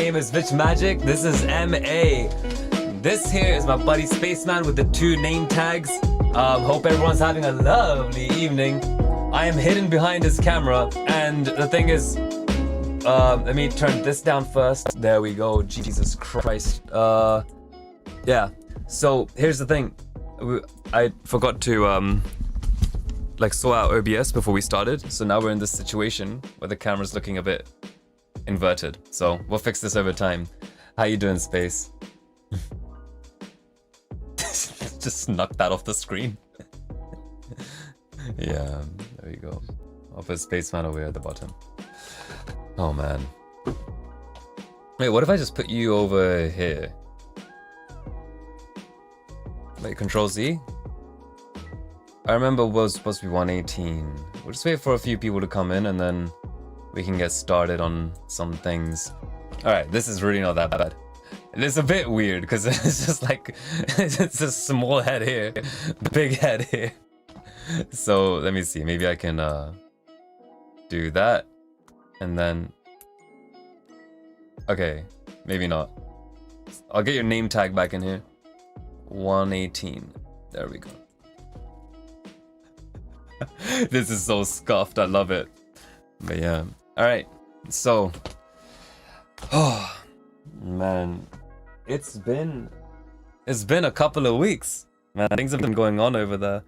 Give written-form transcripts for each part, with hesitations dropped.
name is Vichy Magic. This is MA. This here is my buddy Spaceman with the 2 name tags. Hope everyone's having a lovely evening. I am hidden behind his camera, and the thing is, let me turn this down first. There we go. Jesus Christ. Yeah. So here's the thing. I forgot to sort out OBS before we started. So now we're in this situation where the camera's looking a bit inverted. So we'll fix this over time. How you doing, Space? Just snuck that off the screen. Yeah, there you go. I'll put Spaceman over here at the bottom. Oh man. Wait, what if I just put you over here? Wait, Control Z? I remember it was supposed to be 118. We'll just wait for a few people to come in and then we can get started on some things. Alright, this is really not that bad. It's a bit weird because it's just like, it's a small head here, big head here. So let me see, maybe I can do that and then, okay, maybe not. I'll get your name tag back in here. 118, there we go. This is so scuffed, I love it. But yeah, alright, so, oh man, it's been a couple of weeks, man. Things have been going on over there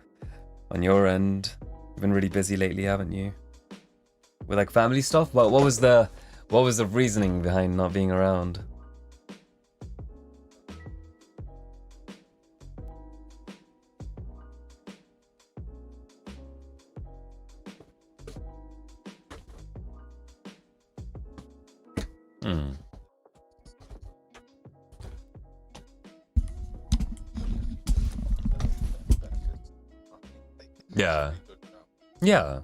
on your end. You've been really busy lately, haven't you? With like family stuff. But what was the reasoning behind not being around? Yeah. Yeah.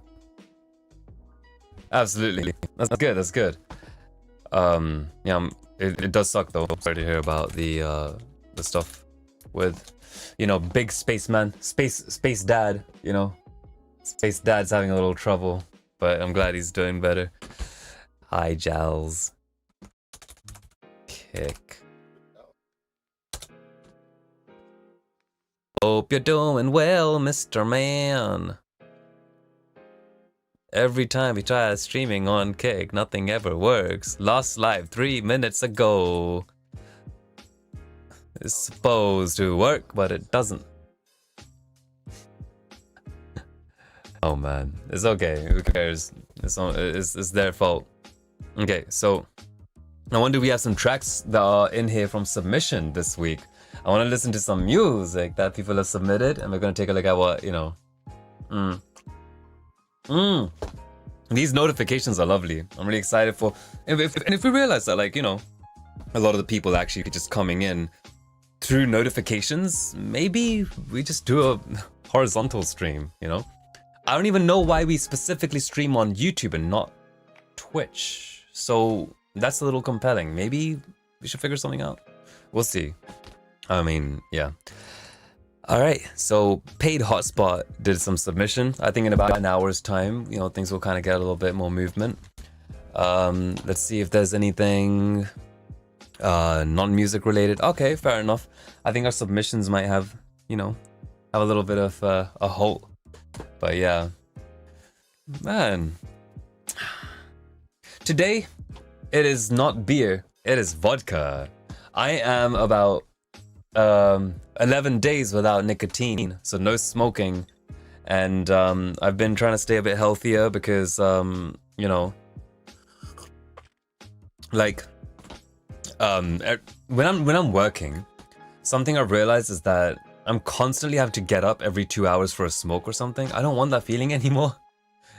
Absolutely. That's good, that's good. Yeah, it does suck though. Sorry to hear about the stuff with, you know, big spaceman, space dad, you know. Space dad's having a little trouble, but I'm glad he's doing better. Hi, Giles. Kick. Hope you're doing well, Mr. Man. Every time we try streaming on Kick, nothing ever works. Lost live 3 minutes ago. It's supposed to work, but it doesn't. Oh man, it's okay. Who cares? It's their fault. Okay, so I wonder if we have some tracks that are in here from submission this week. I want to listen to some music that people have submitted, and we're going to take a look at what, you know. These notifications are lovely. I'm really excited for... If we realize that, like, you know, a lot of the people actually just coming in through notifications, maybe we just do a horizontal stream, you know? I don't even know why we specifically stream on YouTube and not Twitch. So that's a little compelling. Maybe we should figure something out. We'll see. I mean, yeah. All right, so Paid Hotspot did some submission. I think in about an hour's time, you know, things will kind of get a little bit more movement. Let's see if there's anything non-music related. Okay, fair enough. I think our submissions might have, you know, have a little bit of a halt. But yeah, man. Today, it is not beer, it is vodka. I am about 11 days without nicotine, so no smoking, and I've been trying to stay a bit healthier because you know, like when I'm working, something I've realized is that I'm constantly having to get up every 2 hours for a smoke or something. I don't want that feeling anymore,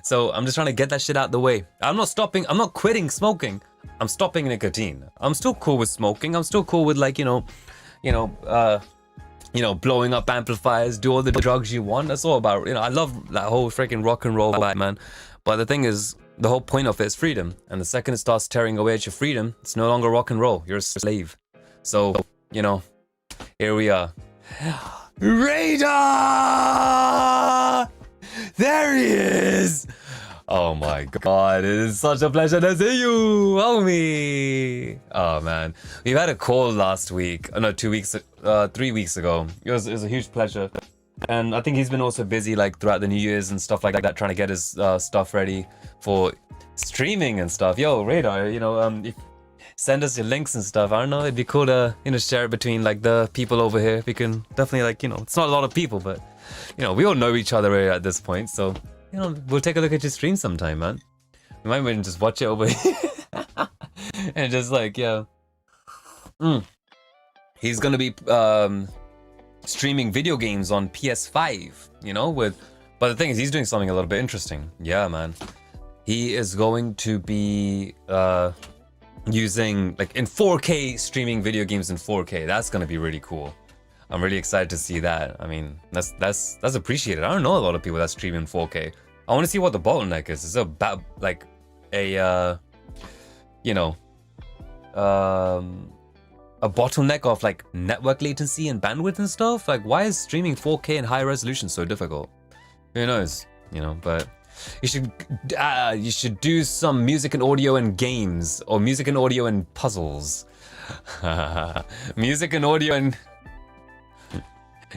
so I'm just trying to get that shit out the way. I'm not quitting smoking, I'm stopping nicotine. I'm still cool with smoking, I'm still cool with, like, you know, blowing up amplifiers, do all the drugs you want. That's all about, you know, I love that whole freaking rock and roll vibe, man. But the thing is, the whole point of it is freedom. And the second it starts tearing away at your freedom, it's no longer rock and roll. You're a slave. So, you know, here we are. Radar! There he is! Oh my god, it is such a pleasure to see you, homie. Oh man, we had a call last week. No, 3 weeks ago. It was a huge pleasure. And I think he's been also busy like throughout the New Year's and stuff like that, trying to get his stuff ready for streaming and stuff. Yo, Radar, you know, if send us your links and stuff. I don't know, it'd be cool to, you know, share it between like the people over here. We can definitely like, you know, it's not a lot of people, but you know, we all know each other at this point, so you know, we'll take a look at your stream sometime, man. We might even just watch it over here and just like, yeah. He's gonna be streaming video games on PS5, you know, but the thing is, he's doing something a little bit interesting. Yeah, man. He is going to be using like in 4K, streaming video games in 4K. That's gonna be really cool. I'm really excited to see that. I mean, that's appreciated. I don't know a lot of people that stream in 4K. I want to see what the bottleneck is. Is it like a you know, a bottleneck of like network latency and bandwidth and stuff? Like, why is streaming 4K in high resolution so difficult? Who knows? You know, but you should do some music and audio and games, or music and audio and puzzles. Music and audio and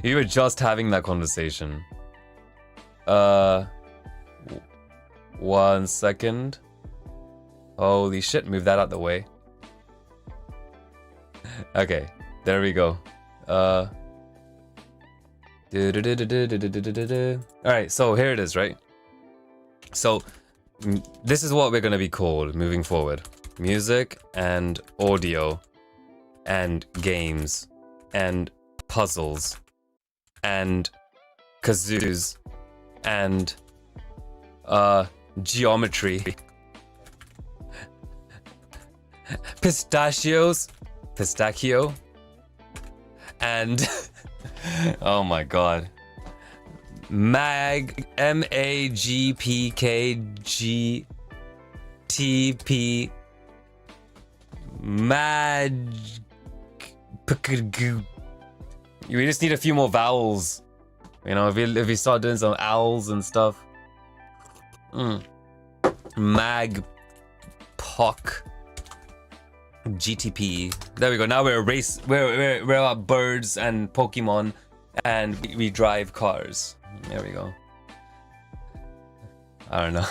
you were just having that conversation. 1 second. Holy shit, move that out the way. Okay, there we go. Alright, so here it is, right? So this is what we're gonna be called moving forward. Music and audio and games and puzzles and kazoos and geometry. Pistachio and oh my god, magpkgtp we just need a few more vowels, you know, if we start doing some owls and stuff. Mag POC GTP. There we go. Now we're about birds and Pokemon, and we drive cars. There we go. I don't know.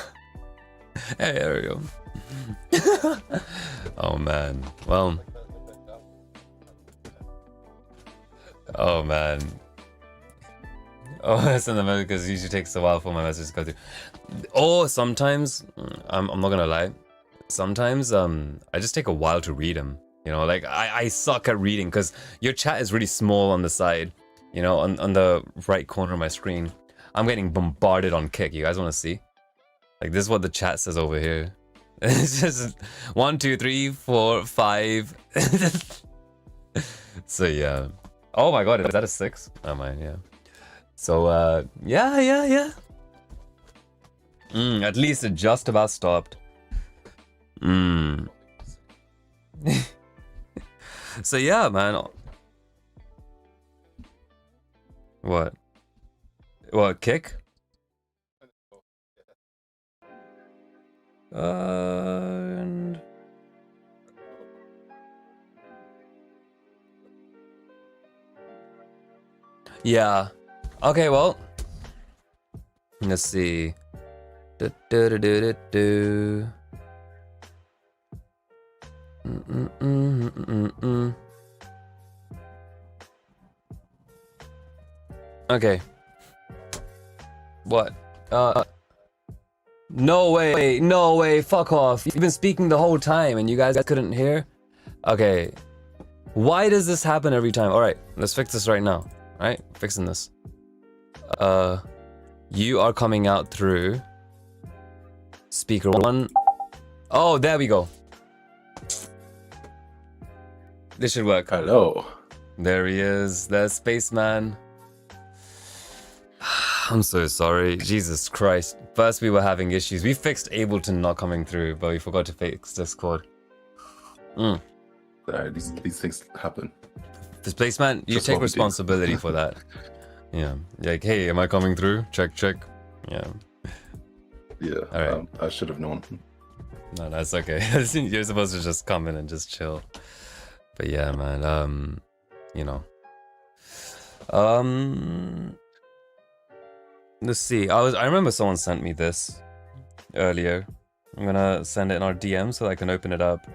Hey, there we go. Oh man. Well. Oh man. Oh, that's in the message because it usually takes a while for my message to go through. Or sometimes, I'm not gonna lie. Sometimes I just take a while to read them. You know, like I suck at reading because your chat is really small on the side. You know, on the right corner of my screen. I'm getting bombarded on Kick. You guys want to see? Like, this is what the chat says over here. It's just 1, 2, 3, 4, 5. So yeah. Oh my god, is that a 6? Oh my, yeah. So yeah. At least it just about stopped. So yeah, man. What? Kick? And yeah. Okay, well. Let's see. Okay. What? No way, fuck off. You've been speaking the whole time and you guys couldn't hear? Okay. Why does this happen every time? Alright, let's fix this right now. Alright, fixing this. You are coming out through speaker 1. Oh, there we go. This should work. Hello. There he is. There's Spaceman. I'm so sorry. Jesus Christ. First we were having issues. We fixed Ableton not coming through, but we forgot to fix Discord. These things happen. The Spaceman, you take responsibility for that. Yeah. Like, hey, am I coming through? Check. Yeah. Yeah, All right. I should have known. No, that's okay. You're supposed to just come in and just chill. But yeah, man. You know. Let's see. I remember someone sent me this earlier. I'm gonna send it in our DM so I can open it up.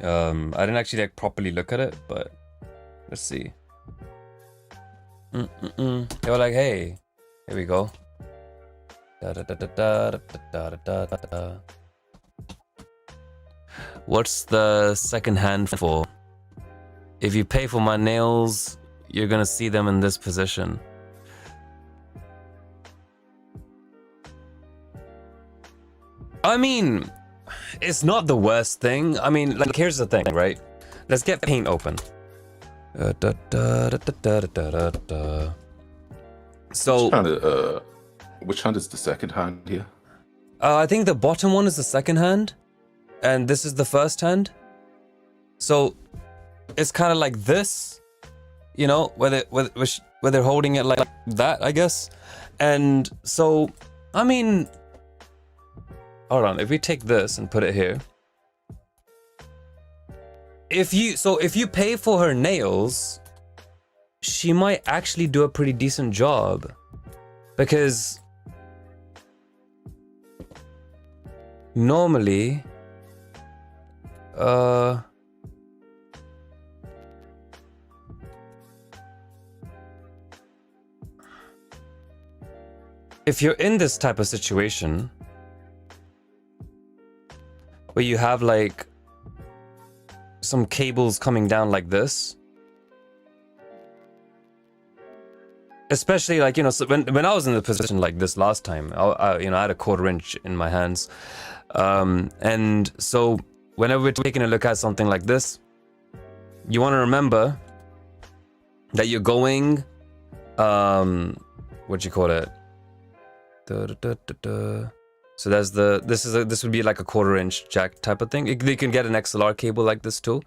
I didn't actually like properly look at it, but let's see. They were like, "Hey, here we go." What's the second hand for? If you pay for my nails, you're gonna see them in this position. I mean, it's not the worst thing. I mean, like, here's the thing, right? Let's get paint open. So, which hand is the second hand here? I think the bottom one is the second hand, and this is the first hand. So, it's kind of like this, you know, where they're holding it like that, I guess. And so, I mean, hold on. If we take this and put it here, if you pay for her nails, she might actually do a pretty decent job, because normally, if you're in this type of situation where you have like some cables coming down like this, especially like, you know, so when I was in the position like this last time, I you know, I had a 1/4 inch in my hands, and so whenever we're taking a look at something like this, you want to remember that you're going, what do you call it? So there's this would be like a 1/4 inch jack type of thing. You can get an XLR cable like this too.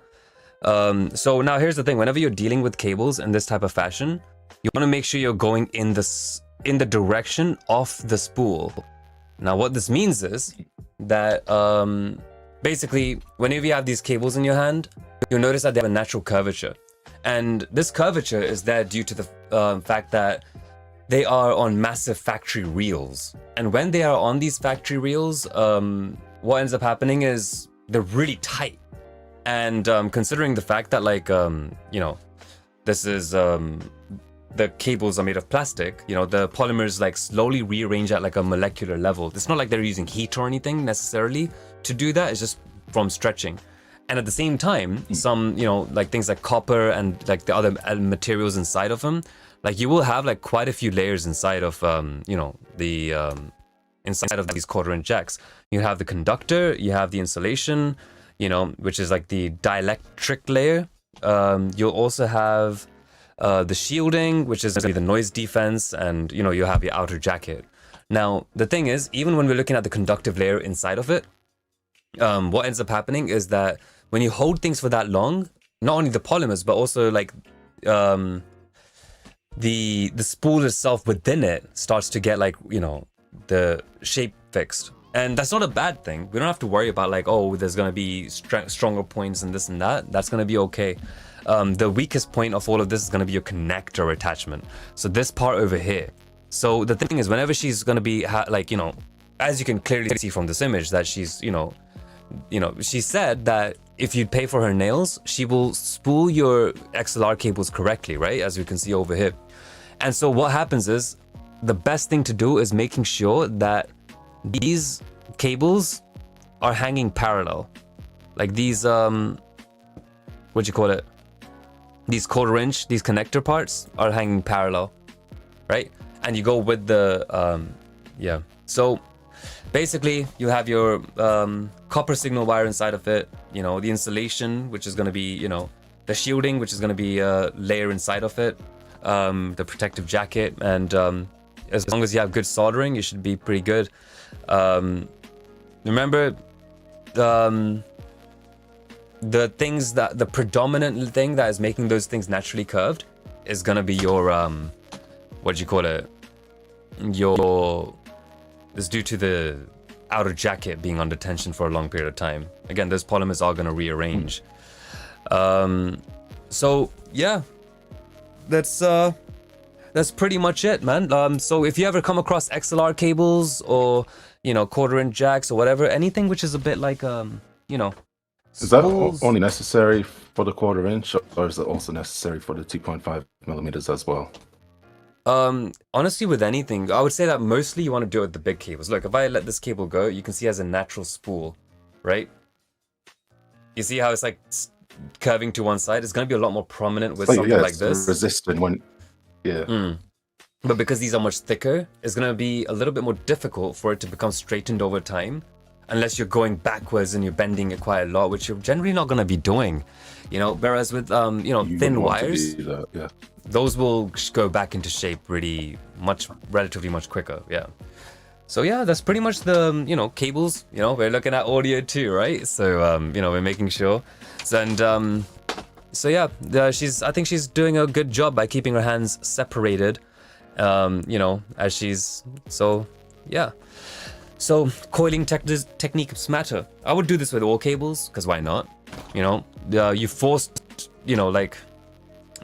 So now here's the thing: whenever you're dealing with cables in this type of fashion, you want to make sure you're going in the direction of the spool. Now what this means is that basically whenever you have these cables in your hand, you'll notice that they have a natural curvature, and this curvature is there due to the fact that they are on massive factory reels. And when they are on these factory reels, what ends up happening is they're really tight. And considering the fact that, like, you know, this is, the cables are made of plastic, you know, the polymers like slowly rearrange at like a molecular level. It's not like they're using heat or anything necessarily to do that. It's just from stretching. And at the same time, some, you know, like things like copper and like the other materials inside of them, like you will have like quite a few layers inside of, you know, the inside of these 1/4 inch jacks. You have the conductor, you have the insulation, you know, which is like the dielectric layer. You'll also have the shielding, which is the noise defense, and you know, you have your outer jacket. Now, the thing is, even when we're looking at the conductive layer inside of it, what ends up happening is that when you hold things for that long, not only the polymers, but also like the spool itself within it starts to get like, you know, the shape fixed. And that's not a bad thing. We don't have to worry about like, oh, there's going to be stronger points and this and that. That's going to be okay. The weakest point of all of this is going to be your connector attachment. So this part over here. So the thing is, whenever she's going to be like, you know, as you can clearly see from this image, that she's, you know, she said that if you pay for her nails, she will spool your XLR cables correctly, right? As you can see over here. And so what happens is, the best thing to do is making sure that these cables are hanging parallel. Like these, what do you call it? These 1/4 inch, these connector parts are hanging parallel, right? And you go with the, yeah. So basically you have your copper signal wire inside of it, you know, the insulation, which is going to be, you know, the shielding, which is going to be a layer inside of it, the protective jacket, and as long as you have good soldering, you should be pretty good. Remember, the predominant thing that is making those things naturally curved is gonna be your what do you call it? Your is due to the outer jacket being under tension for a long period of time. Again, those polymers are going to rearrange. So yeah, that's pretty much it, man. So if you ever come across XLR cables or, you know, quarter-inch jacks or whatever, anything which is a bit like, you know, Is that spools- only necessary for the 1/4 inch, or is it also necessary for the 2.5 millimeters as well? Honestly, with anything, I would say that mostly you want to do it with the big cables. Look, if I let this cable go, you can see it has a natural spool, right? You see how it's like curving to one side? It's going to be a lot more prominent with something like it's this. resistant when, yeah. But because these are much thicker, it's going to be a little bit more difficult for it to become straightened over time, unless you're going backwards and you're bending it quite a lot, which you're generally not going to be doing, you know. Whereas with you know, You thin wouldn't want to wires, do that, yeah. those will go back into shape relatively much quicker. Yeah. So yeah, that's pretty much the, you know, cables. You know, we're looking at audio too, right? So you know, we're making sure. So yeah, I think she's doing a good job by keeping her hands separated. You know, as she's, so yeah. So coiling techniques matter. I would do this with all cables, because why not? You know, you forced, you know, like,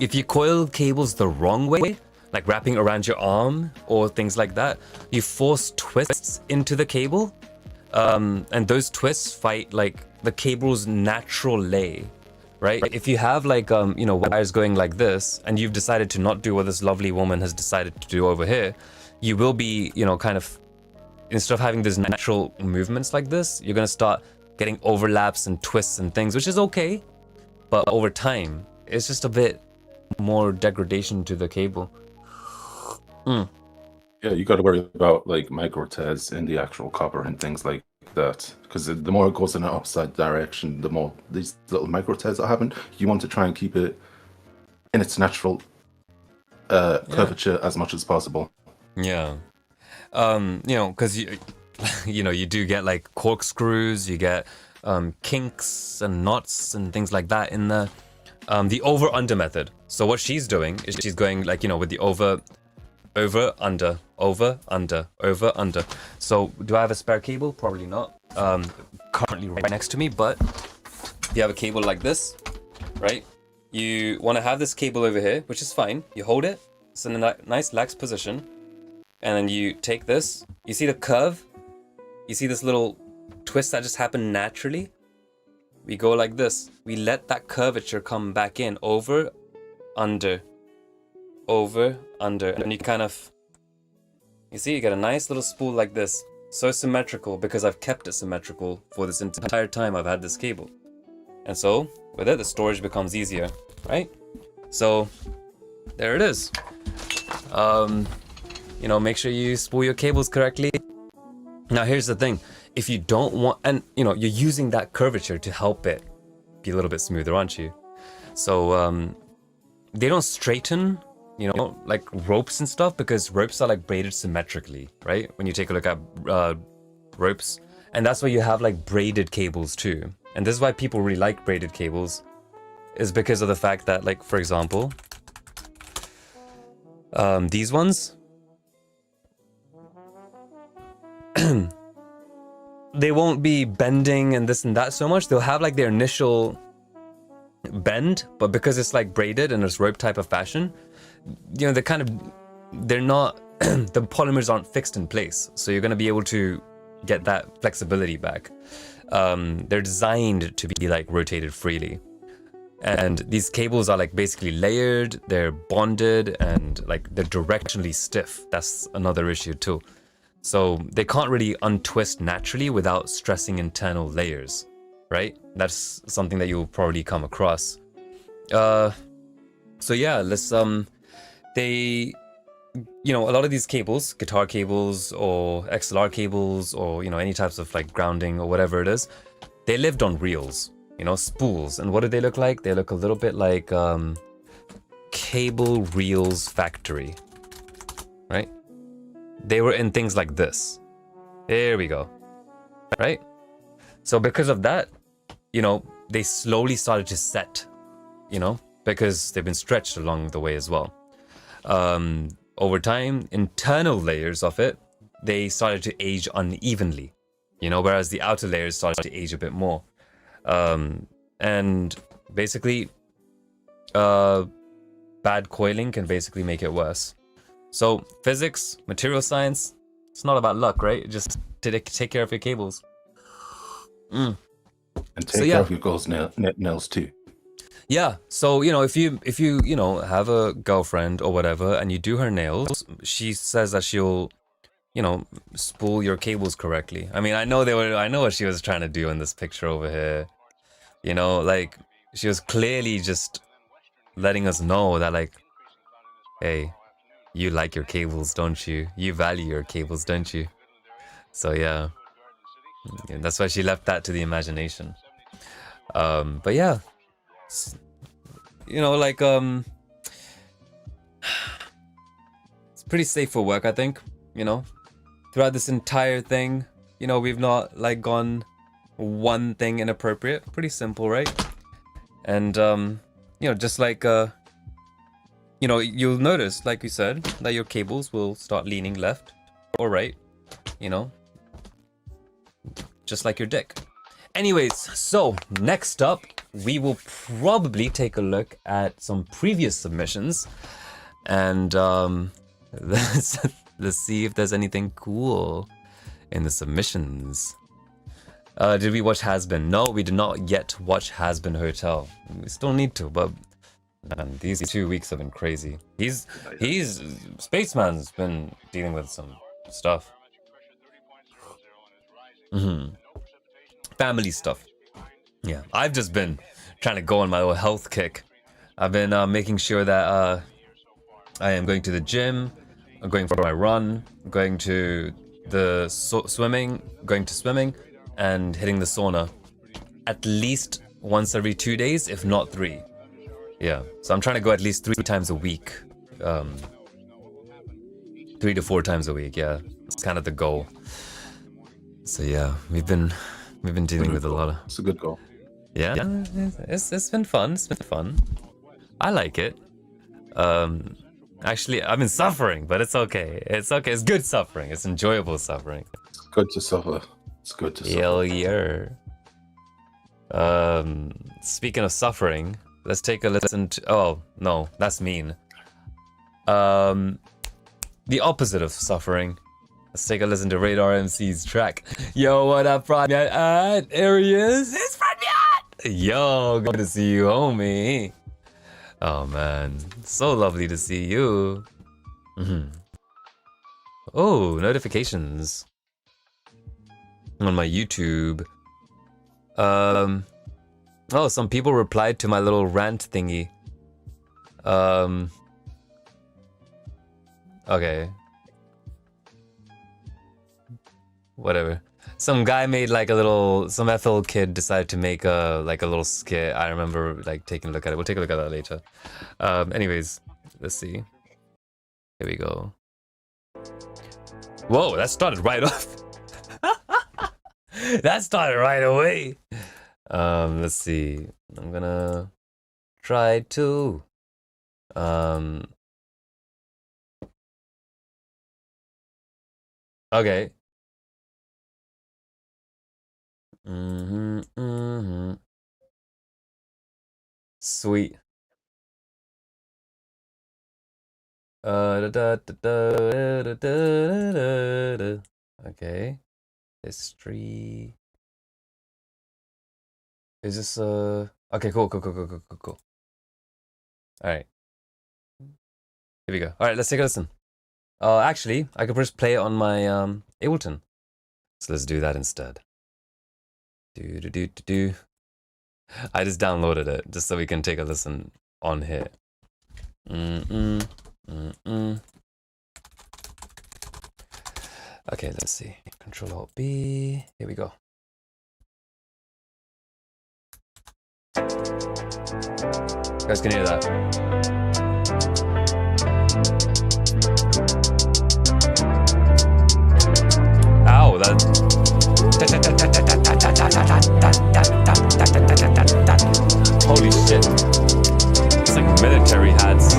if you coil cables the wrong way, like wrapping around your arm or things like that, you force twists into the cable, and those twists fight like the cable's natural lay, right? If you have like, you know, wires going like this, and you've decided to not do what this lovely woman has decided to do over here, you will be, you know, kind of, instead of having these natural movements like this, you're going to start getting overlaps and twists and things, which is okay. But over time, it's just a bit more degradation to the cable. Yeah, you got to worry about like micro tears in the actual copper and things like that, because the more it goes in an upside direction, the more these little micro tears that happen. You want to try and keep it in its natural curvature as much as possible. Yeah. You know, because you know, you do get like corkscrews, you get kinks and knots and things like that in the over-under method. So what she's doing is she's going like, you know, with the over, under, over, under, over, under. So do I have a spare cable? Probably not. Currently right next to me, but if you have a cable like this, right? You want to have this cable over here, which is fine. You hold it, it's in a nice lax position, and then you take this. You see the curve? You see this little twist that just happened naturally? We go like this. We let that curvature come back in, over, under, and you kind of, you see, you get a nice little spool like this. So symmetrical, because I've kept it symmetrical for this entire time I've had this cable. And so, with it, the storage becomes easier, right? So, there it is. You know, make sure you spool your cables correctly. Now, here's the thing. If you don't want, and you know, you're using that curvature to help it be a little bit smoother, aren't you? So, they don't straighten, you know, like ropes and stuff, because ropes are like braided symmetrically, right? When you take a look at ropes. And that's why you have like braided cables too. And this is why people really like braided cables, is because of the fact that, like, for example, these ones, they won't be bending and this and that so much. They'll have like their initial bend, but because it's like braided in this rope type of fashion, you know, they're not, the polymers aren't fixed in place. So you're going to be able to get that flexibility back. They're designed to be like rotated freely. And these cables are like basically layered, they're bonded, and like they're directionally stiff. That's another issue too. So they can't really untwist naturally without stressing internal layers, right? That's something that you'll probably come across. So yeah, let's they, you know, a lot of these cables, guitar cables or XLR cables, or, you know, any types of like grounding or whatever it is, they lived on reels, you know, spools. And what do they look like? They look a little bit like cable reels factory, right? They were in things like this. There we go, right? So because of that, you know, they slowly started to set, you know, because they've been stretched along the way as well. Over time, internal layers of it they started to age unevenly, you know, whereas the outer layers started to age a bit more. And basically, bad coiling can basically make it worse. So physics, material science, it's not about luck, right? Just take care of your cables. And take care of your girls' nails too. Yeah. So, you know, if you you know, have a girlfriend or whatever and you do her nails, she says that she'll, you know, spool your cables correctly. I mean, I know what she was trying to do in this picture over here. You know, like, she was clearly just letting us know that, like, hey, you like your cables, don't you? You value your cables, don't you? So yeah, that's why she left that to the imagination. But yeah, you know, like, it's pretty safe for work, I think. You know, throughout this entire thing, you know, we've not like gone one thing inappropriate. Pretty simple, right? And you know, just like you know, you'll notice, like we said, that your cables will start leaning left or right, you know, just like your dick. Anyways, so next up, we will probably take a look at some previous submissions and let's see if there's anything cool in the submissions. Did we watch Has Been? No, we did not yet watch Has Been Hotel. We still need to, but man, these 2 weeks have been crazy. Spaceman's been dealing with some stuff. Family stuff. Yeah, I've just been trying to go on my little health kick. I've been making sure that I am going to the gym, I'm going for my run, going to the swimming, and hitting the sauna at least once every 2 days, if not 3. Yeah, so I'm trying to go at least 3 times a week. 3 to 4 times a week, yeah. It's kind of the goal. So yeah, we've been dealing with a lot of... It's a good goal. Yeah, it's been fun. It's been fun. I like it. Actually, I've been suffering, but it's okay. It's okay. It's good suffering. It's enjoyable suffering. It's good to suffer. It's good to suffer. Hell yeah. Speaking of suffering, let's take a listen to... Oh, no, that's mean. The opposite of suffering. Let's take a listen to Radar MC's track. Yo, what up, Franyat? There he is. It's Franyat! Yo, good to see you, homie. Oh, man. So lovely to see you. Oh, notifications. On my YouTube. Oh, some people replied to my little rant thingy. Okay. Whatever. Some guy made like a little... Some FL kid decided to make a little skit. I remember like taking a look at it. We'll take a look at that later. Anyways, let's see. Here we go. Whoa, that started right off. That started right away. Let's see. I'm gonna try to okay. Sweet. Okay. History. Is this okay, cool. All right. Here we go. All right, let's take a listen. Actually, I could just play it on my Ableton. So let's do that instead. I just downloaded it just so we can take a listen on here. Okay, let's see. Control Alt B. Here we go. You guys can hear that. Ow, that... Holy shit. It's like military hats.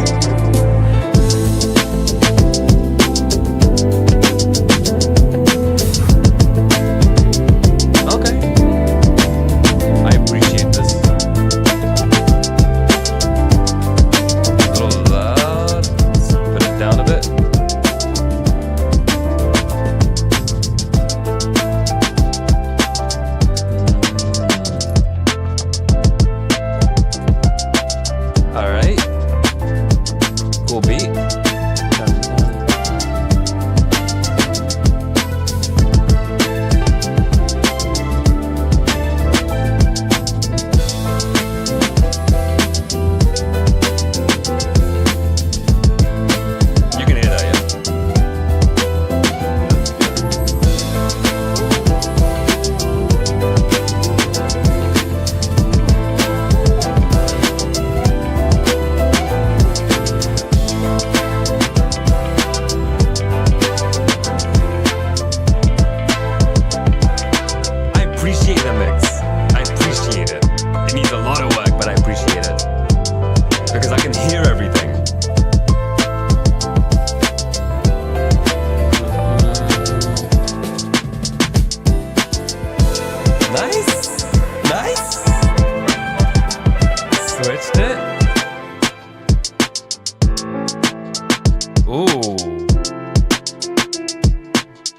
Ooh.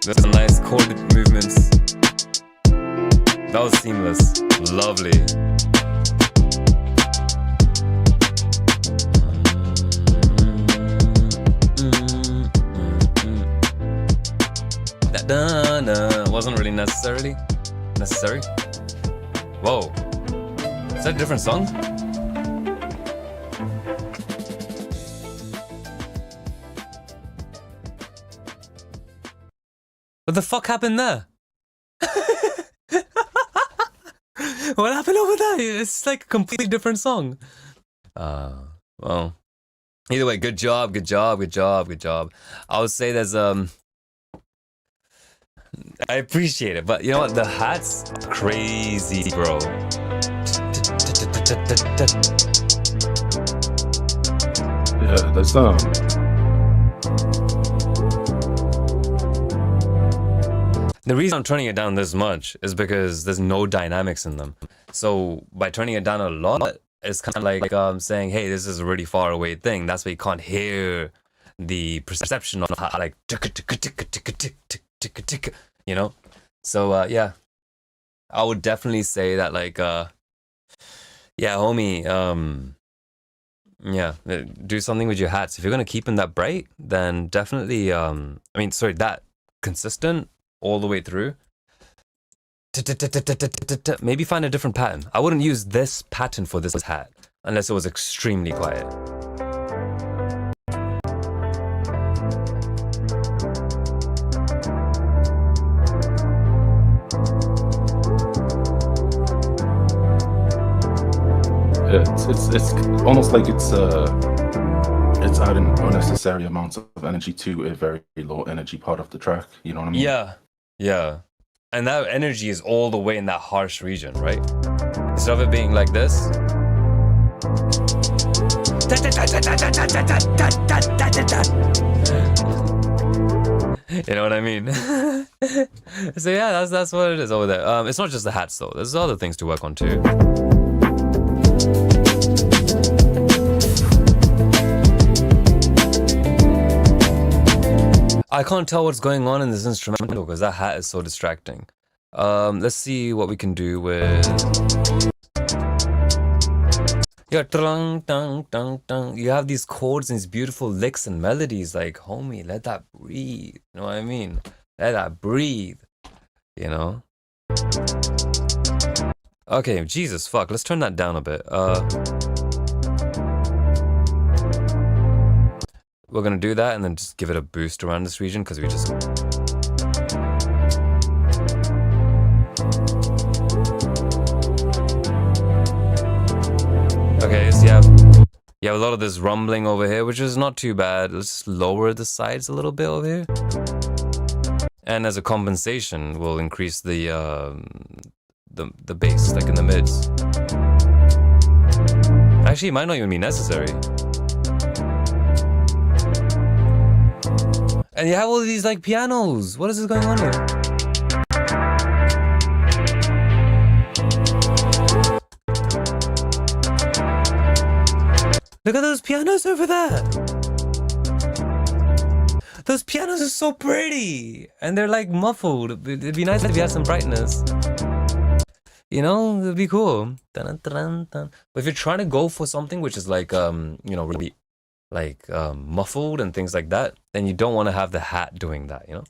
There's some nice chorded movements. That was seamless. Lovely. That wasn't really necessary. Whoa. Is that a different song? What the fuck happened there? What happened over there? It's like a completely different song. Well. Either way, good job. I would say there's I appreciate it, but you know what? The hat's crazy, bro. Yeah, there's The reason I'm turning it down this much is because there's no dynamics in them. So by turning it down a lot, it's kind of like saying, hey, this is a really far away thing. That's why you can't hear the perception of how, like, you know? So, yeah. I would definitely say that, like, yeah, homie, yeah, do something with your hats. If you're going to keep them that bright, then definitely, that consistent all the way through. Maybe find a different pattern. I wouldn't use this pattern for this hat unless it was extremely quiet. It's almost like it's adding unnecessary amounts of energy to a very low energy part of the track. You know what I mean? Yeah. And that energy is all the way in that harsh region, right? Instead of it being like this. You know what I mean? So yeah, that's what it is over there. It's not just the hats though. There's other things to work on too. I can't tell what's going on in this instrumental because that hat is so distracting. Let's see what we can do with... You have these chords and these beautiful licks and melodies. Like, homie, let that breathe. You know what I mean? Let that breathe. You know? Okay, Jesus, fuck. Let's turn that down a bit. We're gonna do that and then just give it a boost around this region because we just... Okay, so you have a lot of this rumbling over here, which is not too bad. Let's just lower the sides a little bit over here. And as a compensation, we'll increase the bass, like in the mids. Actually, it might not even be necessary. And you have all these like pianos. What is going on here? Look at those pianos over there. Those pianos are so pretty. And they're like muffled. It'd be nice if you had some brightness. You know, it'd be cool. Dun, dun, dun. But if you're trying to go for something which is like, really like muffled and things like that, then you don't want to have the hat doing that, you know?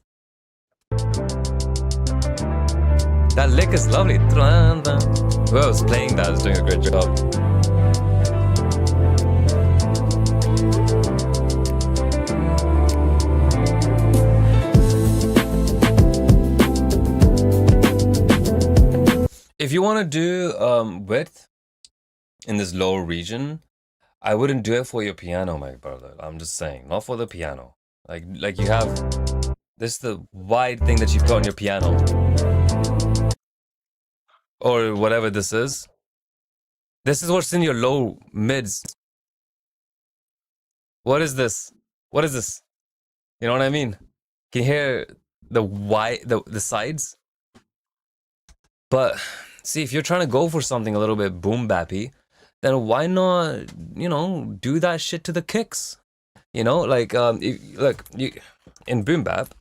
That lick is lovely. Whoever was playing that is doing a great job. If you want to do width in this lower region, I wouldn't do it for your piano, my brother. I'm just saying, not for the piano. Like you have this the wide thing that you've got on your piano, or whatever this is. This is what's in your low mids. What is this? What is this? You know what I mean? Can you hear the wide the sides? But see, if you're trying to go for something a little bit boom bappy, then why not, you know, do that shit to the kicks? You know, like look, in boom bap,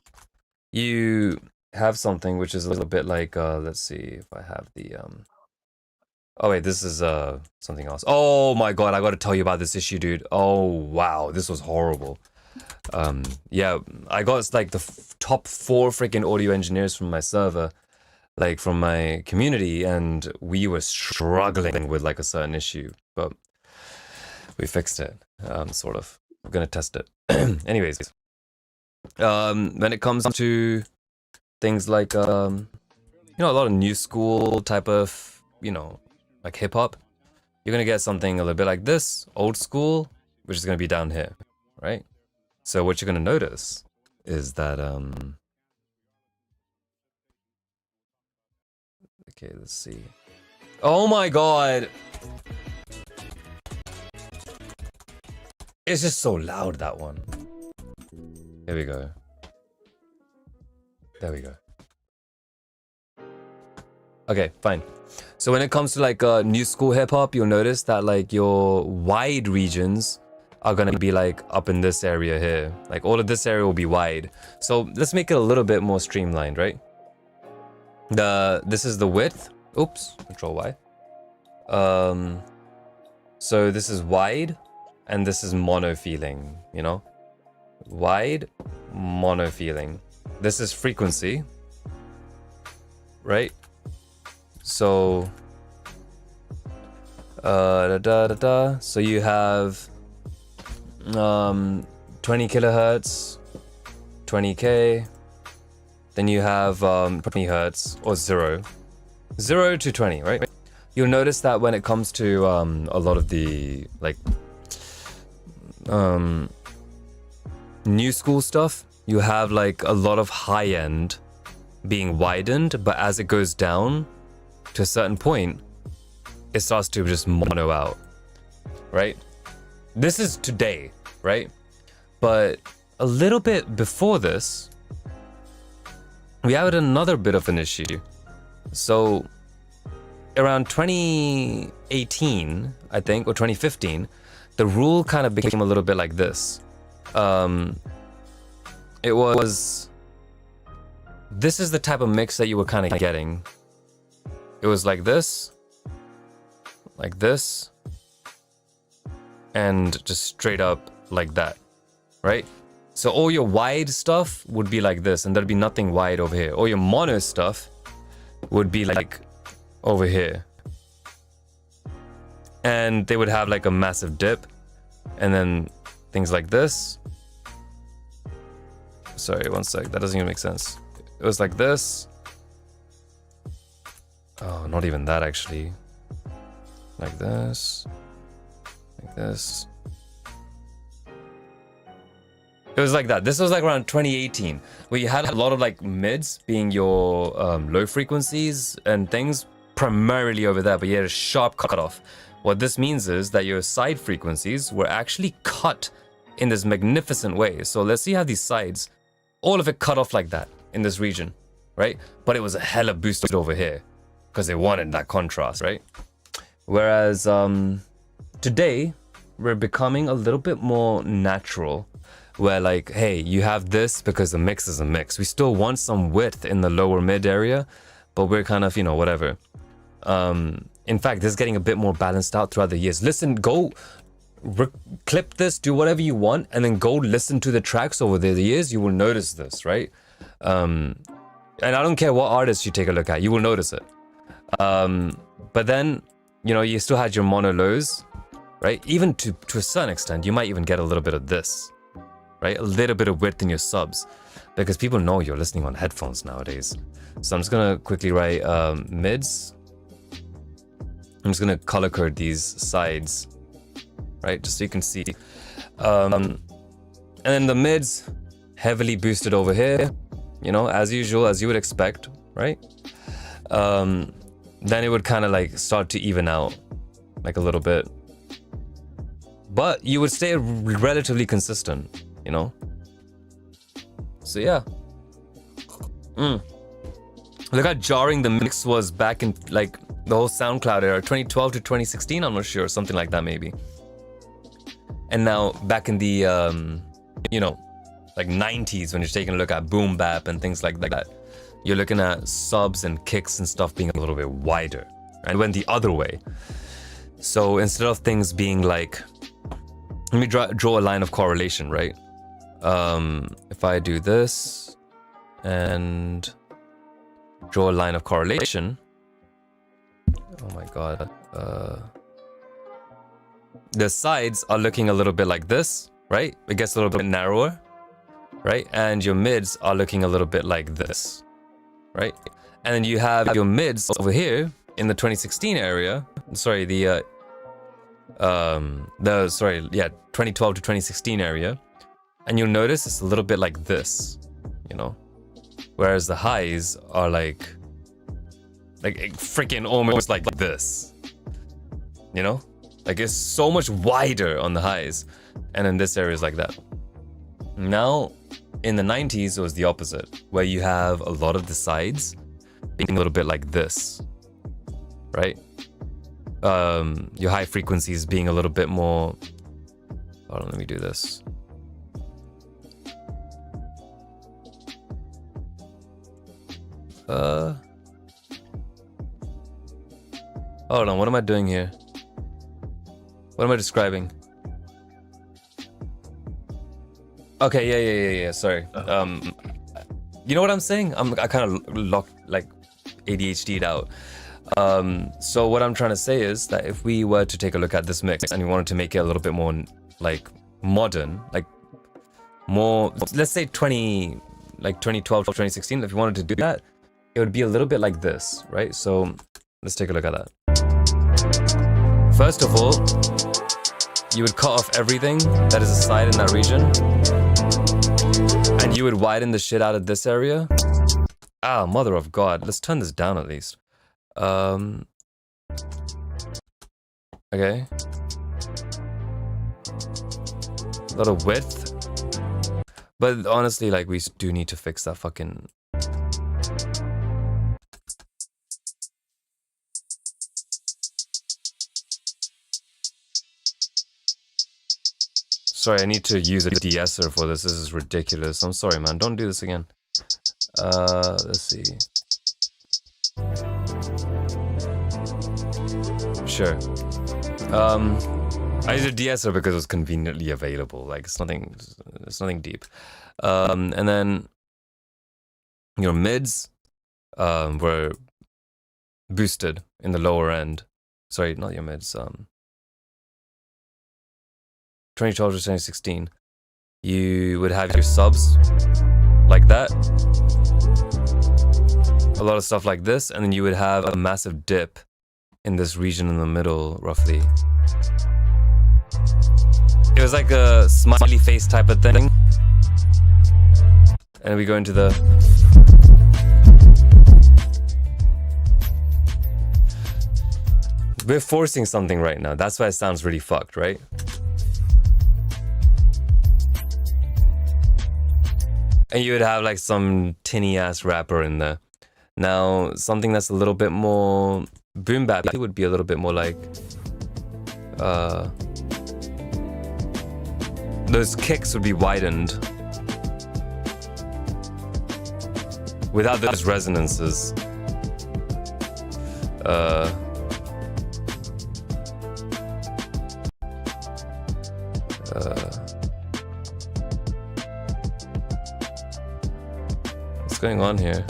you have something which is a little bit like let's see if I have the oh wait, this is something else. Oh my god, I got to tell you about this issue, dude. Oh wow, this was horrible. Yeah, I got like the top 4 freaking audio engineers from my server, like from my community, and we were struggling with like a certain issue, but we fixed it, sort of. We're gonna test it. Anyways, when it comes to things like you know, a lot of new school type of, you know, like hip hop, you're gonna get something a little bit like this, old school, which is gonna be down here, right? So what you're gonna notice is that okay, let's see. Oh my god! It's just so loud, that one. Here we go. There we go. Okay, fine. So when it comes to like new school hip hop, you'll notice that like your wide regions are gonna be like up in this area here. Like all of this area will be wide. So let's make it a little bit more streamlined, right? This is the width. Oops, Control Y. So this is wide, and this is mono feeling, you know? Wide, mono feeling. This is frequency, right? So, so you have 20 kilohertz, 20k, then you have 20 hertz, or 0 to 20, right? You'll notice that when it comes to a lot of the like new school stuff, you have like a lot of high end being widened, but as it goes down to a certain point, it starts to just mono out, right? This is today, right? But a little bit before this, we had another bit of an issue. So around 2018, I think, or 2015, the rule kind of became a little bit like this. It was, this is the type of mix that you were kind of getting. It was like this, and just straight up like that, right? So all your wide stuff would be like this, and there'd be nothing wide over here. All your mono stuff would be like over here. And they would have like a massive dip, and then things like this. Sorry, one sec, that doesn't even make sense. It was like this. Oh, not even that actually. Like this. Like this. It was like that. This was like around 2018, where you had a lot of like mids being your low frequencies and things, primarily over there, but you had a sharp cutoff. What this means is that your side frequencies were actually cut in this magnificent way. So let's see how these sides, all of it cut off like that in this region, right? But it was a hella boosted over here because they wanted that contrast, right? Whereas today, we're becoming a little bit more natural, where like, hey, you have this because the mix is a mix. We still want some width in the lower mid area, but we're kind of, you know, whatever. In fact, this is getting a bit more balanced out throughout the years. Listen, go clip this, do whatever you want, and then go listen to the tracks over the years. You will notice this, right? And I don't care what artist you take a look at, you will notice it. But then, you know, you still had your mono lows, right? Even to a certain extent, you might even get a little bit of this, right? A little bit of width in your subs, because people know you're listening on headphones nowadays. So I'm just gonna quickly write mids. I'm just gonna color code these sides, right? Just so you can see. And then the mids, heavily boosted over here, you know, as usual, as you would expect, right? Then it would kind of like start to even out, like a little bit. But you would stay relatively consistent, you know? So yeah. Look how jarring the mix was back in like the whole SoundCloud era, 2012 to 2016, I'm not sure, something like that maybe. And now back in the, you know, like 90s, when you're taking a look at boom bap and things like that, you're looking at subs and kicks and stuff being a little bit wider, and went the other way. So instead of things being like, let me draw a line of correlation, right? If I do this and draw a line of correlation, oh my god, the sides are looking a little bit like this, right? It gets a little bit narrower, right? And your mids are looking a little bit like this, right? And then you have your mids over here in the 2016 area. Sorry, the 2012 to 2016 area. And you'll notice it's a little bit like this, you know? Whereas the highs are like freaking almost like this, you know? Like it's so much wider on the highs, and then this area is like that. Now, in the 90s, it was the opposite, where you have a lot of the sides being a little bit like this, right? Your high frequencies being a little bit more. Hold on, let me do this. Hold on, what am I doing here? What am I describing? Okay, yeah, sorry. You know what I'm saying? I kind of locked, like, ADHD'd out. So what I'm trying to say is that if we were to take a look at this mix and we wanted to make it a little bit more, like, modern, like, more, let's say 2012 to 2016, if you wanted to do that, it would be a little bit like this, right? So let's take a look at that. First of all, you would cut off everything that is a side in that region, and you would widen the shit out of this area. Ah, mother of God. Let's turn this down at least. Okay. A lot of width. But honestly, like, we do need to fix that fucking... Sorry, I need to use a de-esser for this. This is ridiculous. I'm sorry, man. Don't do this again. Let's see. Sure. I used a de-esser because it was conveniently available. Like, it's nothing deep. And then your mids were boosted in the lower end. Sorry, not your mids. 2012 to 2016, you would have your subs like that, a lot of stuff like this, and then you would have a massive dip in this region in the middle, roughly. It was like a smiley face type of thing. And we go into the... We're forcing something right now. That's why it sounds really fucked, right? And you would have like some tinny ass rapper in there. Now, something that's a little bit more boom bap would be a little bit more like those kicks would be widened without those resonances. What's going on here?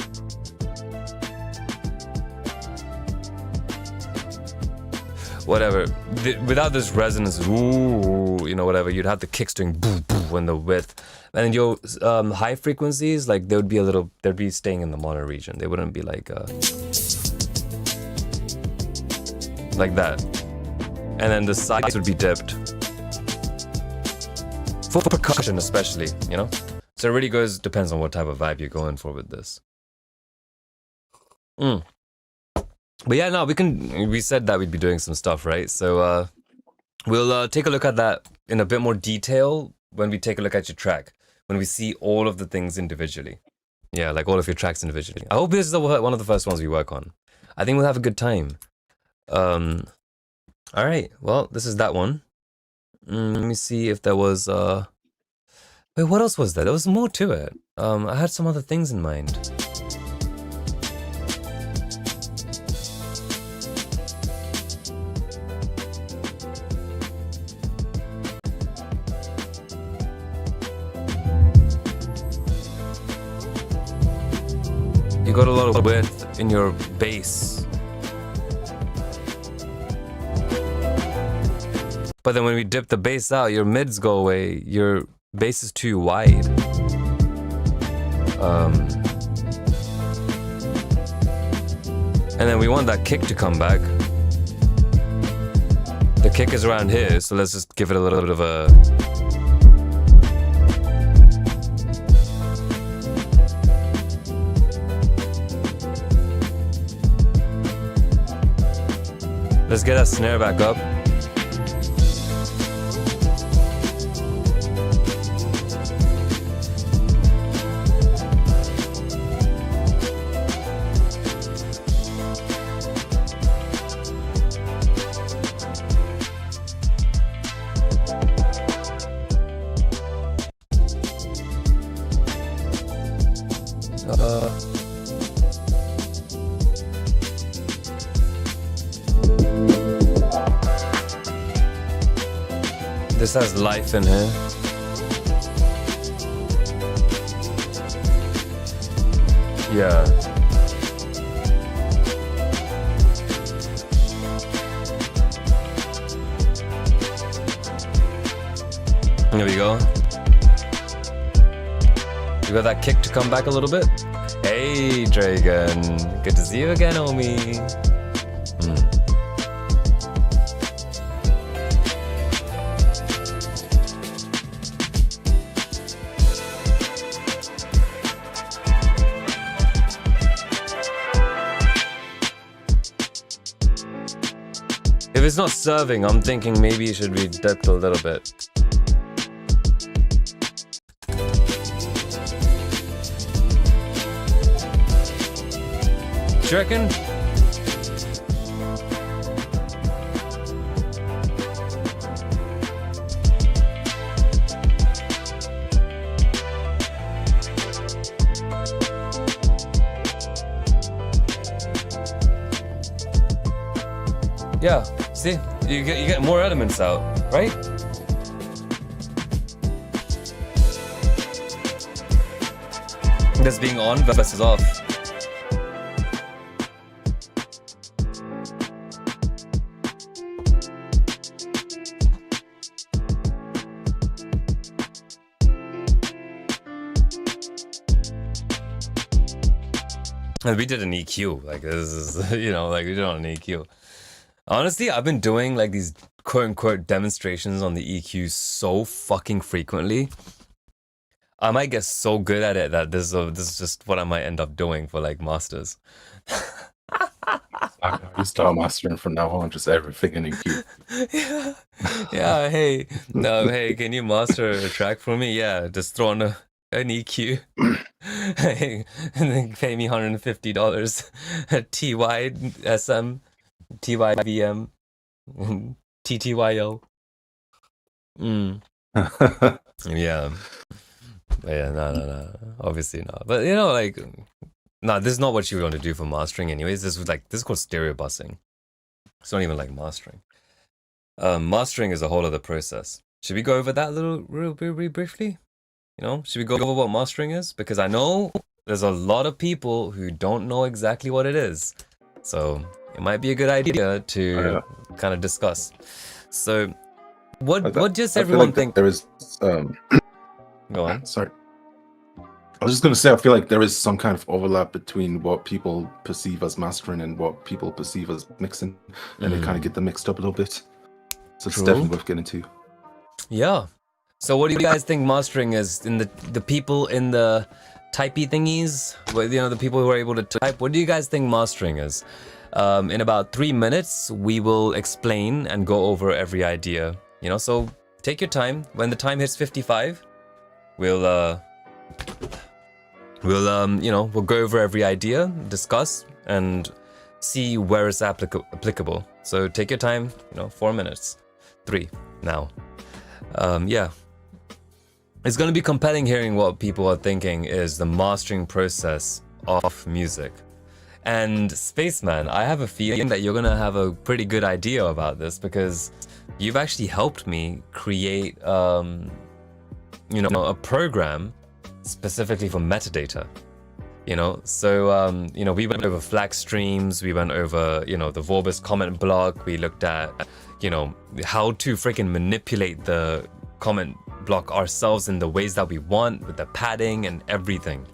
Whatever. Without this resonance, ooh, you know, whatever, you'd have the kicks doing boo boo and the width. And then your high frequencies, like, they would be they'd be staying in the mono region. They wouldn't be like that. And then the sides would be dipped. For percussion especially, you know? So it really depends on what type of vibe you're going for with this. But yeah, no, we said that we'd be doing some stuff, right? So we'll take a look at that in a bit more detail when we take a look at your track, when we see all of the things individually. Yeah, like all of your tracks individually. I hope this is one of the first ones we work on. I think we'll have a good time. All right. Well, this is that one. Let me see if there was wait, what else was there? There was more to it. I had some other things in mind. You got a lot of width in your bass. But then when we dip the bass out, your mids go away. Your bass is too wide. And then we want that kick to come back. The kick is around here, so let's just give it a little bit of a... Let's get that snare back up. This has life in here. Yeah. There we go. You got that kick to come back a little bit? Hey, Dragon. Good to see you again, homie. If it's not serving, I'm thinking maybe it should be dipped a little bit. Do you reckon? Yeah, see, you get more elements out, right? This being on versus off. And we did an EQ, like this is, you know, like we did on an EQ. Honestly, I've been doing like these quote-unquote demonstrations on the EQ so fucking frequently. I might get so good at it that this is just what I might end up doing for like masters. You start mastering from now on, just everything in EQ. Yeah, yeah. Hey, no, hey, can you master a track for me? Yeah, just throw on an EQ. Hey, and then pay me $150. TY SM. TYVM, TTYO. Yeah. But yeah, no. Obviously not. But you know, like, no, this is not what you want to do for mastering anyways. This is called stereo busing. It's not even like mastering. Mastering is a whole other process. Should we go over that real briefly? You know, should we go over what mastering is? Because I know there's a lot of people who don't know exactly what it is. So it might be a good idea to kind of discuss. So, what does everyone think? There is. Go on. Sorry. I was just going to say, I feel like there is some kind of overlap between what people perceive as mastering and what people perceive as mixing, and they kind of get them mixed up a little bit. So it's definitely worth getting into. Yeah. So what do you guys think mastering is? In the people in the typey thingies, you know, the people who are able to type. What do you guys think mastering is? In about 3 minutes, we will explain and go over every idea. You know, so take your time. When the time hits 55, we'll go over every idea, discuss, and see where it's applicable. So take your time, 4 minutes. 3 now. Yeah. It's going to be compelling hearing what people are thinking is the mastering process of music. And Spaceman, I have a feeling that you're going to have a pretty good idea about this because you've actually helped me create, a program specifically for metadata. So, we went over flag streams, we went over, the Vorbis comment block, we looked at, how to freaking manipulate the comment block ourselves in the ways that we want with the padding and everything.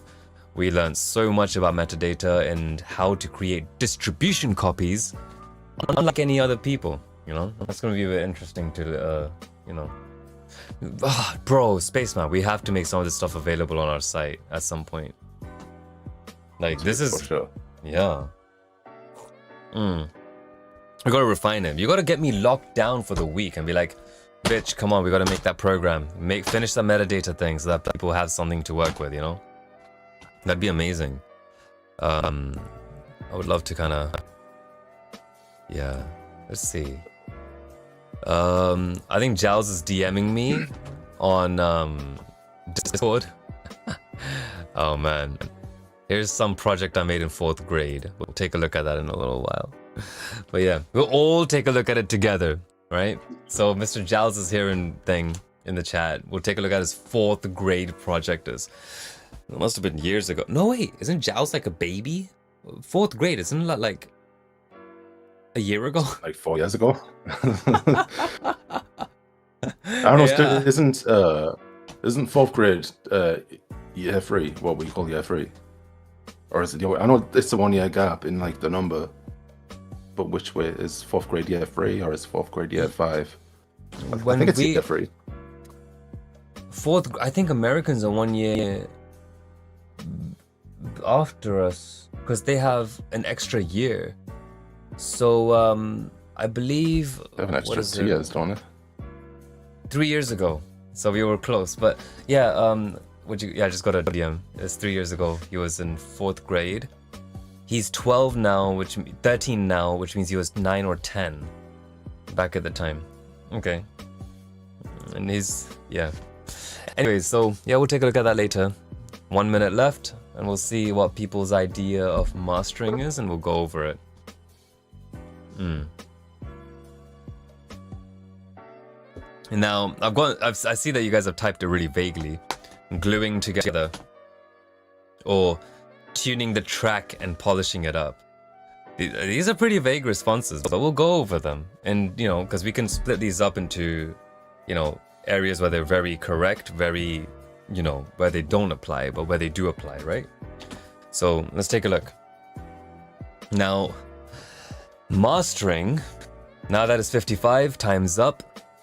We learned so much about metadata and how to create distribution copies unlike any other people, That's going to be very interesting to, Bro, Spaceman, we have to make some of this stuff available on our site at some point. Like, this is... For sure. Yeah. We gotta refine it. You gotta get me locked down for the week and be like, bitch, come on, we gotta make that program. Finish the metadata thing so that people have something to work with, That'd be amazing. I would love to kind of... Yeah. Let's see. I think Giles is DMing me on Discord. Oh, man. Here's some project I made in 4th grade. We'll take a look at that in a little while. But yeah, we'll all take a look at it together, right? So Mr. Giles is here in the chat. We'll take a look at his 4th grade project. It must have been years ago. No, wait, isn't Giles like a baby? 4th grade, isn't that like a year ago? Like 4 years ago? I don't know, Yeah. isn't 4th grade year 3, what we call year 3? Or is it I know it's the 1 year gap in like the number, but which way is 4th grade year 3 or is 4th grade year 5? I think it's year 3. 4th, I think Americans are 1 year after us because they have an extra year. So I believe They have an extra 2 years, don't they? 3 years ago. So we were close, but yeah. I just got a DM. It's 3 years ago. He was in 4th grade. He's 12 now, 13 now, which means he was 9 or 10 back at the time. Okay. And yeah. Anyways, so yeah, we'll take a look at that later. 1 minute left, and we'll see what people's idea of mastering is, and we'll go over it. And now I see that you guys have typed it really vaguely. Gluing together or tuning the track and polishing it up. These are pretty vague responses, but we'll go over them. And, because we can split these up into, areas where they're very correct, very, where they don't apply, but where they do apply, right? So let's take a look. Now, mastering, now that it's 55, time's up.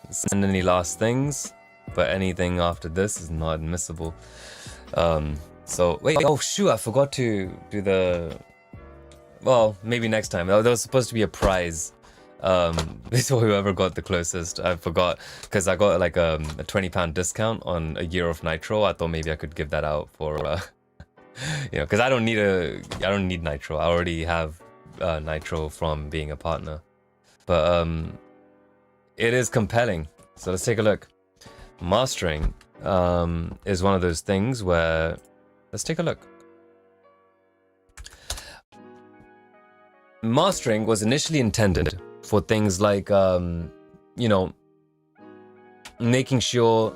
Send any last things. But anything after this is not admissible. So wait, oh shoot, I forgot to do the... Well, maybe next time. There was supposed to be a prize. This is whoever got the closest. I forgot, because I got like a £20 discount on a year of Nitro. I thought maybe I could give that out for, because I don't need Nitro. I already have Nitro from being a partner. But it is compelling. So let's take a look. Mastering is one of those things where, let's take a look. Mastering was initially intended for things like, making sure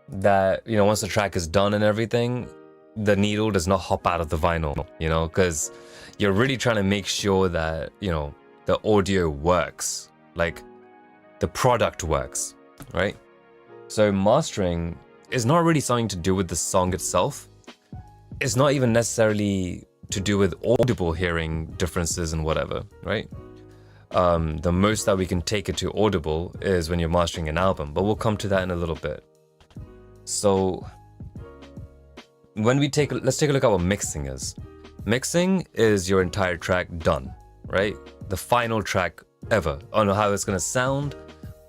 that, once the track is done and everything, the needle does not hop out of the vinyl, because you're really trying to make sure that, the audio works, like the product works, right? So mastering is not really something to do with the song itself. It's not even necessarily to do with audible hearing differences and whatever, right? The most that we can take it to audible is when you're mastering an album, but we'll come to that in a little bit. So when let's take a look at what mixing is. Mixing is your entire track done, right? The final track ever, on how it's gonna sound,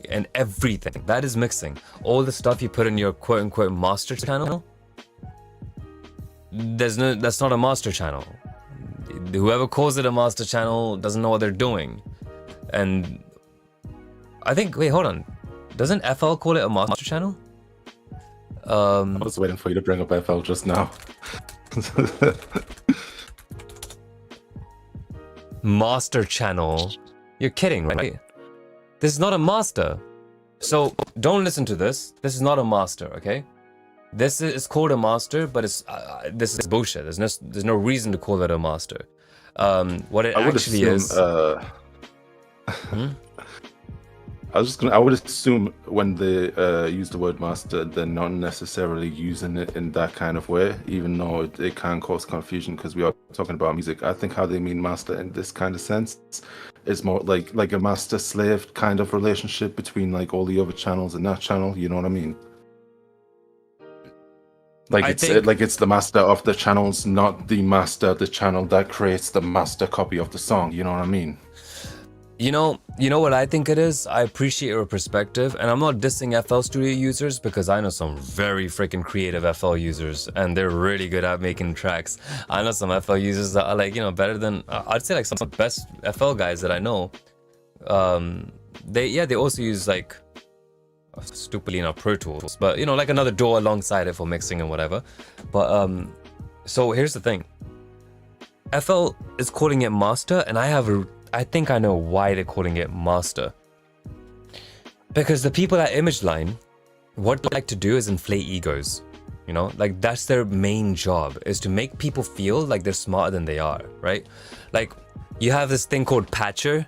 and everything. That is mixing. All the stuff you put in your quote-unquote master channel, that's not a master channel. Whoever calls it a master channel doesn't know what they're doing. And I think, wait, hold on. Doesn't FL call it a master channel? I was waiting for you to bring up FL just now. Master channel? You're kidding, right? This is not a master. So don't listen to this. This is not a master, okay? This is called a master, but it's this is bullshit. There's no reason to call it a master. What it actually is. I would assume when they use the word master, they're not necessarily using it in that kind of way, even though it can cause confusion because we are talking about music. I think how they mean master in this kind of sense is more like a master-slave kind of relationship between like all the other channels and that channel. You know what I mean? Like it's the master of the channels, not the master of the channel that creates the master copy of the song. You know what I mean? You know what I think it is? I appreciate your perspective, and I'm not dissing FL Studio users because I know some very freaking creative FL users, and they're really good at making tracks. I know some FL users that are like, better than, I'd say like some of the best FL guys that I know. They also use like, stupidly enough, Pro Tools, but like another DAW alongside it for mixing and whatever. But so here's the thing. FL is calling it master, and I think I know why they're calling it master. Because the people at ImageLine, what they like to do is inflate egos. Like that's their main job, is to make people feel like they're smarter than they are, right? Like you have this thing called patcher,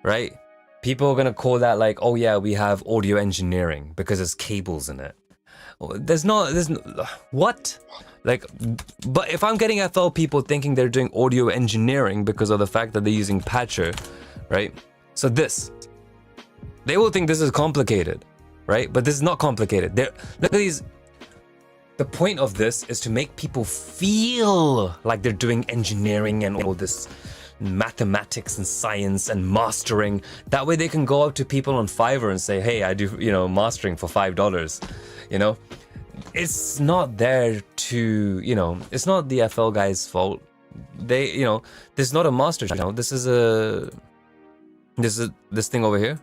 right? People are gonna call that like, oh yeah, we have audio engineering because there's cables in it. There's no, what? Like, but if I'm getting FL people thinking they're doing audio engineering because of the fact that they're using patcher, right? So they will think this is complicated, right? But this is not complicated. Look at these. The point of this is to make people feel like they're doing engineering and all this mathematics and science and mastering. That way they can go up to people on Fiverr and say, hey, I do, mastering for $5, It's not there to, it's not the FL guy's fault. This is not a master channel. This is this thing over here.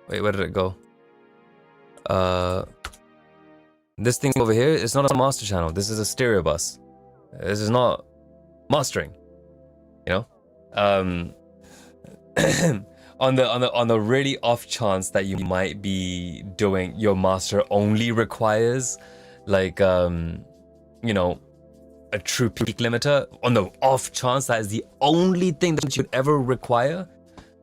Wait, where did it go? This thing over here is not a master channel. This is a stereo bus. This is not mastering. On the really off chance that you might be doing your master only requires like a true peak limiter, on the off chance that is the only thing that you'd ever require,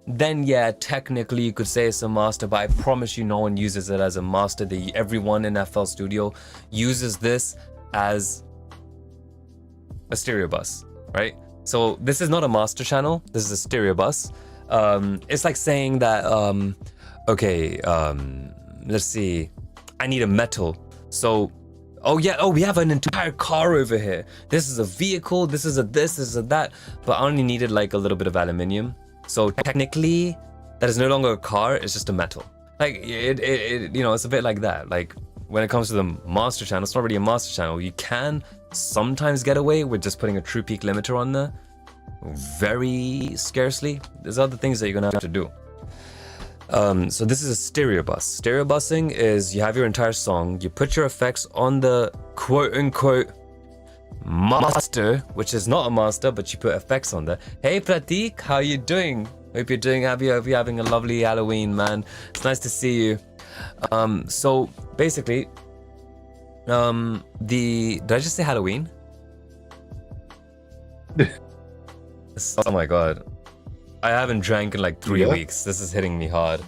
then yeah, technically you could say it's a master, but I promise you no one uses it as a master. Everyone in FL Studio uses this as a stereo bus, right? So this is not a master channel, this is a stereo bus. It's like saying that, let's see, I need a metal. So, we have an entire car over here. This is a vehicle, this is a that, but I only needed like a little bit of aluminium. So technically, that is no longer a car, it's just a metal. Like, it's a bit like that. Like, when it comes to the master channel, it's not really a master channel. You can sometimes get away with just putting a true peak limiter on there. Very scarcely. There's other things that you're gonna have to do. So this is a stereo bus. Stereo busing is you have your entire song, you put your effects on the quote-unquote master, which is not a master, but you put effects on there. Hey Pratik, how you doing? Hope you're doing happy. Hope you're having a lovely Halloween, man. It's nice to see you. So basically, did I just say Halloween? Oh my god. I haven't drank in like 3 weeks. This is hitting me hard.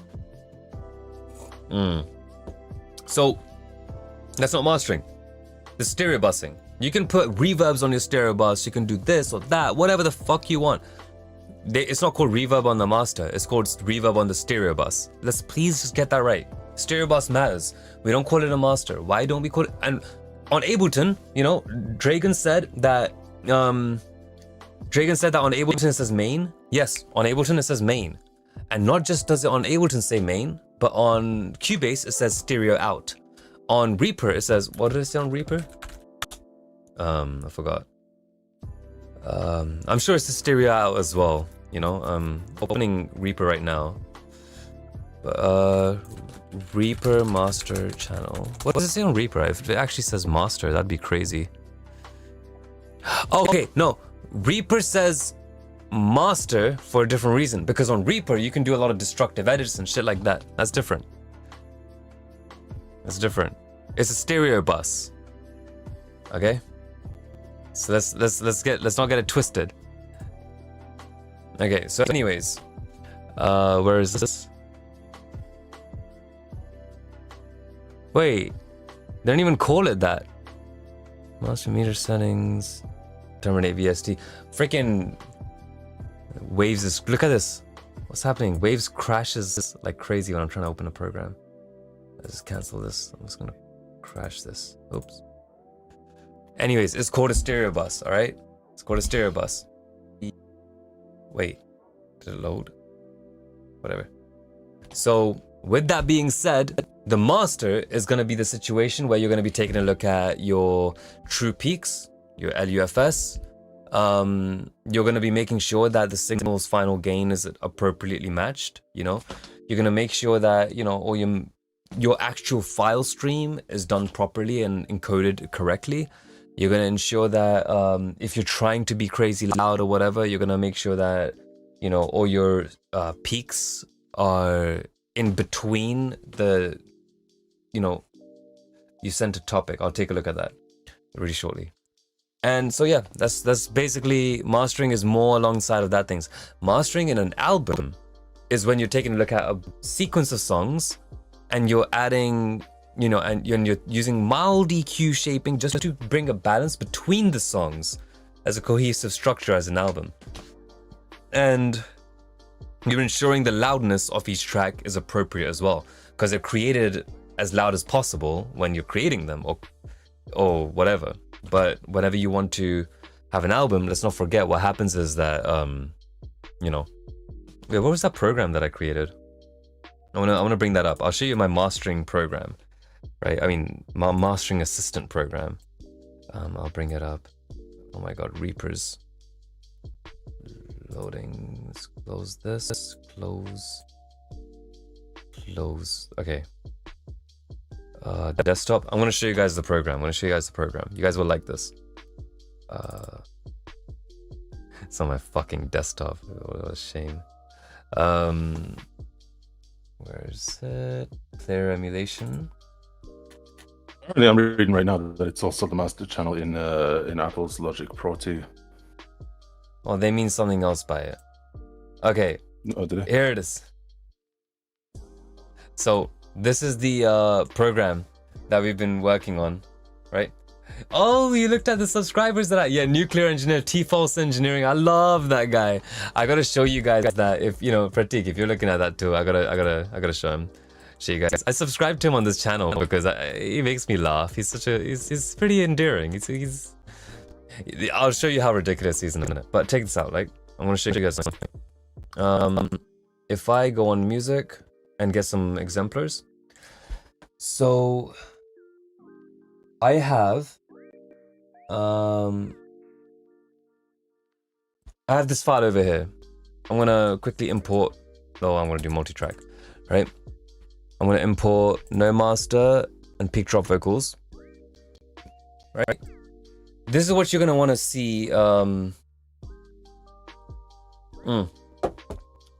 So, that's not mastering. The stereo busing. You can put reverbs on your stereo bus. You can do this or that, whatever the fuck you want. It's not called reverb on the master. It's called reverb on the stereo bus. Let's please just get that right. Stereo bus matters. We don't call it a master. Why don't we call it? And on Ableton, Dragon said that. Dragon said that on Ableton it says main. Yes, on Ableton it says main. And not just does it on Ableton say main, but on Cubase it says stereo out. On Reaper it says, what did it say on Reaper? I forgot. I'm sure it's the stereo out as well. you know. Opening Reaper right now. Reaper master channel. What does it say on Reaper? If it actually says master, that'd be crazy. Okay, no. Reaper says master for a different reason, because on Reaper you can do a lot of destructive edits and shit like that. That's different. That's different. It's a stereo bus. Okay? So let's not get it twisted. Okay, so anyways. Where is this? Wait. They don't even call it that. Master meter settings. Terminate VST. Freaking Waves is, look at this. What's happening? Waves crashes like crazy when I'm trying to open a program. Let's just cancel this. I'm just gonna crash this. Oops. Anyways, it's called a stereo bus, alright? It's called a stereo bus. Wait, did it load? Whatever. So, with that being said, the master is gonna be the situation where you're gonna be taking a look at your true peaks, your LUFS. You're gonna be making sure that the signal's final gain is appropriately matched, you know? You're gonna make sure that, you know, all your actual file stream is done properly and encoded correctly. You're gonna ensure that if you're trying to be crazy loud or whatever, you're gonna make sure that, you know, all your peaks are in between the, you know, you sent a topic. I'll take a look at that really shortly. And so yeah, that's basically, mastering is more alongside of that things. Mastering in an album is when you're taking a look at a sequence of songs and you're adding, you know, and you're using mild EQ shaping just to bring a balance between the songs as a cohesive structure as an album. And you're ensuring the loudness of each track is appropriate as well, because they're created as loud as possible when you're creating them or whatever. But whenever you want to have an album, let's not forget what happens is that, you know, wait, what was that program that I created? I wanna bring that up. I'll show you my mastering program, right? I mean, my mastering assistant program. I'll bring it up. Oh my God, Reapers. Loading, let's close this, close. Okay. Desktop. I'm gonna show you guys the program. You guys will like this. It's on my fucking desktop. What a shame. Where is it? Clear emulation. Apparently, I'm reading right now that it's also the master channel in Apple's Logic Pro 2. Well, they mean something else by it. Okay. Oh, did it? Here it is. So this is the program that we've been working on, right? Oh, you looked at the subscribers that yeah, Nuclear Engineer, T-False Engineering. I love that guy. I gotta show you guys that. If you know, Pratik, if you're looking at that too, I gotta show you guys. I subscribed to him on this channel because he makes me laugh. He's pretty endearing. I'll show you how ridiculous he is in a minute. But check this out. Like, I'm gonna show you guys something. If I go on music and get some exemplars. So I have this file over here. I'm gonna quickly import. Oh, I'm gonna do multi-track, right? I'm gonna import no master and peak drop vocals, right? This is what you're gonna want to see.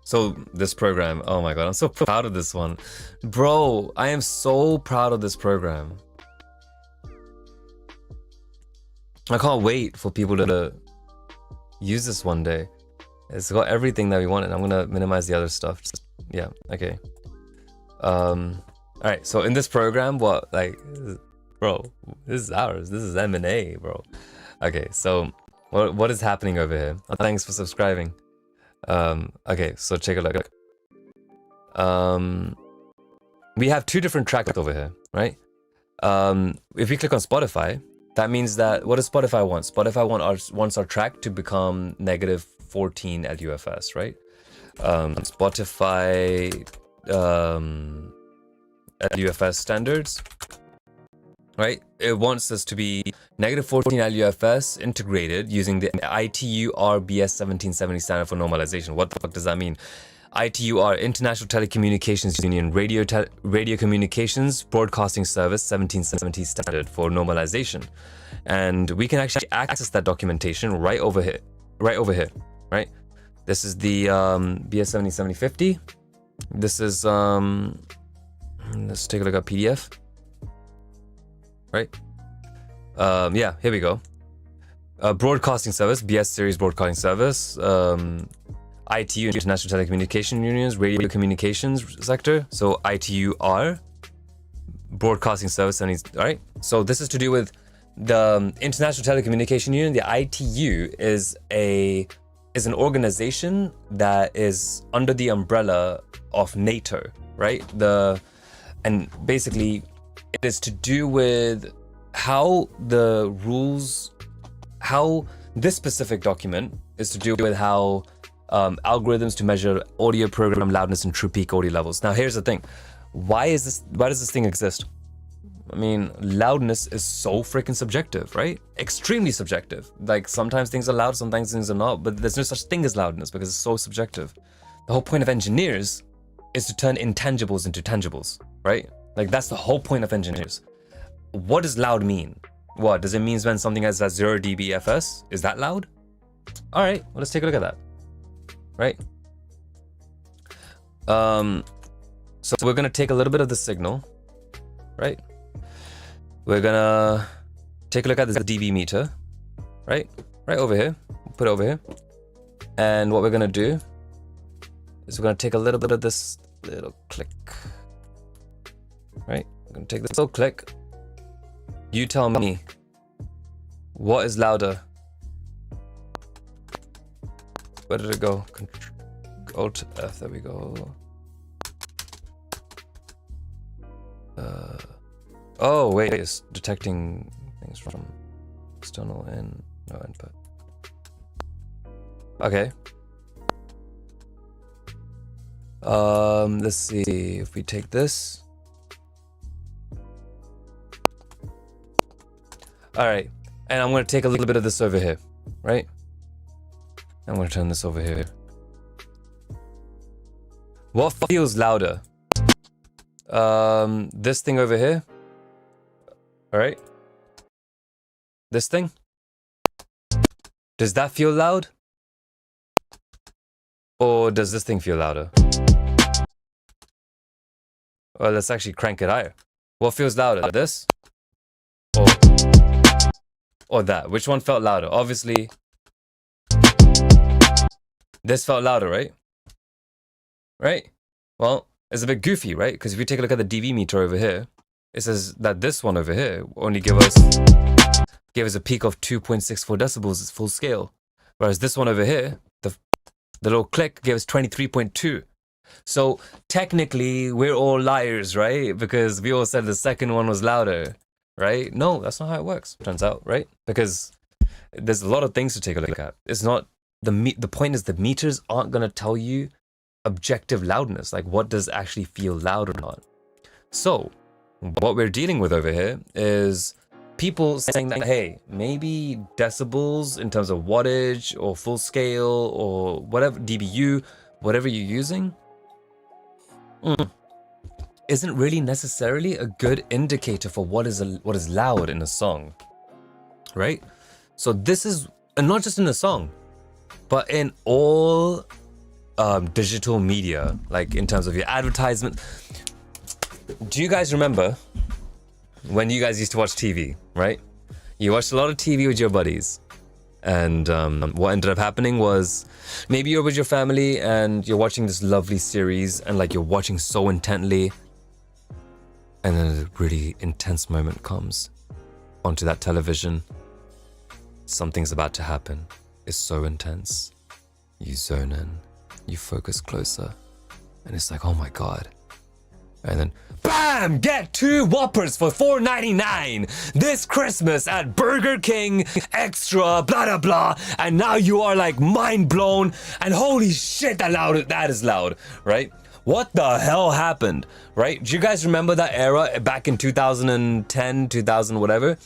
So this program, oh my God, I'm so proud of this one. Bro, I am so proud of this program. I can't wait for people to use this one day. It's got everything that we wanted. I'm gonna minimize the other stuff. Yeah, okay. Alright, so in this program, bro, this is ours. This is M&A, bro. Okay, so what is happening over here? Oh, thanks for subscribing. Okay, so check a look. We have two different tracks over here, right? If we click on Spotify, that means that, what does Spotify want? Spotify wants our track to become negative 14 LUFS, right? Spotify LUFS standards, right? it wants us to be negative 14 LUFS integrated using the ITU-RBS1770 standard for normalization. What the fuck does that mean? ITUR, International Telecommunications Union, Radio Communications Broadcasting Service 1770 standard for normalization. And we can actually access that documentation right over here, right? This is the BS707050. This is, let's take a look at PDF, right? Yeah, here we go. Broadcasting Service, BS Series Broadcasting Service, ITU, International Telecommunication Unions, Radio Communications Sector, so ITUR, Broadcasting Service, all right? So this is to do with the International Telecommunication Union. The ITU is an organization that is under the umbrella of NATO, right? And basically it is to do with how the rules, how this specific document is to do with how algorithms to measure audio program loudness and true peak audio levels. Now here's the thing. Why does this thing exist? I mean, loudness is so freaking subjective, right? Extremely subjective. Like sometimes things are loud, sometimes things are not, but there's no such thing as loudness because it's so subjective. The whole point of engineers is to turn intangibles into tangibles, right? Like that's the whole point of engineers. What does loud mean? What does it mean when something has that 0 dB FS? Is that loud? All right, well, let's take a look at that, right? So we're gonna take a little bit of the signal, right? We're gonna take a look at this dB meter, right? Right over here, put it over here. And what we're gonna do is we're gonna take a little bit of this little click, right? We're gonna take this little click. You tell me, what is louder? Where did it go? Alt F, there we go. Oh wait, it's detecting things from external in, no input. Okay. Let's see if we take this. All right, and I'm gonna take a little bit of this over here, right? I'm gonna turn this over here. What feels louder? This thing over here. All right. This thing. Does that feel loud? Or does this thing feel louder? Well, let's actually crank it higher. What feels louder? This? Or that? Which one felt louder? Obviously, this felt louder, right? Right? Well, it's a bit goofy, right? Because if you take a look at the dB meter over here, it says that this one over here only gave us a peak of 2.64 decibels at full scale. Whereas this one over here, the little click gave us 23.2. So technically we're all liars, right? Because we all said the second one was louder, right? No, that's not how it works, turns out, right? Because there's a lot of things to take a look at. It's not, the point is the meters aren't gonna tell you objective loudness, like what does actually feel loud or not. So what we're dealing with over here is people saying that, hey, maybe decibels in terms of wattage or full scale or whatever, dBu, whatever you're using, isn't really necessarily a good indicator for what is loud in a song, right? So this is, and not just in a song, but in all digital media, like in terms of your advertisement. Do you guys remember when you guys used to watch TV, right? You watched a lot of TV with your buddies, and what ended up happening was maybe you're with your family and you're watching this lovely series and like you're watching so intently, and then a really intense moment comes onto that television. Something's about to happen. It's so intense. You zone in, you focus closer, and it's like, oh my God. And then, bam! Get 2 Whoppers for $4.99 this Christmas at Burger King, extra, blah, blah, blah. And now you are like mind blown and holy shit, that is loud, right? what the hell happened, right? Do you guys remember that era back in 2010, 2000, whatever,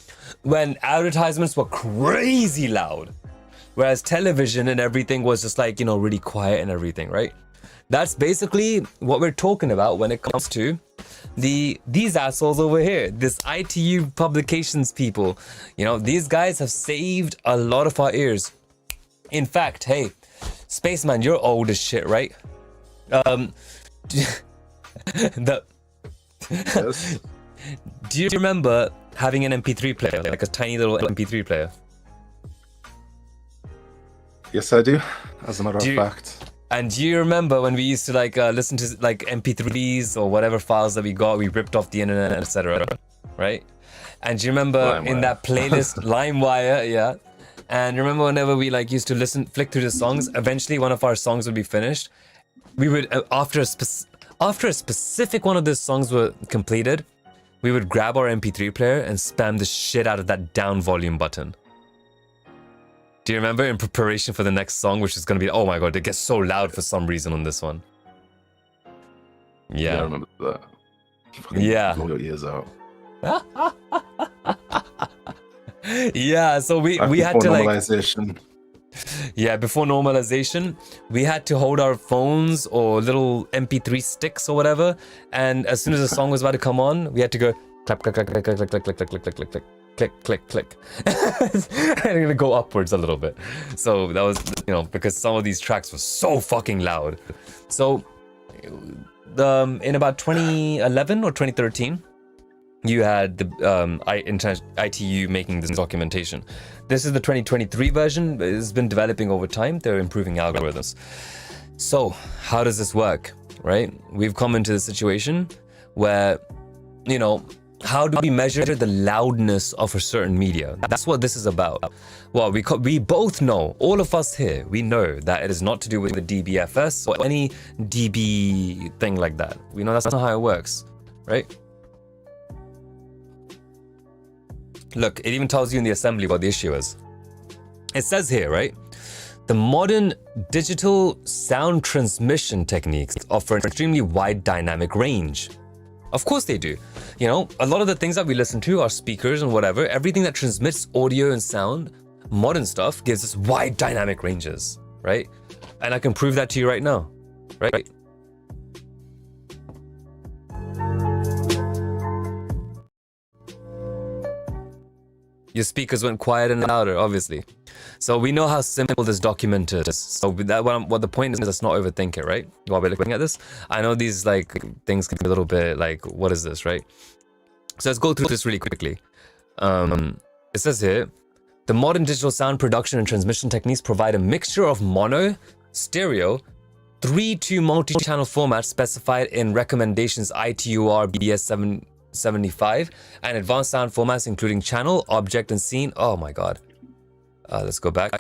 when advertisements were crazy loud, whereas television and everything was just like, you know, really quiet and everything, right? That's basically what we're talking about when it comes to these assholes over here, this ITU publications people. You know, these guys have saved a lot of our ears. In fact, hey, Spaceman, you're old as shit, right? Yes. Do you remember having an MP3 player, like a tiny little MP3 player? Yes, I do. As a matter of fact. And do you remember when we used to like listen to like MP3s or whatever files that we got, we ripped off the internet, etc., right? And do you remember in that playlist, LimeWire, yeah? And remember whenever we like used to flick through the songs, eventually one of our songs would be finished. We would, after a specific one of those songs were completed, we would grab our MP3 player and spam the shit out of that down volume button. Do you remember, in preparation for the next song, which is going to be, oh my god, it gets so loud for some reason on this one. Yeah. I remember that. Yeah. Blow your ears out. Yeah, so we had to normalization. like... Yeah, before normalization, we had to hold our phones or little MP3 sticks or whatever, and as soon as the song was about to come on, we had to go clap, clap, clap, clap, clap, clap, clap, clap, clap, clap, clap, clap, click, click, click. And I'm gonna go upwards a little bit. So that was, you know, because some of these tracks were so fucking loud. So in about 2011 or 2013, you had the ITU making this documentation. This is the 2023 version. It's been developing over time. They're improving algorithms. So how does this work, right? We've come into the situation where, you know, how do we measure the loudness of a certain media? That's what this is about. Well, we both know, all of us here, we know that it is not to do with the DBFS or any DB thing like that. We know that's not how it works, right? Look, it even tells you in the assembly what the issue is. It says here, right? The modern digital sound transmission techniques offer an extremely wide dynamic range. Of course they do. You know, a lot of the things that we listen to are speakers and whatever. Everything that transmits audio and sound, modern stuff, gives us wide dynamic ranges, right? And I can prove that to you right now, right? Your speakers went quiet and louder, obviously. So we know how simple this document is. So what the point is, let's not overthink it, right? While we're looking at this, I know these like things can be a little bit like, what is this, right? So let's go through this really quickly. It says here, the modern digital sound production and transmission techniques provide a mixture of mono, stereo, 3-2 multi-channel formats specified in recommendations ITUR BS 775 and advanced sound formats including channel, object, and scene. Oh my god. Let's go back.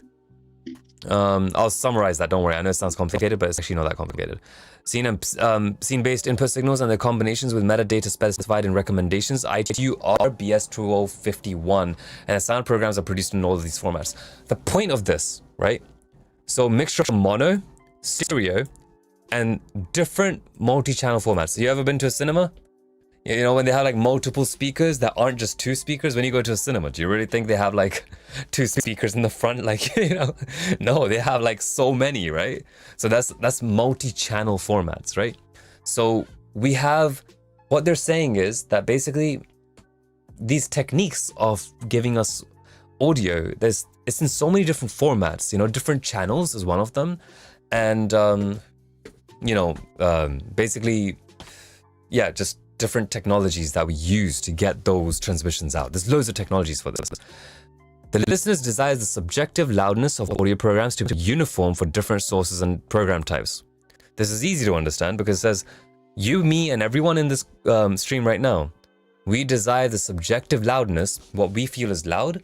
I'll summarize that, don't worry. I know it sounds complicated, but it's actually not that complicated. Scene-based input signals and their combinations with metadata specified in recommendations ITUR BS 2051, and the sound programs are produced in all of these formats. The point of this, right? So mixture of mono, stereo, and different multi-channel formats. You ever been to a cinema? You know, when they have like multiple speakers that aren't just two speakers when you go to a cinema, do you really think they have like two speakers in the front? Like, you know, no, they have like so many, right? So that's multi-channel formats, right? So we have, what they're saying is that basically these techniques of giving us audio, it's in so many different formats, you know, different channels is one of them. And, you know, basically, yeah, just different technologies that we use to get those transmissions out. There's loads of technologies for this. The listeners desires the subjective loudness of audio programs to be uniform for different sources and program types. This is easy to understand because it says, you, me, and everyone in this stream right now, we desire the subjective loudness, what we feel is loud,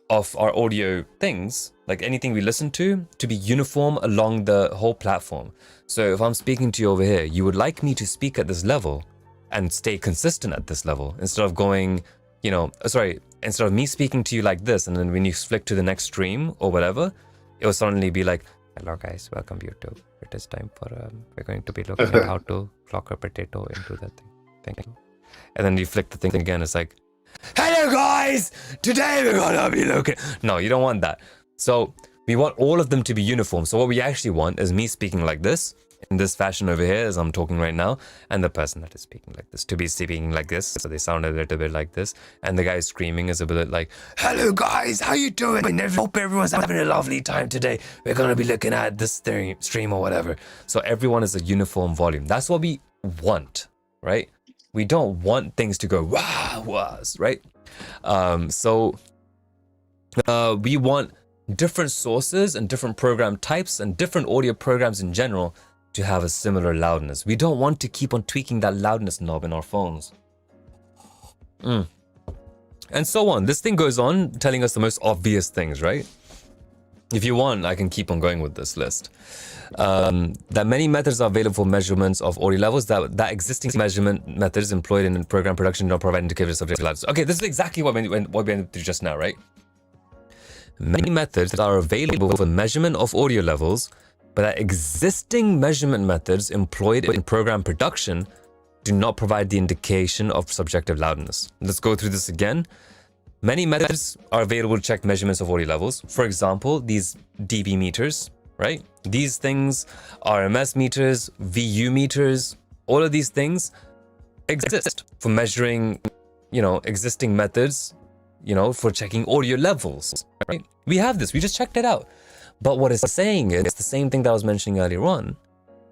of our audio things, like anything we listen to be uniform along the whole platform. So if I'm speaking to you over here, you would like me to speak at this level and stay consistent at this level instead of going, you know, instead of me speaking to you like this, and then when you flick to the next stream or whatever, it will suddenly be like, hello guys, welcome to YouTube. We're it is time for, we're going to be looking at how to clock a potato into that thing. Thank you. And then you flick the thing again, it's like, hello guys! Today we're gonna be looking... No, you don't want that. So we want all of them to be uniform. So what we actually want is me speaking like this, in this fashion over here as I'm talking right now, and the person that is speaking like this to be speaking like this, so they sound a little bit like this, and the guy screaming is a bit like, hello guys, how you doing? I hope everyone's having a lovely time today. We're gonna be looking at this stream or whatever. So everyone is a uniform volume. That's what we want, right? We don't want things to go wow, was, right? We want different sources and different program types and different audio programs in general to have a similar loudness. We don't want to keep on tweaking that loudness knob in our phones. And so on. This thing goes on telling us the most obvious things, right? If you want, I can keep on going with this list. That many methods are available for measurements of audio levels, that existing measurement methods employed in program production don't provide indicators of subjective loudness. Okay, this is exactly what we went through just now, right? Many methods that are available for measurement of audio levels, but that existing measurement methods employed in program production do not provide the indication of subjective loudness. Let's go through this again. Many methods are available to check measurements of audio levels. For example, these dB meters, right? These things, RMS meters, VU meters, all of these things exist for measuring, existing methods, for checking audio levels, right? We have this, we just checked it out. But what it's saying is it's the same thing that I was mentioning earlier on,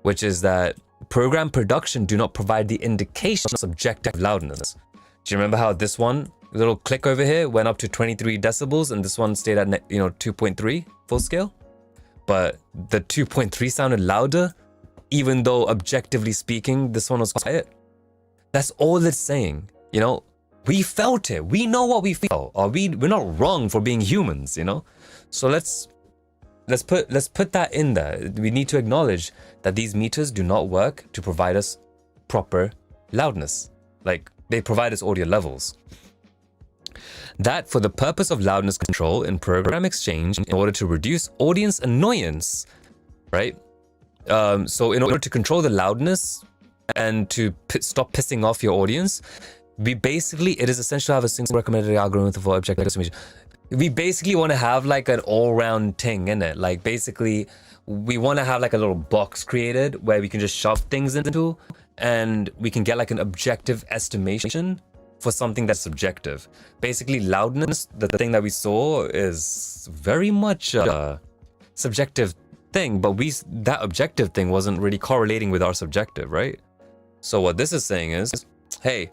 which is that program production do not provide the indication of subjective loudness. Do you remember how this one, little click over here, went up to 23 decibels and this one stayed at 2.3 full scale? But the 2.3 sounded louder, even though objectively speaking, this one was quiet. That's all it's saying, We felt it. We know what we feel. We're not wrong for being humans, So let's put that in there. We need to acknowledge that these meters do not work to provide us proper loudness. Like, they provide us audio levels. That for the purpose of loudness control in program exchange, in order to reduce audience annoyance, right? So in order to control the loudness and to stop pissing off your audience, it is essential to have a single recommended algorithm for objective estimation. We basically want to have like an all-round thing in it. Like, basically, we want to have like a little box created where we can just shove things into, and we can get like an objective estimation for something that's subjective. Basically, loudness, the thing that we saw, is very much a subjective thing, but that objective thing wasn't really correlating with our subjective, right? So what this is saying is, hey,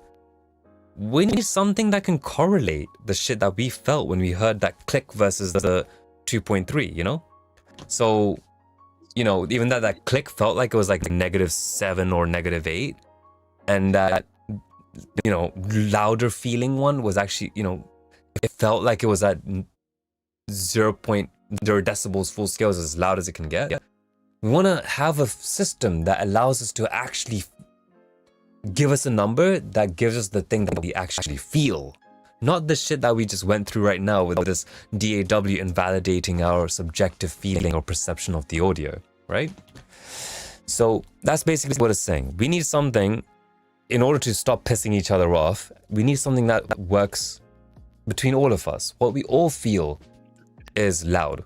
we need something that can correlate the shit that we felt when we heard that click versus the 2.3, So, even that click felt like it was like -7 or -8, and that, louder feeling one was actually, it felt like it was at 0.0 decibels full scale, as loud as it can get. We want to have a system that allows us to actually give us a number that gives us the thing that we actually feel. Not the shit that we just went through right now with this DAW invalidating our subjective feeling or perception of the audio, right? So that's basically what it's saying. We need something, in order to stop pissing each other off, we need something that works between all of us. What we all feel is loud.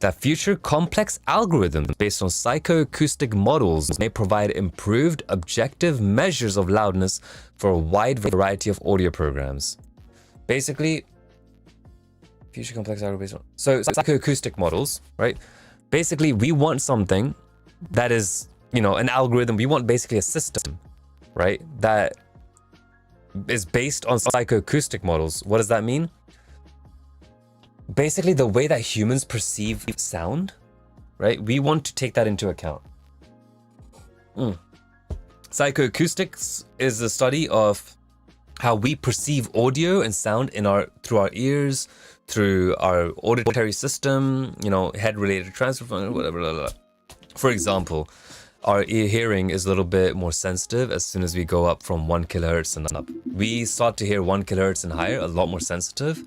That future complex algorithms based on psychoacoustic models may provide improved objective measures of loudness for a wide variety of audio programs. Basically, future complex algorithms based on... So psychoacoustic models, right? Basically, we want something that is, an algorithm. We want basically a system, right? That is based on psychoacoustic models. What does that mean? Basically, the way that humans perceive sound, right? We want to take that into account. Psychoacoustics is the study of how we perceive audio and sound through our ears, through our auditory system, head-related transfer, whatever. Blah, blah. For example, our ear hearing is a little bit more sensitive as soon as we go up from 1 kilohertz and up. We start to hear 1 kilohertz and higher, a lot more sensitive,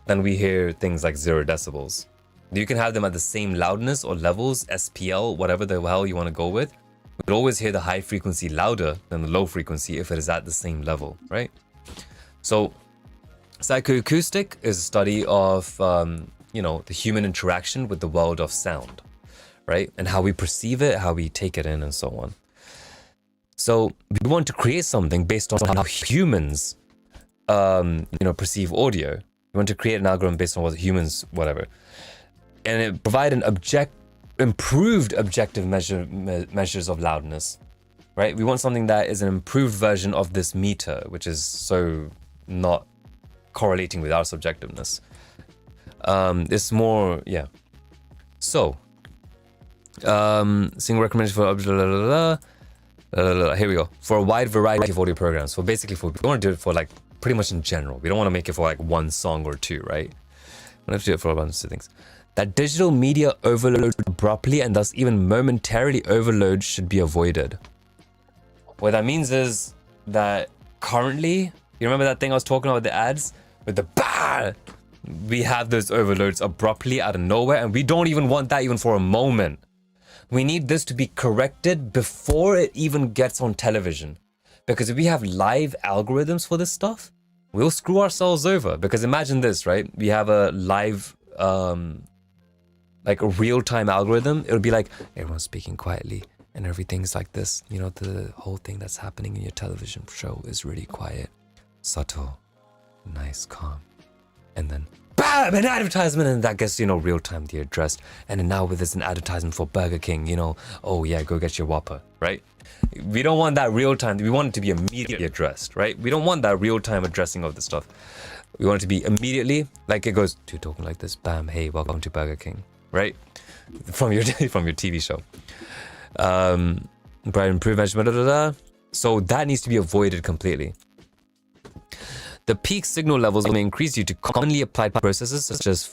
than we hear things like 0 decibels. You can have them at the same loudness or levels, SPL, whatever the hell you want to go with. We'd always hear the high frequency louder than the low frequency if it is at the same level, right? So psychoacoustic is a study of, the human interaction with the world of sound, right? And how we perceive it, how we take it in, and so on. So we want to create something based on how humans, perceive audio. We want to create an algorithm based on what humans, whatever. And it provide an improved objective measures of loudness, right? We want something that is an improved version of this meter, which is so not correlating with our subjectiveness. It's more, yeah. So, single recommendation for here we go. For a wide variety of audio programs. So basically, we want to do it for like pretty much in general. We don't want to make it for like one song or two, right? We have to do it for a bunch of things. That digital media overload abruptly and thus even momentarily overload should be avoided. What that means is that currently, you remember that thing I was talking about, the ads? With the bah! We have those overloads abruptly out of nowhere, and we don't even want that even for a moment. We need this to be corrected before it even gets on television. Because if we have live algorithms for this stuff, we'll screw ourselves over. Because imagine this, right? We have a live, like a real-time algorithm. It'll be like, everyone's speaking quietly and everything's like this. You know, the whole thing that's happening in your television show is really quiet, subtle, nice, calm. And then, bam, an advertisement, and that gets, real-time the address. And then now there's an advertisement for Burger King, oh yeah, go get your Whopper, right? We don't want that real-time. We want it to be immediately addressed, right? We don't want that real-time addressing of the stuff. We want it to be immediately, like it goes, you're talking like this, bam, hey, welcome to Burger King, right? From your TV show. Bright improved measurement, So that needs to be avoided completely. The peak signal levels may increase due to commonly applied processes such as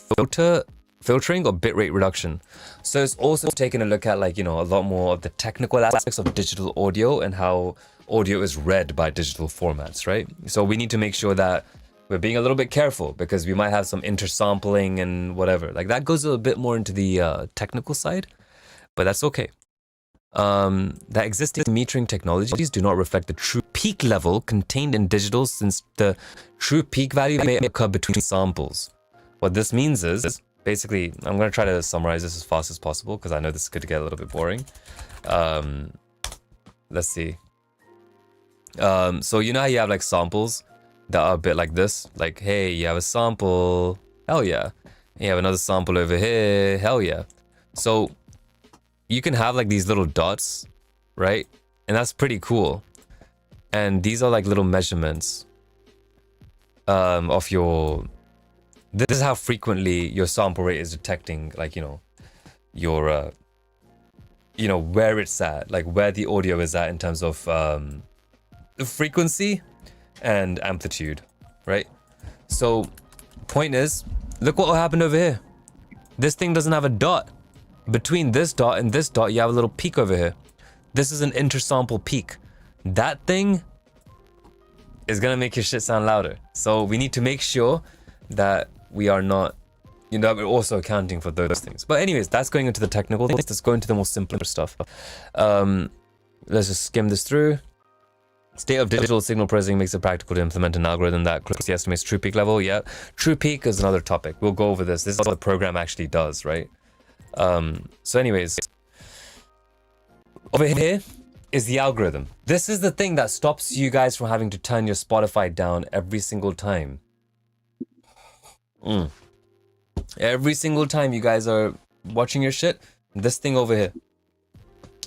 filtering or bitrate reduction. So it's also taking a look at a lot more of the technical aspects of digital audio and how audio is read by digital formats, right? So we need to make sure that we're being a little bit careful because we might have some intersampling and whatever. Like that goes a bit more into the technical side, but that's okay. That existing metering technologies do not reflect the true peak level contained in digital, since the true peak value may occur between samples. What this means is, basically, I'm going to try to summarize this as fast as possible because I know this is going to get a little bit boring. Let's see. So you know how you have like samples that are a bit like this? Like, hey, you have a sample, hell yeah. You have another sample over here, hell yeah. So you can have like these little dots, right? And that's pretty cool. And these are like little measurements of your... This is how frequently your sample rate is detecting, like, your, where it's at, like where the audio is at in terms of frequency and amplitude, right? So, point is, look what happened over here. This thing doesn't have a dot. Between this dot and this dot, you have a little peak over here. This is an intersample peak. That thing is gonna make your shit sound louder. So we need to make sure that we are not, we're also accounting for those things. But anyways, that's going into the technical things. Let's go into the more simpler stuff. Let's just skim this through. State of digital signal processing makes it practical to implement an algorithm that closely estimates true peak level. Yeah, true peak is another topic. We'll go over this. This is what the program actually does, right? So anyways, over here is the algorithm. This is the thing that stops you guys from having to turn your Spotify down every single time. Every single time you guys are watching your shit, this thing over here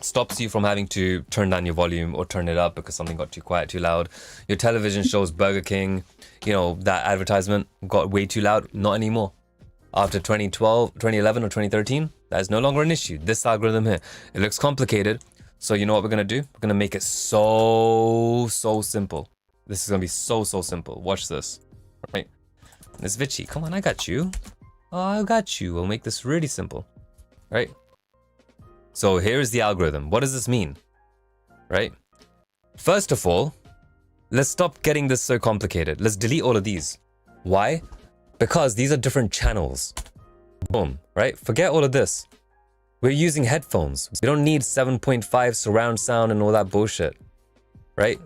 stops you from having to turn down your volume or turn it up because something got too quiet, too loud. Your television shows Burger King, that advertisement got way too loud. Not anymore. After 2012, 2011 or 2013, that is no longer an issue. This algorithm here, it looks complicated. So you know what we're going to do? We're going to make it so simple. This is going to be so simple. Watch this. Right? Miss Vichy, come on, I got you. Oh, I got you. We'll make this really simple. Right? So here's the algorithm. What does this mean? Right? First of all, let's stop getting this so complicated. Let's delete all of these. Why? Because these are different channels. Boom, right? Forget all of this. We're using headphones. We don't need 7.5 surround sound and all that bullshit, right?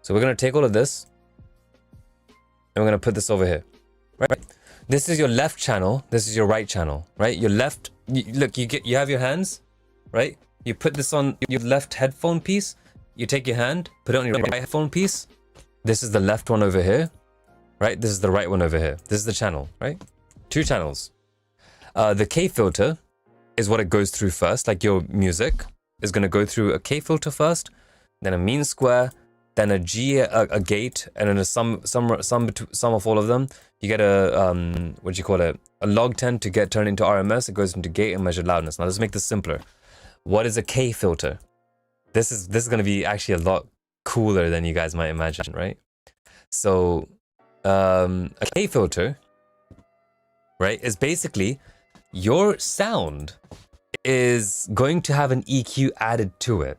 So we're gonna take all of this and we're gonna put this over here, right? This is your left channel. This is your right channel, right? Your left, look, you have your hands, right? You put this on your left headphone piece. You take your hand, put it on your right headphone piece. This is the left one over here, right? This is the right one over here. This is the channel, right? 2 channels. The K filter is what it goes through first. Like your music is going to go through a K filter first, then a mean square, then a G, a gate, and then a sum of all of them. You get a what do you call it? A log 10 to get turned into RMS. It goes into gate and measured loudness. Now let's make this simpler. What is a K filter? This is going to be actually a lot cooler than you guys might imagine, right? So a K filter, right, is basically your sound is going to have an EQ added to it.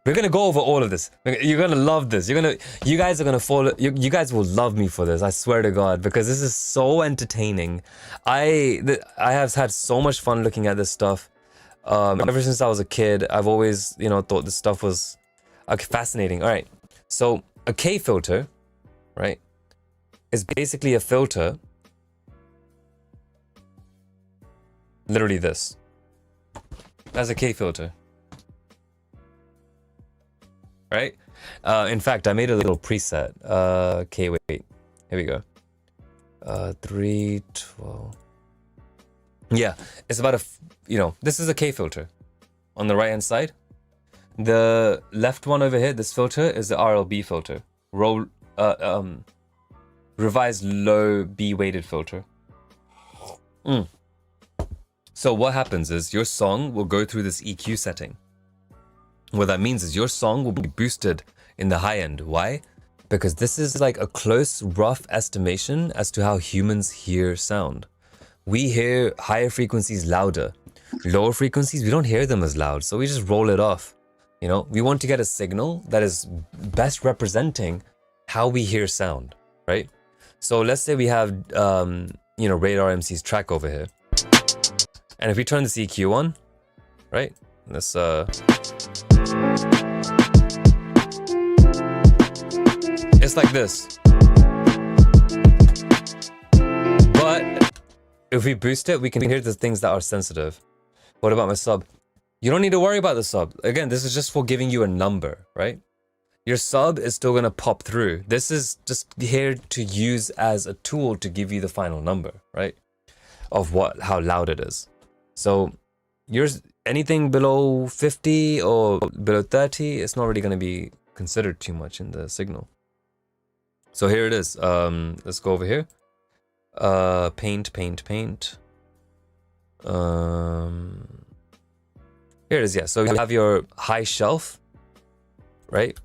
We're gonna go over all of this. You're gonna love this. You guys are gonna fall. You guys will love me for this. I swear to God, because this is so entertaining. I have had so much fun looking at this stuff. Ever since I was a kid, I've always, thought this stuff was fascinating. All right, so a K filter, right, is basically a filter. Literally this. That's a K filter. Right? In fact, I made a little preset. Okay, wait. Here we go. 312. Yeah, it's about this is a K filter on the right hand side. The left one over here, this filter, is the RLB filter. Revised low B weighted filter. So what happens is your song will go through this EQ setting. What that means is your song will be boosted in the high end. Why? Because this is like a close, rough estimation as to how humans hear sound. We hear higher frequencies louder. Lower frequencies, we don't hear them as loud, so we just roll it off. We want to get a signal that is best representing how we hear sound, right? So let's say we have, Radar MC's track over here. And if we turn this EQ on, right? Let's it's like this. But if we boost it, we can hear the things that are sensitive. What about my sub? You don't need to worry about the sub. Again, this is just for giving you a number, right? Your sub is still gonna pop through. This is just here to use as a tool to give you the final number, right? Of how loud it is. So anything below 50 or below 30, it's not really going to be considered too much in the signal. So here it is. Let's go over here. Paint. Here it is, yeah. So you have your high shelf, right?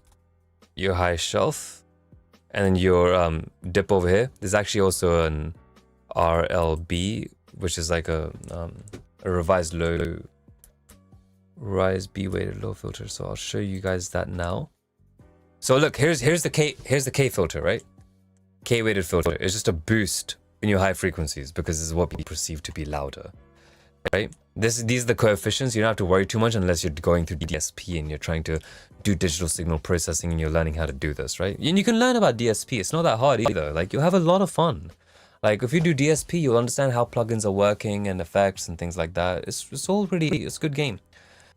Your high shelf. And then your dip over here. There's actually also an RLB, which is like a revised B weighted low filter. So I'll show you guys that now. So look, here's the K filter, right? K weighted filter. It's just a boost in your high frequencies because this is what we perceive to be louder, right? These are the coefficients. You don't have to worry too much unless you're going through DSP and you're trying to do digital signal processing and you're learning how to do this, right? And you can learn about DSP. It's not that hard either. Like, you'll have a lot of fun. Like, if you do DSP, you'll understand how plugins are working and effects and things like that. It's all it's a good game.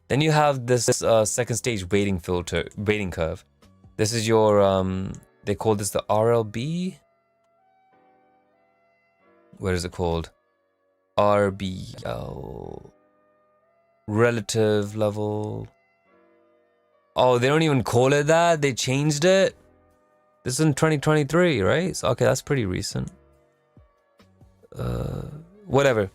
Then you have this second stage weighting curve. This is your, they call this the RLB. What is it called? RBL. Relative level. Oh, they don't even call it that. They changed it. This is in 2023, right? So, okay, that's pretty recent. Whatever.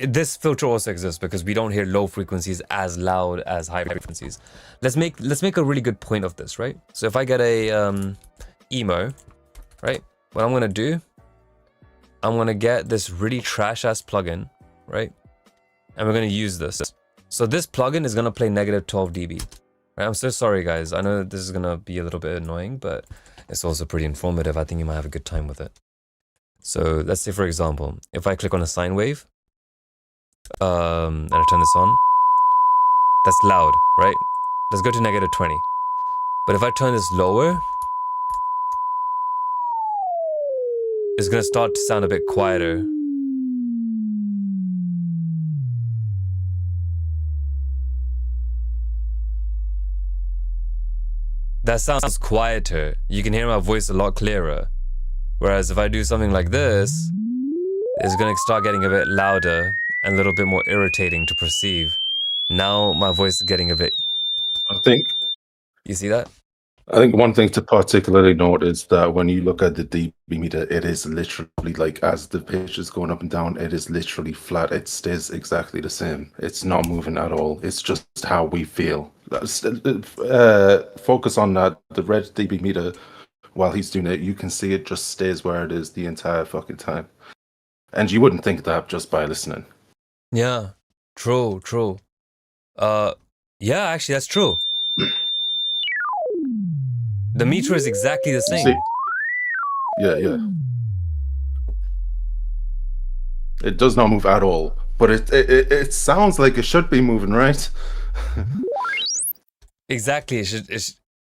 This filter also exists because we don't hear low frequencies as loud as high frequencies. Let's make a really good point of this, right? So if I get a emo, right? What I'm gonna do, I'm gonna get this really trash ass plugin, right? And we're gonna use this. So this plugin is gonna play negative 12 dB. Right? I'm so sorry, guys. I know this is gonna be a little bit annoying, but it's also pretty informative. I think you might have a good time with it. So let's say, for example, if I click on a sine wave, and I turn this on, that's loud, right? Let's go to negative 20. But if I turn this lower, it's gonna start to sound a bit quieter. That sounds quieter. You can hear my voice a lot clearer. Whereas if I do something like this, it's gonna start getting a bit louder and a little bit more irritating to perceive. Now my voice is getting a bit. I think You see that? one thing to particularly note is that when you look at the dB meter, it is literally like as the pitch is going up and down, it is literally flat. It stays exactly the same. It's not moving at all. It's just how we feel. Focus on that. The red dB meter, while he's doing it, you can see it just stays where it is the entire fucking time. And you wouldn't think that just by listening. Yeah. True. Yeah, actually, that's true. The meter is exactly the same. See? Yeah. It does not move at all, but it sounds like it should be moving, right? Exactly. It should.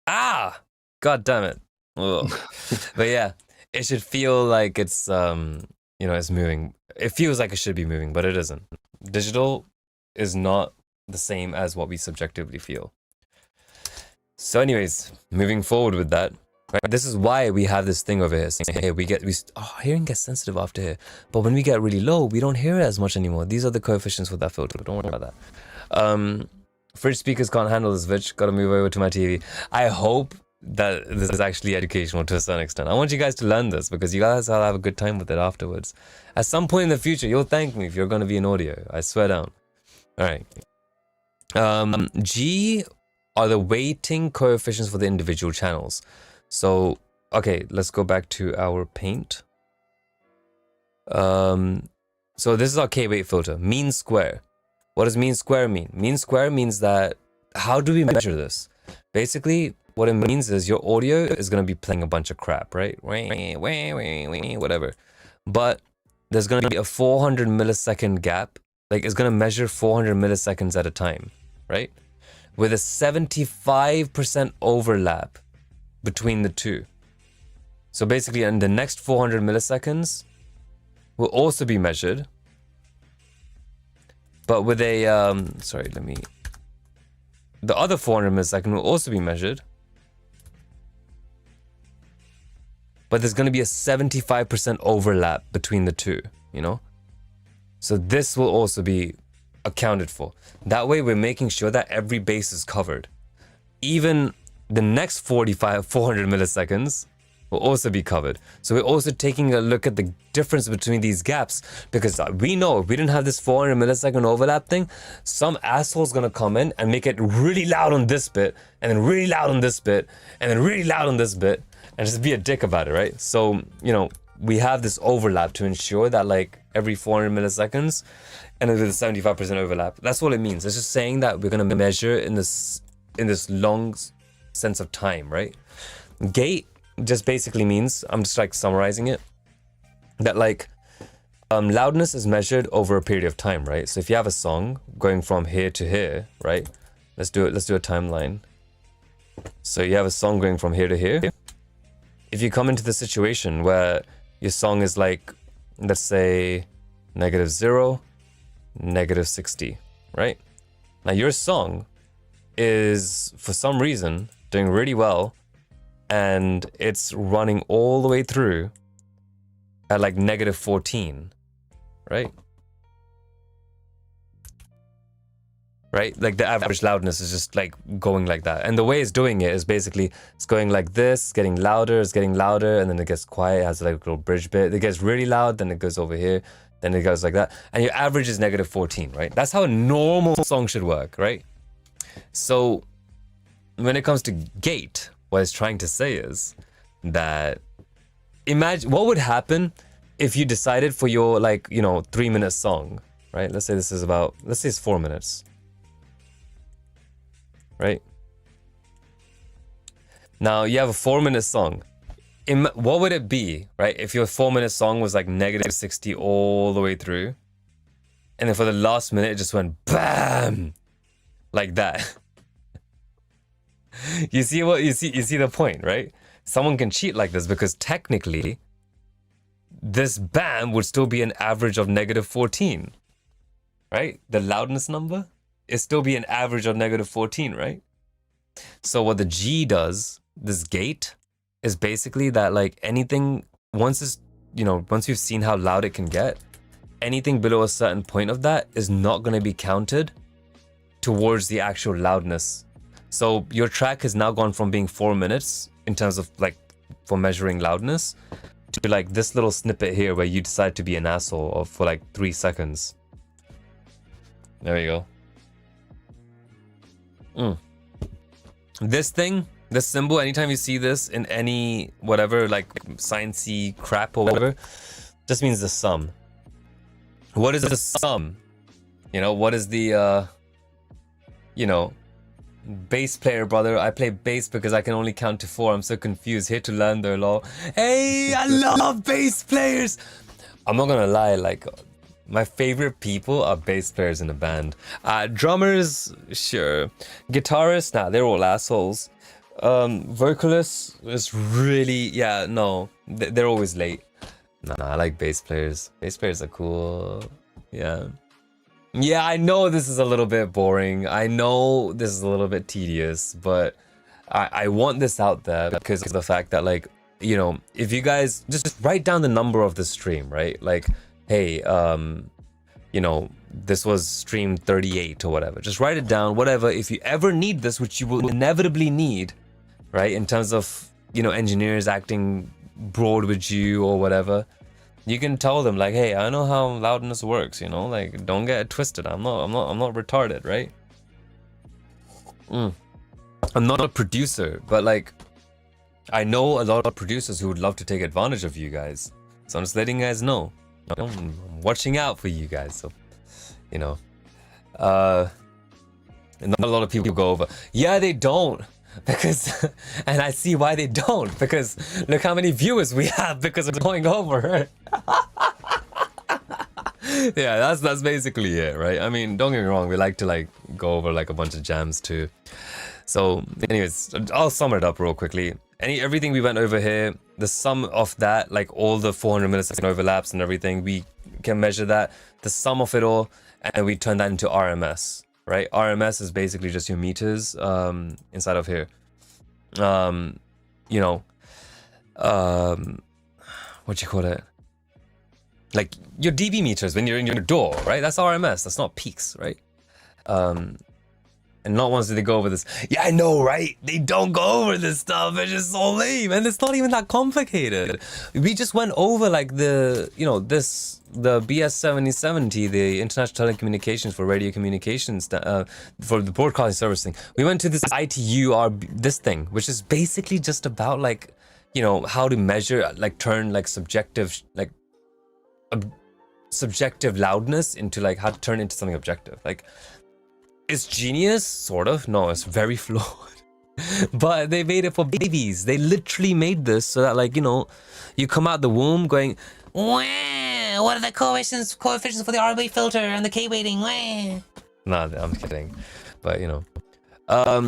God damn it. Ugh. But yeah, it should feel like it's it's moving. It feels like it should be moving, but it isn't. Digital is not the same as what we subjectively feel. So, anyways, moving forward with that, right? This is why we have this thing over here saying, hey, hearing gets sensitive after here, but when we get really low, we don't hear it as much anymore. These are the coefficients with that filter. Don't worry about that. Fridge speakers can't handle this, bitch. Gotta move over to my TV. I hope that this is actually educational to a certain extent. I want you guys to learn this because you guys will have a good time with it afterwards. At some point in the future, you'll thank me if you're going to be in audio. I swear down. All right. G are the weighting coefficients for the individual channels. So, okay, let's go back to our paint. So this is our K-weight filter, mean square. What does mean square mean? Mean square means that, how do we measure this? Basically, what it means is your audio is going to be playing a bunch of crap, right? Whatever. But there's going to be a 400 millisecond gap. Like, it's going to measure 400 milliseconds at a time, right? With a 75% overlap between the two. So basically, in the next 400 milliseconds will also be measured. But with a, the other 400 millisecond will also be measured. But there's going to be a 75% overlap between the two, you know? So this will also be accounted for. That way we're making sure that every base is covered. Even the next 400 milliseconds will also be covered. So we're also taking a look at the difference between these gaps, because we know if we didn't have this 400 millisecond overlap thing, some asshole's gonna come in and make it really loud on this bit, and then really loud on this bit, and then really loud on this bit, and just be a dick about it, right? So, you know, we have this overlap to ensure that like every 400 milliseconds and with a 75% overlap. That's what it means. It's just saying that we're gonna measure in this long sense of time, right? Gate just basically means, I'm just like summarizing it, that like loudness is measured over a period of time, right? So if you have a song going from here to here, right? Let's do a timeline. So you have a song going from here to here. If you come into the situation where your song is like, let's say -0, -60, right? Now your song is for some reason doing really well, and it's running all the way through at like -14, right? Right? Like the average loudness is just like going like that. And the way it's doing it is basically it's going like this, getting louder, and then it gets quiet, it has like a little bridge bit. It gets really loud, then it goes over here, then it goes like that. And your average is -14, right? That's how a normal song should work, right? So when it comes to gate, what it's trying to say is that imagine what would happen if you decided for your 3-minute song, right? Let's say it's 4 minutes. Right? Now you have a 4-minute song. What would it be, right? If your 4-minute song was like -60 all the way through, And then for the last minute, it just went BAM! Like that. You see the point, right? Someone can cheat like this because technically, this BAM would still be an average of -14, right? The loudness number is still be an average of -14, right? So what the G does, this gate, is basically that like anything, once we've seen how loud it can get, anything below a certain point of that is not going to be counted towards the actual loudness. So your track has now gone from being 4 minutes in terms of like for measuring loudness to like this little snippet here where you decide to be an asshole for like 3 seconds. There you go. This thing, this symbol, anytime you see this in any whatever like sciencey crap or whatever, just means the sum. What is the sum? You know, what is the bass player, brother? I play bass because I can only count to 4. I'm so confused. Here to learn though, lol. Hey, I love bass players. I'm not gonna lie, like my favorite people are bass players in a band. Drummers, sure. Guitarists, nah, they're all assholes. Vocalists is really, yeah, no, they're always late. Nah, I like bass players. Bass players are cool. Yeah. Yeah, I know this is a little bit boring. I know this is a little bit tedious, but I want this out there because of the fact that, like, you know, if you guys just write down the number of the stream, right? Like, hey, you know, this was stream 38 or whatever. Just write it down, whatever. If you ever need this, which you will inevitably need, right? In terms of, you know, engineers acting broad with you or whatever, you can tell them like, hey, I know how loudness works, you know, like don't get it twisted. I'm not retarded, right? I'm not a producer, but like I know a lot of producers who would love to take advantage of you guys. So I'm just letting you guys know. I'm watching out for you guys. So, you know, and not a lot of people go over. Yeah, they don't. Because, and I see why they don't, because look how many viewers we have because of going over. Yeah, that's basically it, right? I mean, don't get me wrong, we like to like go over like a bunch of jams too. So anyways, I'll sum it up real quickly. Everything we went over here, the sum of that, like all the 400 millisecond overlaps and everything, we can measure that, the sum of it all, and we turn that into RMS. Right, RMS is basically just your meters inside of here. You know, what you call it? Like your dB meters when you're in your door, right? That's RMS. That's not peaks, right? And not once did they go over this. Yeah, I know, right? They don't go over this stuff. It's just so lame, and it's not even that complicated. We just went over like the BS 7070, the International Telecommunications for Radio Communications, for the broadcasting service thing. We went to this ITU, this thing, which is basically just about like, you know, how to measure, like turn like subjective loudness into like how to turn into something objective. Like, it's genius, sort of. No, it's very flawed. But they made it for babies. They literally made this so that, like, you know, you come out the womb going, wah, what are the coefficients for the RB filter and the K weighting? Wah. Nah, I'm kidding. But, you know.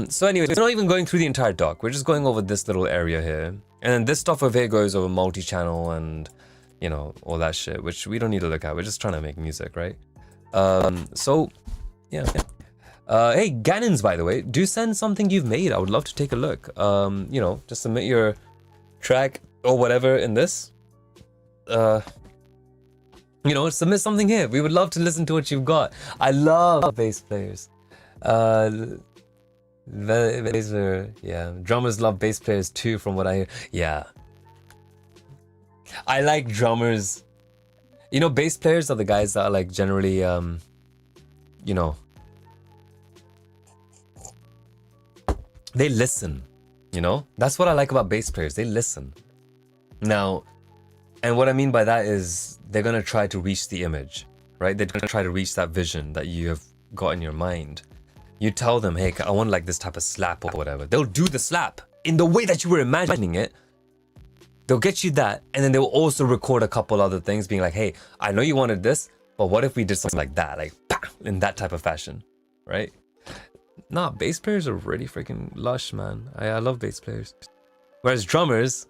So anyways, we're not even going through the entire doc. We're just going over this little area here. And then this stuff over here goes over multi-channel and, you know, all that shit, which we don't need to look at. We're just trying to make music, right? So, yeah. Hey, Gannons, by the way, do send something you've made. I would love to take a look. You know, just submit your track or whatever in this. You know, submit something here. We would love to listen to what you've got. I love bass players. Yeah, drummers love bass players too, from what I hear. Yeah. I like drummers. You know, bass players are the guys that are like generally, you know, they listen, you know? That's what I like about bass players. They listen. Now, and what I mean by that is they're going to try to reach the image, right? They're going to try to reach that vision that you have got in your mind. You tell them, hey, I want like this type of slap or whatever. They'll do the slap in the way that you were imagining it. They'll get you that, and then they'll also record a couple other things being like, hey, I know you wanted this. But what if we did something like that, like in that type of fashion, right? Nah, bass players are really freaking lush, man. I love bass players. Whereas drummers,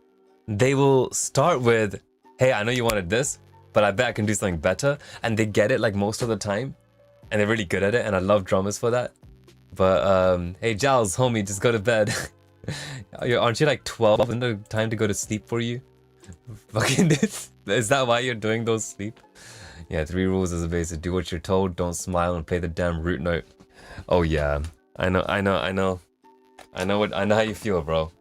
they will start with, hey, I know you wanted this, but I bet I can do something better. And they get it like most of the time. And they're really good at it. And I love drummers for that. But, hey, Giles, homie, just go to bed. Aren't you like 12? Isn't it time to go to sleep for you? Fucking this. Is that why you're doing those sleep? Yeah, 3 rules as a bassist. Do what you're told, don't smile, and play the damn root note. Oh yeah. I know how you feel, bro.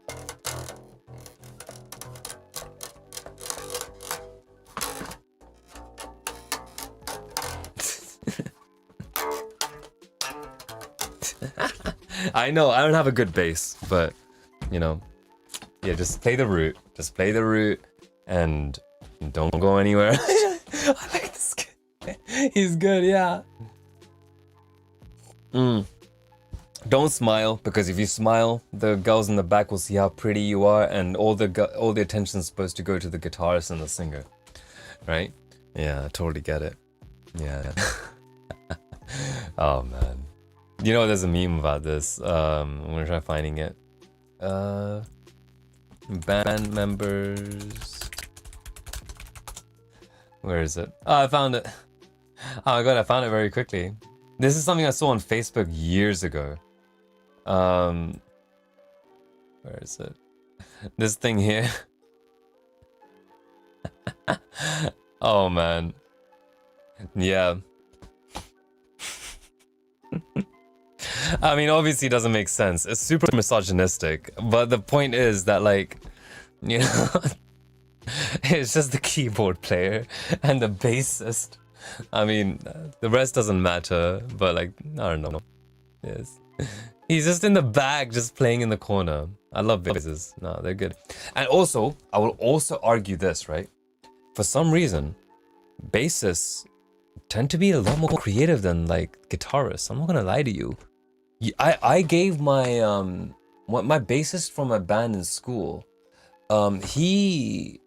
I know, I don't have a good bass, but you know, yeah, just play the root. Just play the root and don't go anywhere. I like this guy. He's good, yeah. Don't smile, because if you smile, the girls in the back will see how pretty you are, and all the attention is supposed to go to the guitarist and the singer, right? Yeah, I totally get it. Yeah. Oh man, you know there's a meme about this. I'm gonna try finding it. Band members. Where is it? Oh, I found it. Oh my god, I found it very quickly. This is something I saw on Facebook years ago. Where is it? This thing here. Oh man. Yeah. I mean, obviously it doesn't make sense. It's super misogynistic, but the point is that, like, you know, it's just the keyboard player and the bassist. I mean, the rest doesn't matter, but like, I don't know. Yes. He's just in the back, just playing in the corner. I love basses. No, they're good. And also, I will also argue this, right? For some reason, bassists tend to be a lot more creative than like guitarists. I'm not gonna lie to you. I gave my my bassist from my band in school. He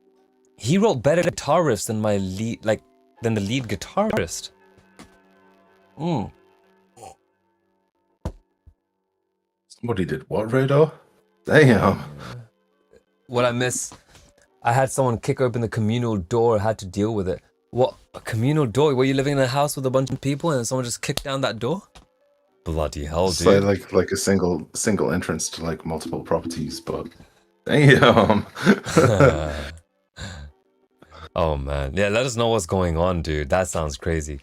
wrote better guitar riffs than my lead, like than the lead guitarist. Somebody did what, Radar? Damn. What I miss, I had someone kick open the communal door. Had to deal with it. What, a communal door? Were you living in a house with a bunch of people and someone just kicked down that door? Bloody hell, dude! So like a single entrance to like multiple properties, but damn. Oh man, yeah. Let us know what's going on, dude. That sounds crazy.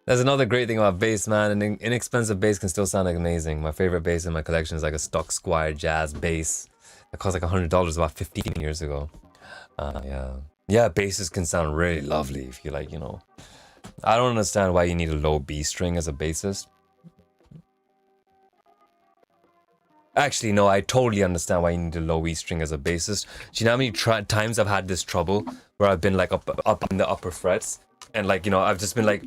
There's another great thing about bass, man. An inexpensive bass can still sound amazing. My favorite bass in my collection is like a stock Squire jazz bass. It cost like $100 about 15 years ago. Yeah, basses can sound really lovely if you like, you know. I don't understand why you need a low B string as a bassist. Actually, no, I totally understand why you need a low E string as a bassist. Do you know how many times I've had this trouble where I've been like up in the upper frets, and like, you know, I've just been like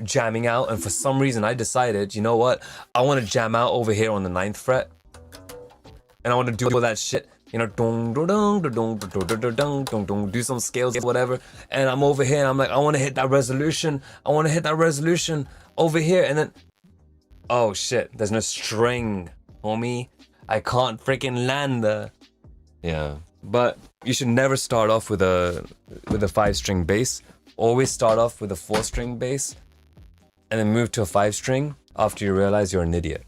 jamming out, and for some reason I decided, you know what, I want to jam out over here on the 9th fret, and I want to do all that shit, you know, do some scales or whatever, and I'm over here and I'm like, I want to hit that resolution, over here, and then, oh shit, there's no string. Homie, I can't freaking land the. Yeah, but you should never start off with a 5-string bass. Always start off with a 4-string bass, and then move to a 5-string after you realize you're an idiot.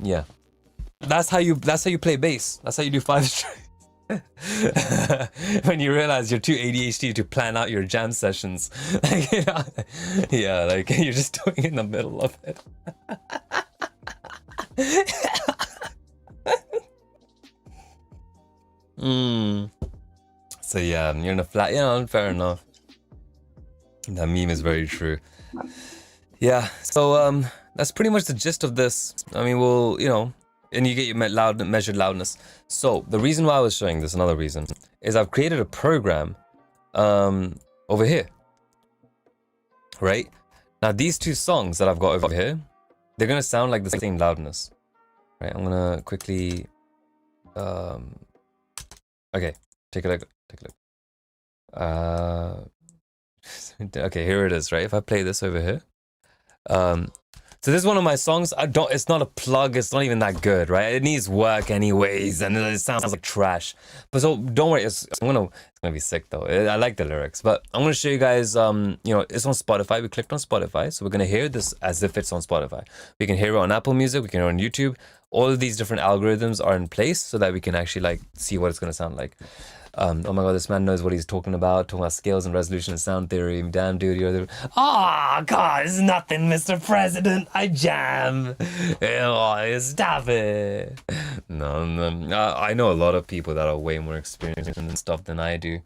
Yeah, that's how you play bass. That's how you do 5 strings. When you realize you're too ADHD to plan out your jam sessions. Like, you know, yeah, like you're just doing it in the middle of it. So yeah, you're in a flat. Yeah, fair enough. That meme is very true. Yeah. So that's pretty much the gist of this. I mean, we'll, you know, and you get your measured loudness. So the reason why I was showing this, another reason, is I've created a program over here. Right now, these 2 songs that I've got over here, they're gonna sound like the same loudness. Right, I'm gonna quickly okay, take a look. Okay, here it is, right? If I play this over here. So this is one of my songs. It's not a plug. It's not even that good, right? It needs work anyways, and it sounds like trash. But so don't worry. It's gonna be sick though. I like the lyrics, but I'm gonna show you guys. It's on Spotify. We clicked on Spotify, so we're gonna hear this as if it's on Spotify. We can hear it on Apple Music. We can hear it on YouTube. All of these different algorithms are in place so that we can actually like see what it's gonna sound like. Oh my god, this man knows what he's talking about scales and resolution and sound theory. Damn, dude, you're the... Oh, God, it's nothing, Mr. President. I jam. Oh, stop it. No. I know a lot of people that are way more experienced in stuff than I do.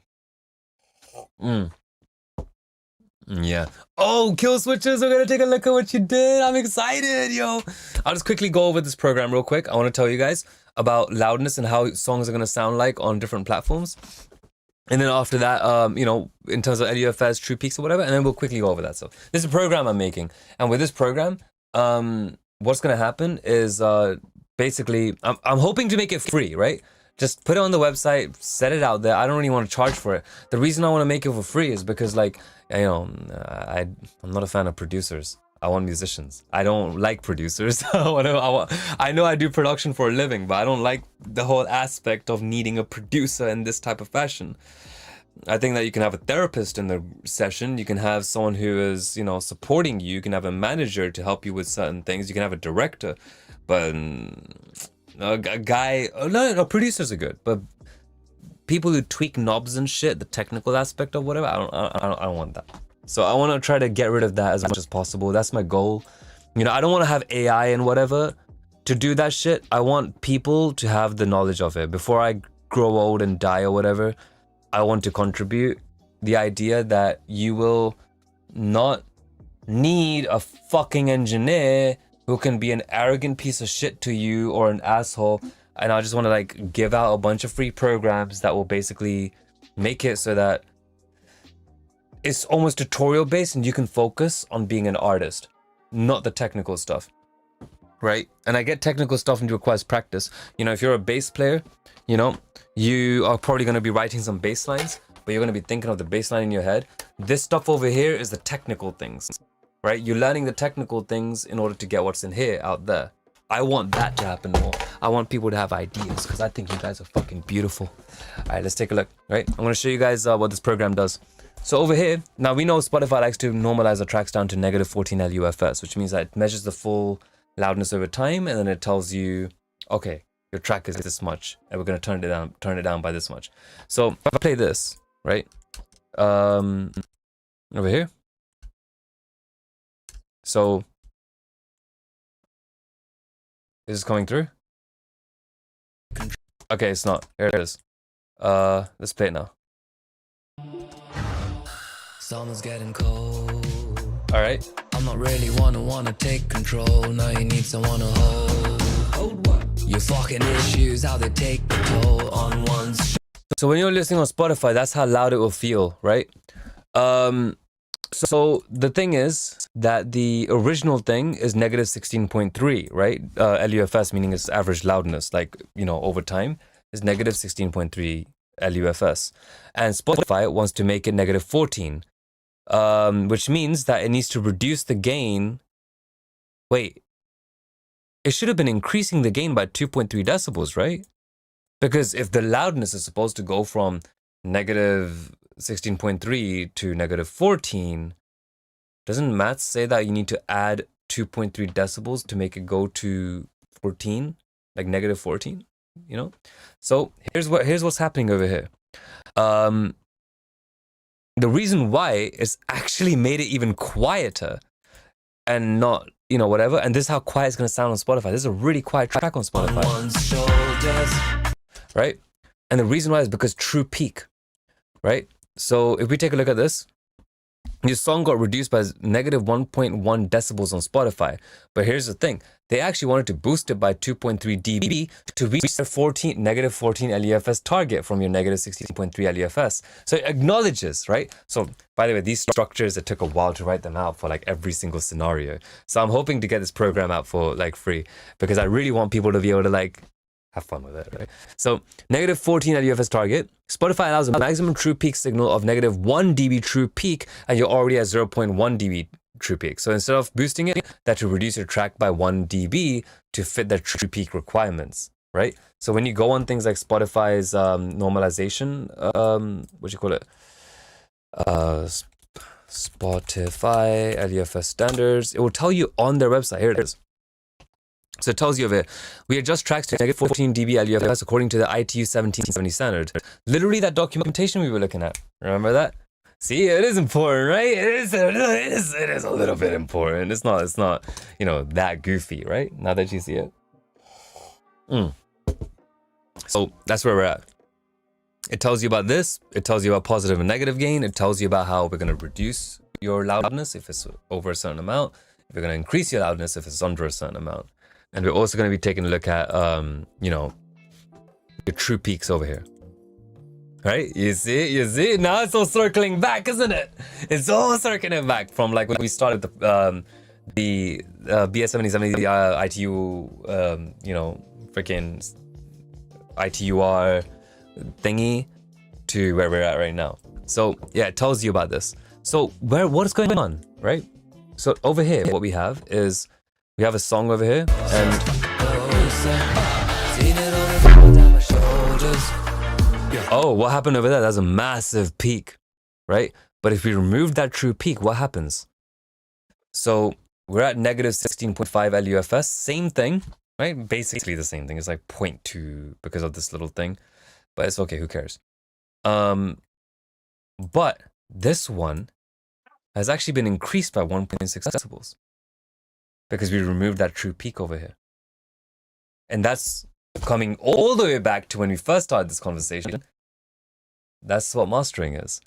Yeah. Oh, kill switches. We're gonna take a look at what you did. I'm excited, yo. I'll just quickly go over this program real quick. I want to tell you guys about loudness and how songs are gonna sound like on different platforms. And then after that, in terms of LUFS, True Peaks or whatever, and then we'll quickly go over that. So this is a program I'm making. And with this program, what's gonna happen is basically I'm hoping to make it free, right? Just put it on the website, set it out there. I don't really want to charge for it. The reason I want to make it for free is because, like, I'm not a fan of producers. I want musicians. I don't like producers. I know I do production for a living, but I don't like the whole aspect of needing a producer in this type of fashion. I think that you can have a therapist in the session. You can have someone who is, supporting you. You can have a manager to help you with certain things. You can have a director, but a guy. No, producers are good, but people who tweak knobs and shit, the technical aspect of whatever, I don't want that. So I want to try to get rid of that as much as possible. That's my goal. I don't want to have AI and whatever to do that shit. I want people to have the knowledge of it. Before I grow old and die or whatever, I want to contribute the idea that you will not need a fucking engineer who can be an arrogant piece of shit to you or an asshole. And I just want to like give out a bunch of free programs that will basically make it so that it's almost tutorial based and you can focus on being an artist, not the technical stuff, right? And I get technical stuff and it requires practice. If you're a bass player, you are probably going to be writing some bass lines, but you're going to be thinking of the bass line in your head. This stuff over here is the technical things, right? You're learning the technical things in order to get what's in here out there. I want that to happen more. I want people to have ideas because I think you guys are fucking beautiful. All right, let's take a look, right? I'm going to show you guys what this program does. So over here, now we know Spotify likes to normalize the tracks down to -14 LUFS, which means that it measures the full loudness over time, and then it tells you, okay, your track is this much, and we're gonna turn it down by this much. So if I play this, right, over here. So is this coming through? Okay, it's not. Here it is. Let's play it now. Summer's getting cold. All right. I'm not really wanna take control. Now you need someone to hold what? Your fucking issues, how they take the toll on one's. So when you're listening on Spotify, that's how loud it will feel, right? So the thing is that the original thing is -16.3, right? LUFS, meaning its average loudness, like, over time, is -16.3 LUFS. And Spotify wants to make it -14. Which means that it needs to reduce the gain. Wait, it should have been increasing the gain by 2.3 decibels, right? Because if the loudness is supposed to go from -16.3 to -14, doesn't maths say that you need to add 2.3 decibels to make it go to 14, like -14? So here's what's happening over here. The reason why is actually made it even quieter and not, whatever. And this is how quiet it's going to sound on Spotify. This is a really quiet track on Spotify. Right? And the reason why is because True Peak, right? So if we take a look at this, your song got reduced by -1.1 decibels on Spotify. But here's the thing. They actually wanted to boost it by 2.3 dB to reach the -14 LUFS target from your -16.3 LUFS. So it acknowledges, right? So by the way, these structures, it took a while to write them out for like every single scenario. So I'm hoping to get this program out for like free because I really want people to be able to like have fun with it, right? So negative 14 LUFS target. Spotify allows a maximum true peak signal of negative 1 dB true peak, and you're already at 0.1 dB true peak. So instead of boosting it, that will reduce your track by 1 dB to fit the true peak requirements, right? So when you go on things like Spotify's normalization, what do you call it? Spotify LUFS standards, it will tell you on their website. Here it is. So it tells you over here, we adjust tracks to negative 14 dB LUFS according to the ITU 1770 standard. Literally that documentation we were looking at. Remember that? See, it is important, right? It is a little bit important. It's not, you know, that goofy, right? Now that you see it. So that's where we're at. It tells you about this. It tells you about positive and negative gain. It tells you about how we're going to reduce your loudness if it's over a certain amount. If we're going to increase your loudness if it's under a certain amount. And we're also going to be taking a look at, you know, your true peaks over here. Right? You see? Now it's all circling back, isn't it? It's all circling back from like when we started the BS7070, the ITU, you know, freaking ITUR thingy to where we're at right now. So yeah, it tells you about this. So what is going on, right? So over here, what we have is we have a song over here, and oh, what happened over there? That's a massive peak, right? But if we remove that true peak, what happens? So we're at negative 16.5 LUFS, same thing, right? Basically the same thing. It's like 0.2 because of this little thing, but it's okay. Who cares? But this one has actually been increased by 1.6 decibels because we removed that true peak over here. And that's coming all the way back to when we first started this conversation. That's what mastering is.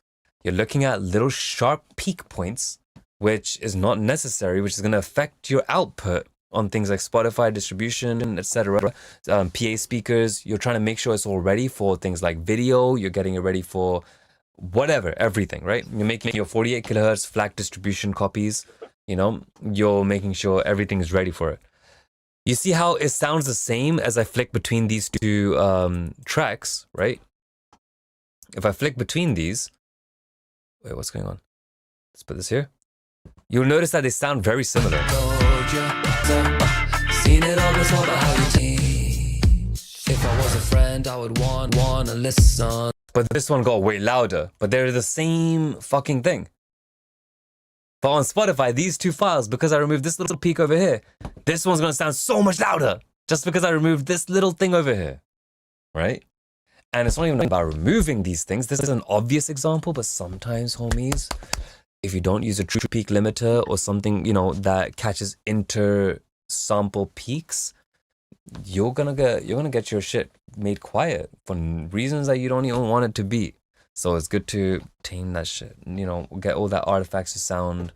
You're looking at little sharp peak points, which is not necessary, which is going to affect your output on things like Spotify distribution, etc. PA speakers, you're trying to make sure it's all ready for things like video. You're getting it ready for whatever, everything, right? You're making your 48 kilohertz FLAC distribution copies. You know, you're making sure everything is ready for it. You see how it sounds the same as I flick between these two tracks, right? If I flick between these, wait, what's going on? Let's put this here. You'll notice that they sound very similar. If I was a friend, I would wanna listen. But this one got way louder, but they're the same fucking thing. But on Spotify, these two files, because I removed this little peak over here, this one's gonna sound so much louder just because I removed this little thing over here, right? And it's not even about removing these things. This is an obvious example, but sometimes, homies, if you don't use a true peak limiter or something, you know, that catches inter-sample peaks, you're gonna get your shit made quiet for reasons that you don't even want it to be. So it's good to tame that shit, you know, get all that artifacts to sound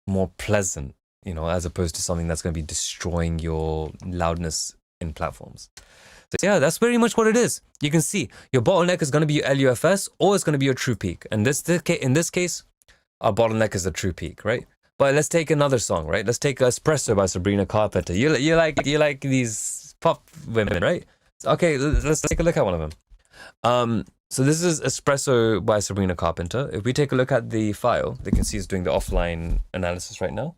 more pleasant, you know, as opposed to something that's going to be destroying your loudness in platforms. So yeah, that's pretty much what it is. You can see your bottleneck is going to be your LUFS or it's going to be your true peak. And in this case, our bottleneck is the true peak, right? But let's take another song, right? Let's take Espresso by Sabrina Carpenter. You like these pop women, right? Okay, let's take a look at one of them. So this is Espresso by Sabrina Carpenter. If we take a look at the file, they can see it's doing the offline analysis right now.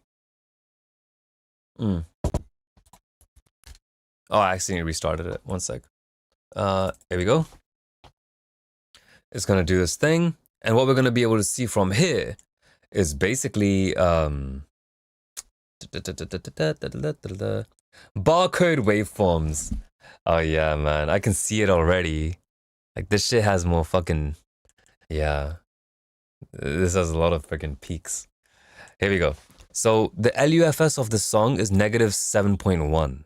Oh, I accidentally restarted it. One sec. Here we go. It's going to do this thing. And what we're going to be able to see from here is basically barcode waveforms. Oh yeah, man. I can see it already. Like, this shit has more fucking... Yeah. This has a lot of freaking peaks. Here we go. So, the LUFS of the song is negative 7.1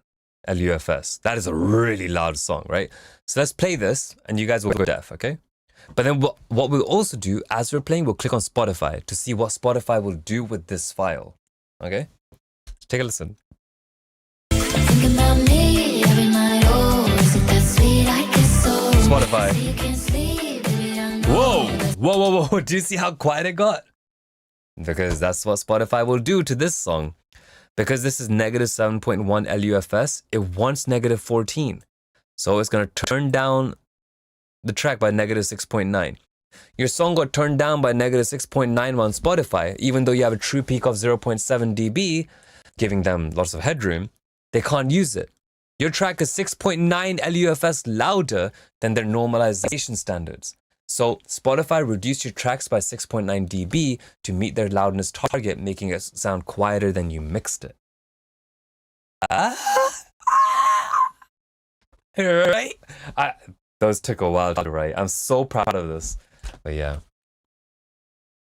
LUFS. That is a really loud song, right? So, let's play this, and you guys will go deaf, okay? But then what we'll also do, as we're playing, we'll click on Spotify to see what Spotify will do with this file, okay? Take a listen. Think about me every night, oh, is it that sweet I kiss so Spotify. you can sleep, baby, I know Whoa! that- Whoa. Do you see how quiet it got? Because that's what Spotify will do to this song. Because this is negative 7.1 LUFS, it wants negative 14. So it's going to turn down the track by negative 6.9. Your song got turned down by negative 6.9 on Spotify, even though you have a true peak of 0.7 dB, giving them lots of headroom. They can't use it. Your track is 6.9 LUFS louder than their normalization standards. So Spotify reduced your tracks by 6.9 dB to meet their loudness target, making it sound quieter than you mixed it. Right? Those took a while to write. I'm so proud of this. But yeah.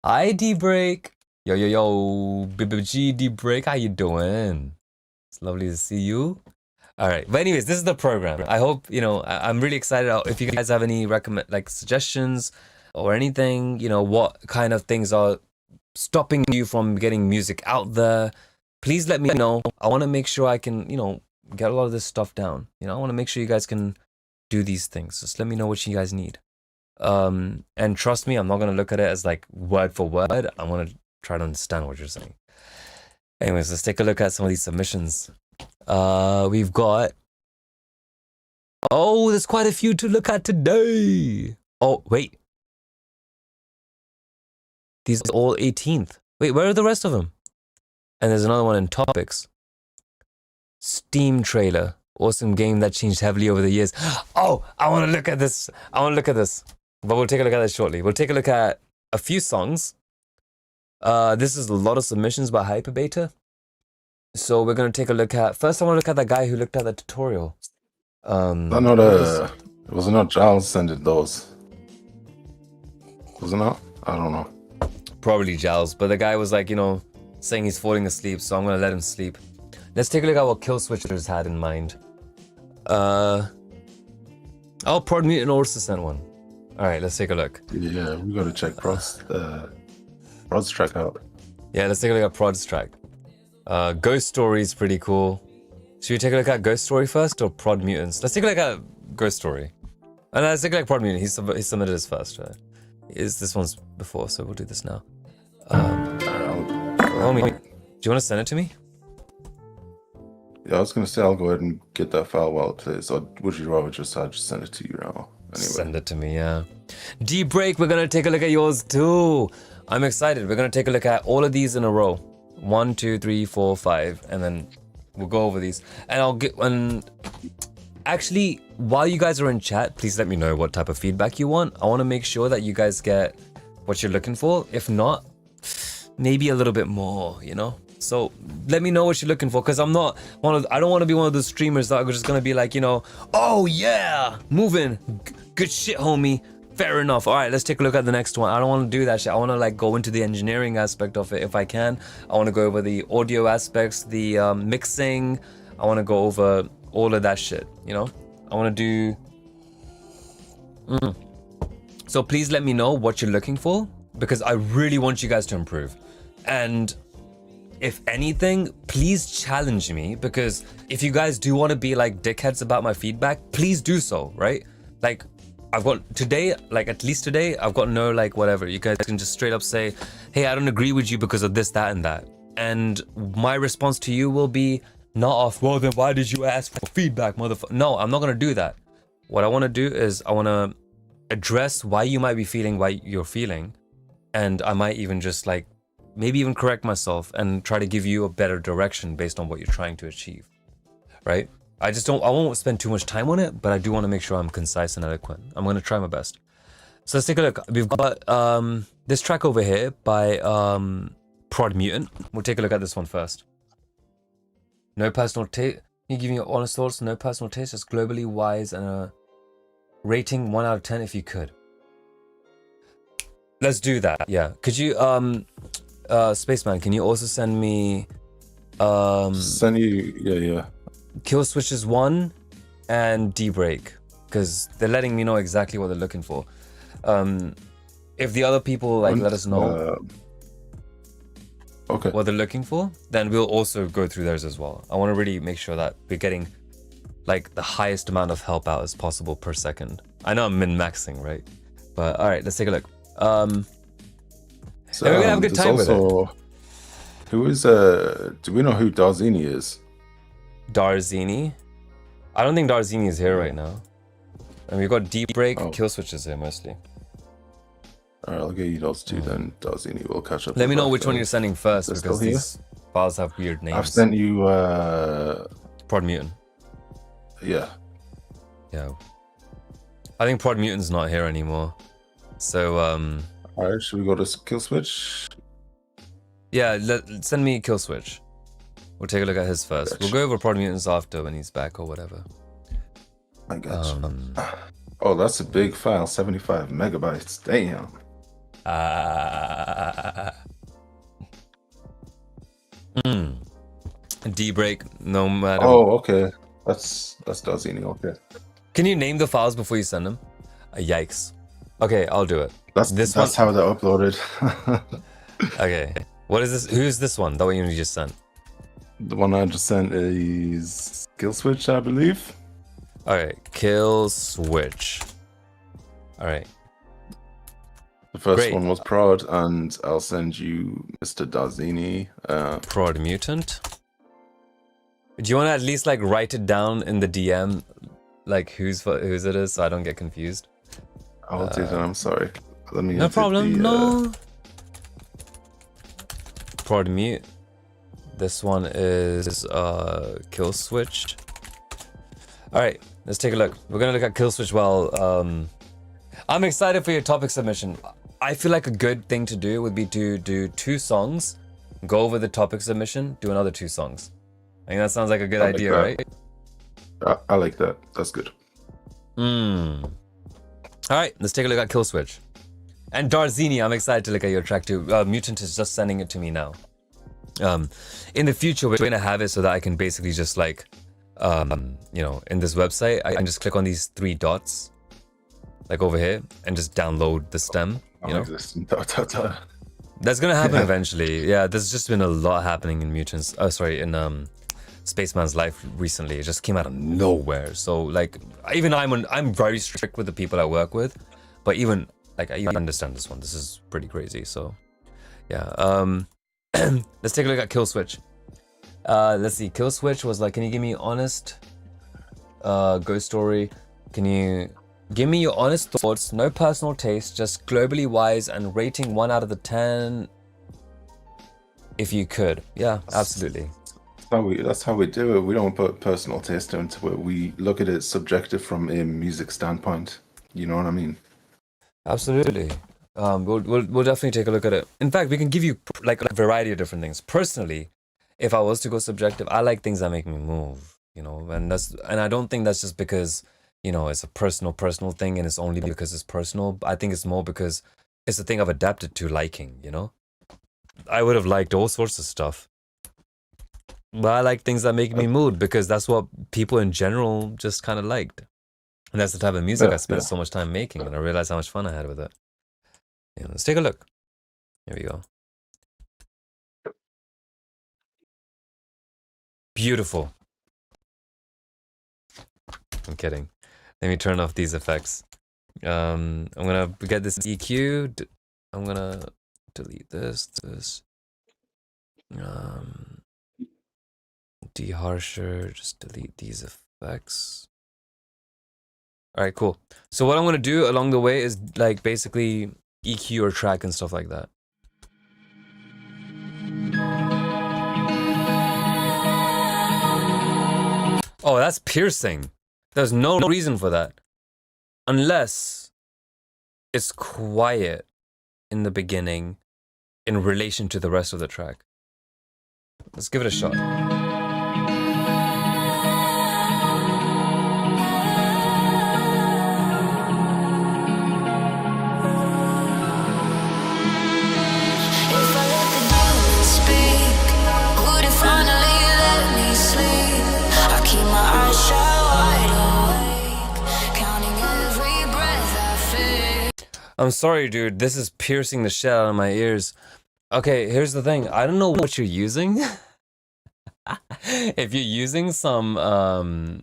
Hi, D-Break. Yo. BBG D-Break. How you doing? It's lovely to see you. All right. But anyways, this is the program. I hope, I'm really excited. If you guys have any suggestions or anything, what kind of things are stopping you from getting music out there, please let me know. I want to make sure I can, get a lot of this stuff down. I want to make sure you guys can do these things. Just let me know what you guys need. And trust me, I'm not going to look at it as like word for word. I want to try to understand what you're saying. Anyways, let's take a look at some of these submissions. We've got... Oh, there's quite a few to look at today. Oh, wait. These are all 18th. Wait, where are the rest of them? And there's another one in topics. Steam trailer. Awesome game that changed heavily over the years. Oh, I want to look at this. But we'll take a look at that shortly. We'll take a look at a few songs. This is a lot of submissions by Hyperbeta. So we're going to take a look at... First, I want to look at that guy who looked at the tutorial. Was it not Giles sending those? Was it not? I don't know. Probably Giles. But the guy was like, saying he's falling asleep. So I'm going to let him sleep. Let's take a look at what Kill Switchers had in mind. Prod Mutant also sent one. All right, let's take a look. Yeah, we got to check Prod's track out. Yeah, let's take a look at Prod's track. Ghost Story is pretty cool. Should we take a look at Ghost Story first or Prod Mutants? Let's take a look at Ghost Story. And let's take a look at Prod Mutant. He submitted his first, right? This one's before, so we'll do this now. Homie, do you want to send it to me? Yeah, I was going to say I'll go ahead and get that file while it plays. Or would you rather just send it to you now? Anyway. Send it to me, yeah. D-Break, we're going to take a look at yours too. I'm excited. We're going to take a look at all of these in a row. 1, 2, 3, 4, 5. And then we'll go over these. And actually, while you guys are in chat, please let me know what type of feedback you want. I want to make sure that you guys get what you're looking for. If not, maybe a little bit more, So let me know what you're looking for, because I don't want to be one of those streamers that are just gonna be like, oh yeah, moving, good shit, homie. Fair enough. All right, let's take a look at the next one. I don't want to do that shit. I want to go into the engineering aspect of it if I can. I want to go over the audio aspects, the mixing. I want to go over all of that shit. I want to do. So please let me know what you're looking for, because I really want you guys to improve. And if anything, please challenge me, because if you guys do want to be like dickheads about my feedback, please do so, right? Like, I've got today, at least today, I've got no whatever. You guys can just straight up say, hey, I don't agree with you because of this, that, and that. And my response to you will be not off, well, then why did you ask for feedback, motherfucker? No, I'm not going to do that. What I want to do is I want to address why you might be feeling why you're feeling. And I might even just maybe even correct myself and try to give you a better direction based on what you're trying to achieve, right? I won't spend too much time on it, but I do want to make sure I'm concise and eloquent. I'm going to try my best. So let's take a look. We've got this track over here by Prod Mutant. We'll take a look at this one first. No personal taste. You give me your honest thoughts. No personal taste. Just globally wise and a rating 1 out of 10 if you could. Let's do that. Yeah. Could you Spaceman, can you also send me yeah. Kill Switches 1 and D-Break, because they're letting me know exactly what they're looking for. If the other people let us know okay, what they're looking for, then we'll also go through theirs as well. I want to really make sure that we're getting the highest amount of help out as possible per second. I know I'm min-maxing, right? But all right, let's take a look. So, we're gonna have a good time with it. Who is do we know who Darzini is? Darzini? I don't think Darzini is here right now. And we've got deep break, Oh. kill switches here mostly. Alright, I'll get you those two then, Dazini. We'll catch up. Let me with know that which one guy. you're sending first They're because still here? these files have weird names. I've sent you, Prod Mutant. yeah. Yeah. I think Prod Mutant's not here anymore. So, Alright, should we go to kill switch? yeah, send me kill switch. We'll take a look at his first. Gotcha. We'll go over Prod Mutants after when he's back or whatever. I got you. Um, Oh, that's a big file, 75 megabytes. Damn. D-break, no matter. Oh, okay. That's Dazini. Okay. Can you name the files before you send them? Yikes. Okay, I'll do it. That's one. how they're uploaded. Okay. What is this? Who's this one? That one you just sent. The one I just sent is kill switch, I believe. Alright, kill switch. Alright. The first Great. one was prod, and I'll send you Mr. Dazini. Prod mutant. Do you want to at least like write it down in the DM, like whose it is, so I don't get confused? I'll do that. I'm sorry. Let me. No edit problem. the, No. Prod mute. This one is kill switch. All right, let's take a look. We're gonna look at kill switch while I'm excited for your topic submission. I feel like a good thing to do would be to do 2 songs, go over the topic submission, do another 2 songs. I think that sounds like a good I like idea, that. right? I like that. That's good. All right, let's take a look at kill switch. And Darzini, I'm excited to look at your track too. Mutant is just sending it to me now. In the future, we're gonna have it so that I can basically just like, you know, in this website, I can just click on these 3 dots, like over here, and just download the stem. You know, that's gonna happen eventually. Yeah, there's just been a lot happening in Mutants. Oh, sorry, in Spaceman's life recently. It just came out of nowhere. So like, even I'm very strict with the people I work with, but even like I even understand this one. This is pretty crazy. So yeah. Let's take a look at kill switch. Let's see. Kill switch was like, can you give me honest ghost story? Can you give me your honest thoughts, no personal taste, just globally wise, and rating 1 out of the 10 if you could. Yeah, absolutely. That's how we do it. We don't put personal taste into it. We look at it subjective from a music standpoint. You know what I mean? Absolutely. We'll definitely take a look at it. In fact, we can give you like a variety of different things. Personally, if I was to go subjective, I like things that make me move, you know, and I don't think that's just because, you know, it's a personal thing and it's only because it's personal. I think it's more because it's a thing I've adapted to liking, you know. I would have liked all sorts of stuff, but I like things that make me mood because that's what people in general just kind of liked. And that's the type of music I spent so much time making, and I realized how much fun I had with it. Yeah, let's take a look. Here we go. Beautiful. I'm kidding. Let me turn off these effects. I'm gonna get this EQ. I'm gonna delete this. Deharsher. Just delete these effects. All right, cool. So what I'm gonna do along the way is like basically EQ your track and stuff like that. Oh, that's piercing. There's no reason for that. Unless it's quiet in the beginning in relation to the rest of the track. Let's give it a shot. If I let the demons speak, would it finally let me sleep? I keep my eyes shut wide awake, counting every breath I feel. I'm sorry, dude. This is piercing the shit out of my ears. Okay, here's the thing. I don't know what you're using. If you're using some,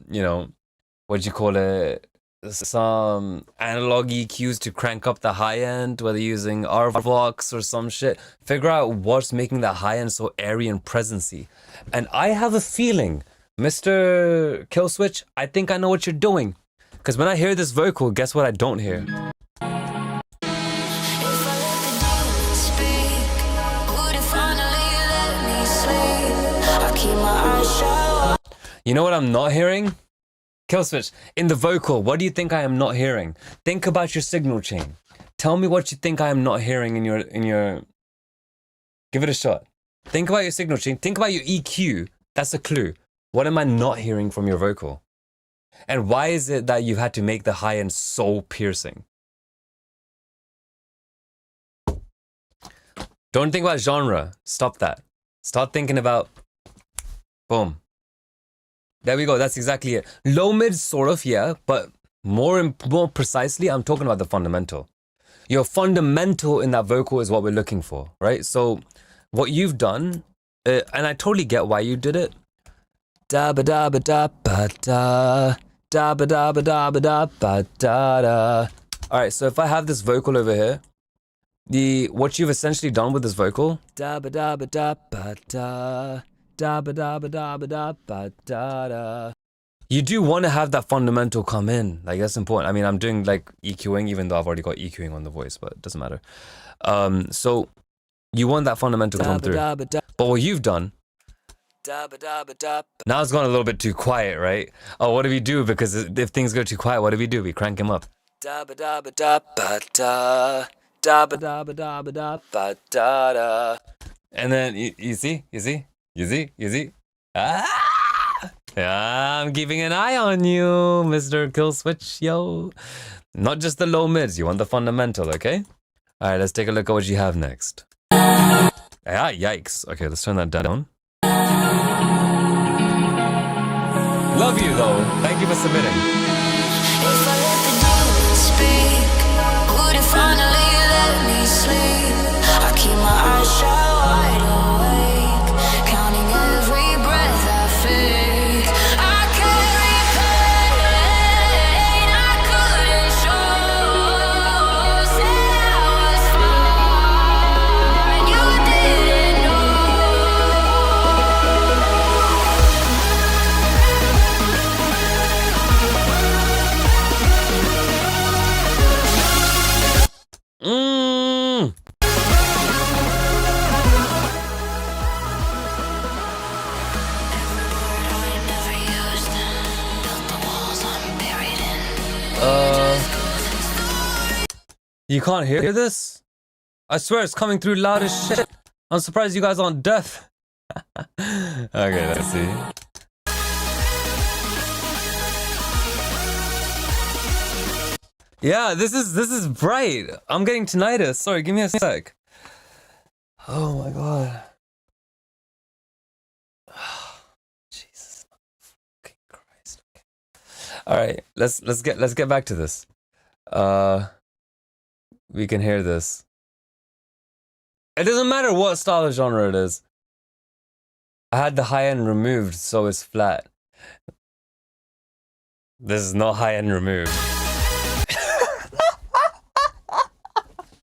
you know, what do you call it? Some analog EQs to crank up the high end, whether you're using RVox or some shit, figure out what's making that high end so airy and presency. And I have a feeling Mr. Killswitch, I think I know what you're doing. Because when I hear this vocal, guess what I don't hear? If I let the demons speak, would it finally let me sleep? I keep my eyes shut. You know what I'm not hearing? Killswitch, in the vocal, what do you think I am not hearing? Think about your signal chain. Tell me what you think I am not hearing in your... Give it a shot. Think about your signal chain. Think about your EQ. That's a clue. What am I not hearing from your vocal? And why is it that you've had to make the high end so piercing? Don't think about genre. Stop that. Start thinking about... Boom. There we go. That's exactly it. Low mid, sort of, yeah. But more precisely, I'm talking about the fundamental. Your fundamental in that vocal is what we're looking for, right? So what you've done, and I totally get why you did it. Da ba da ba da ba da da ba da ba da ba da ba da da. All right, so if I have this vocal over here, what you've essentially done with this vocal, da ba da ba da ba da da ba da ba da ba da ba da da. You do want to have that fundamental come in, like that's important. I mean, I'm doing like EQing, even though I've already got EQing on the voice, but it doesn't matter. So you want that fundamental to come through. But what you've done. Now it's gone a little bit too quiet, right? Oh, what do we do? Because if things go too quiet, what do? We crank him up. And then you see? Ah! Yeah, I'm keeping an eye on you, Mr. Killswitch, yo. Not just the low mids, you want the fundamental, okay? All right, let's take a look at what you have next. Ah, yikes. Okay, let's turn that down. Love you though. Thank you for submitting. If I let the demons speak, would it finally let me sleep? I keep my eyes shut wide awake, counting every breath I fake. I carry pain I couldn't show. Said I was fine, you didn't know. You can't hear this? I swear it's coming through loud as shit. I'm surprised you guys aren't deaf. Okay, let's see. Yeah, this is bright. I'm getting tinnitus. Sorry, give me a sec. Oh my god. Jesus fucking Christ. Okay. All right, let's get back to this. We can hear this. It doesn't matter what style of genre it is. I had the high end removed, so it's flat. This is not high end removed.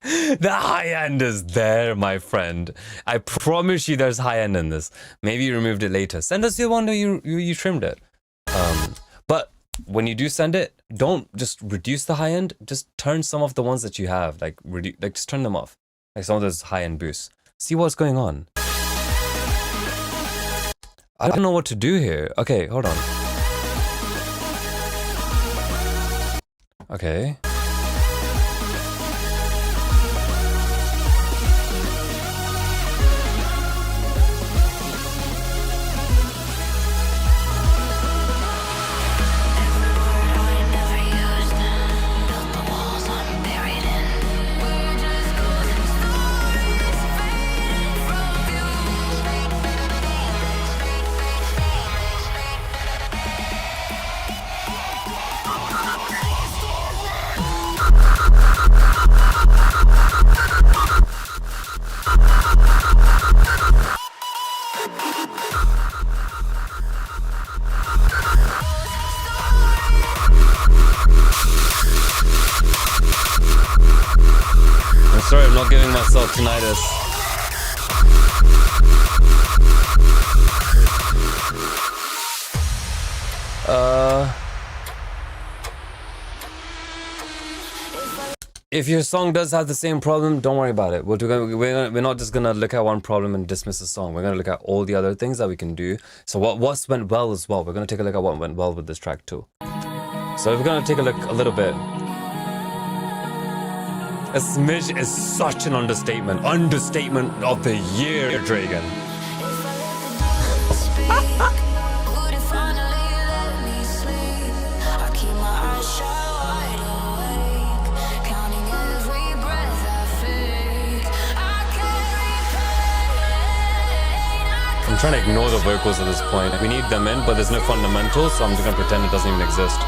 The high end is there, my friend. I promise you there's high end in this. Maybe you removed it later. Send us the one where you trimmed it. But when you do send it, don't just reduce the high end. Just turn some of the ones that you have, like just turn them off. Like some of those high end boosts. See what's going on. I don't know what to do here. Okay, hold on. Okay. I'm sorry, I'm not giving myself tinnitus. If your song does have the same problem, don't worry about it. We're not just gonna look at one problem and dismiss the song. We're gonna look at all the other things that we can do. So what's went well as well. We're gonna take a look at what went well with this track too. So we're gonna take a look a little bit. A smidge is such an understatement. Understatement of the year, Dragon. I'm trying to ignore the vocals at this point. We need them in, but there's no fundamentals, so I'm just gonna pretend it doesn't even exist.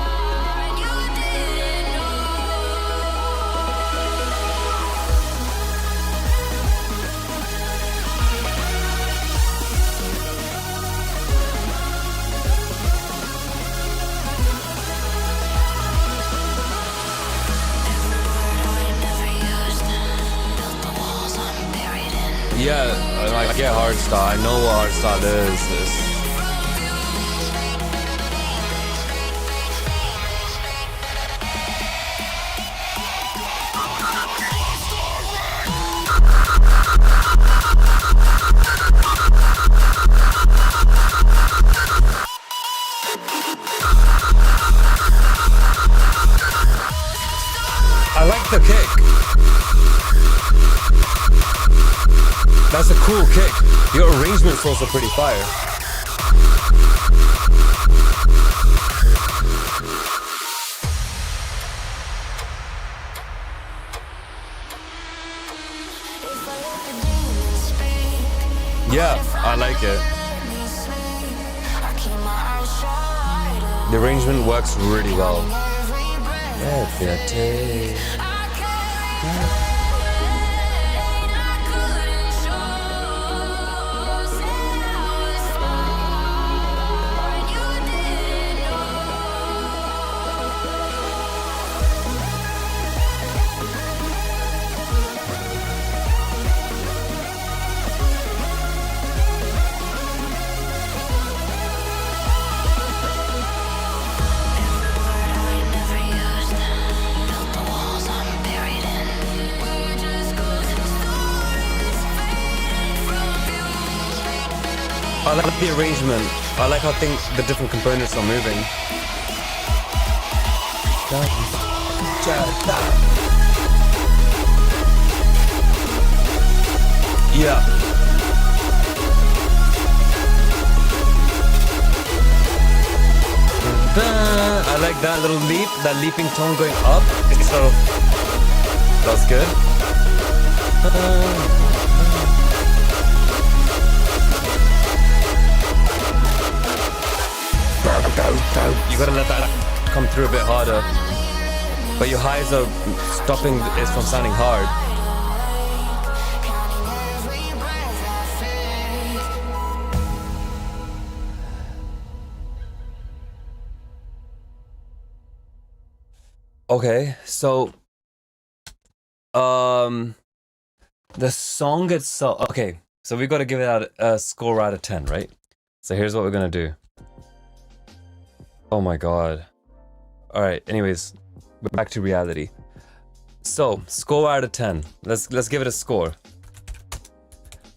Yeah, I get hardstyle. I know what hardstyle is. I like the kick. That's a cool kick. Your arrangement's also pretty fire. Yeah, I like it. The arrangement works really well. I like the arrangement. I like how the different components are moving. Yeah. I like that little leap, that leaping tone going up. So that's good. You gotta let that come through a bit harder. But your highs are stopping it from sounding hard. Okay, so the song itself. Okay, so we gotta give it out a score out of 10, right? So here's what we're gonna do. Oh my god. Alright, anyways, we're back to reality. So, score out of 10. Let's give it a score.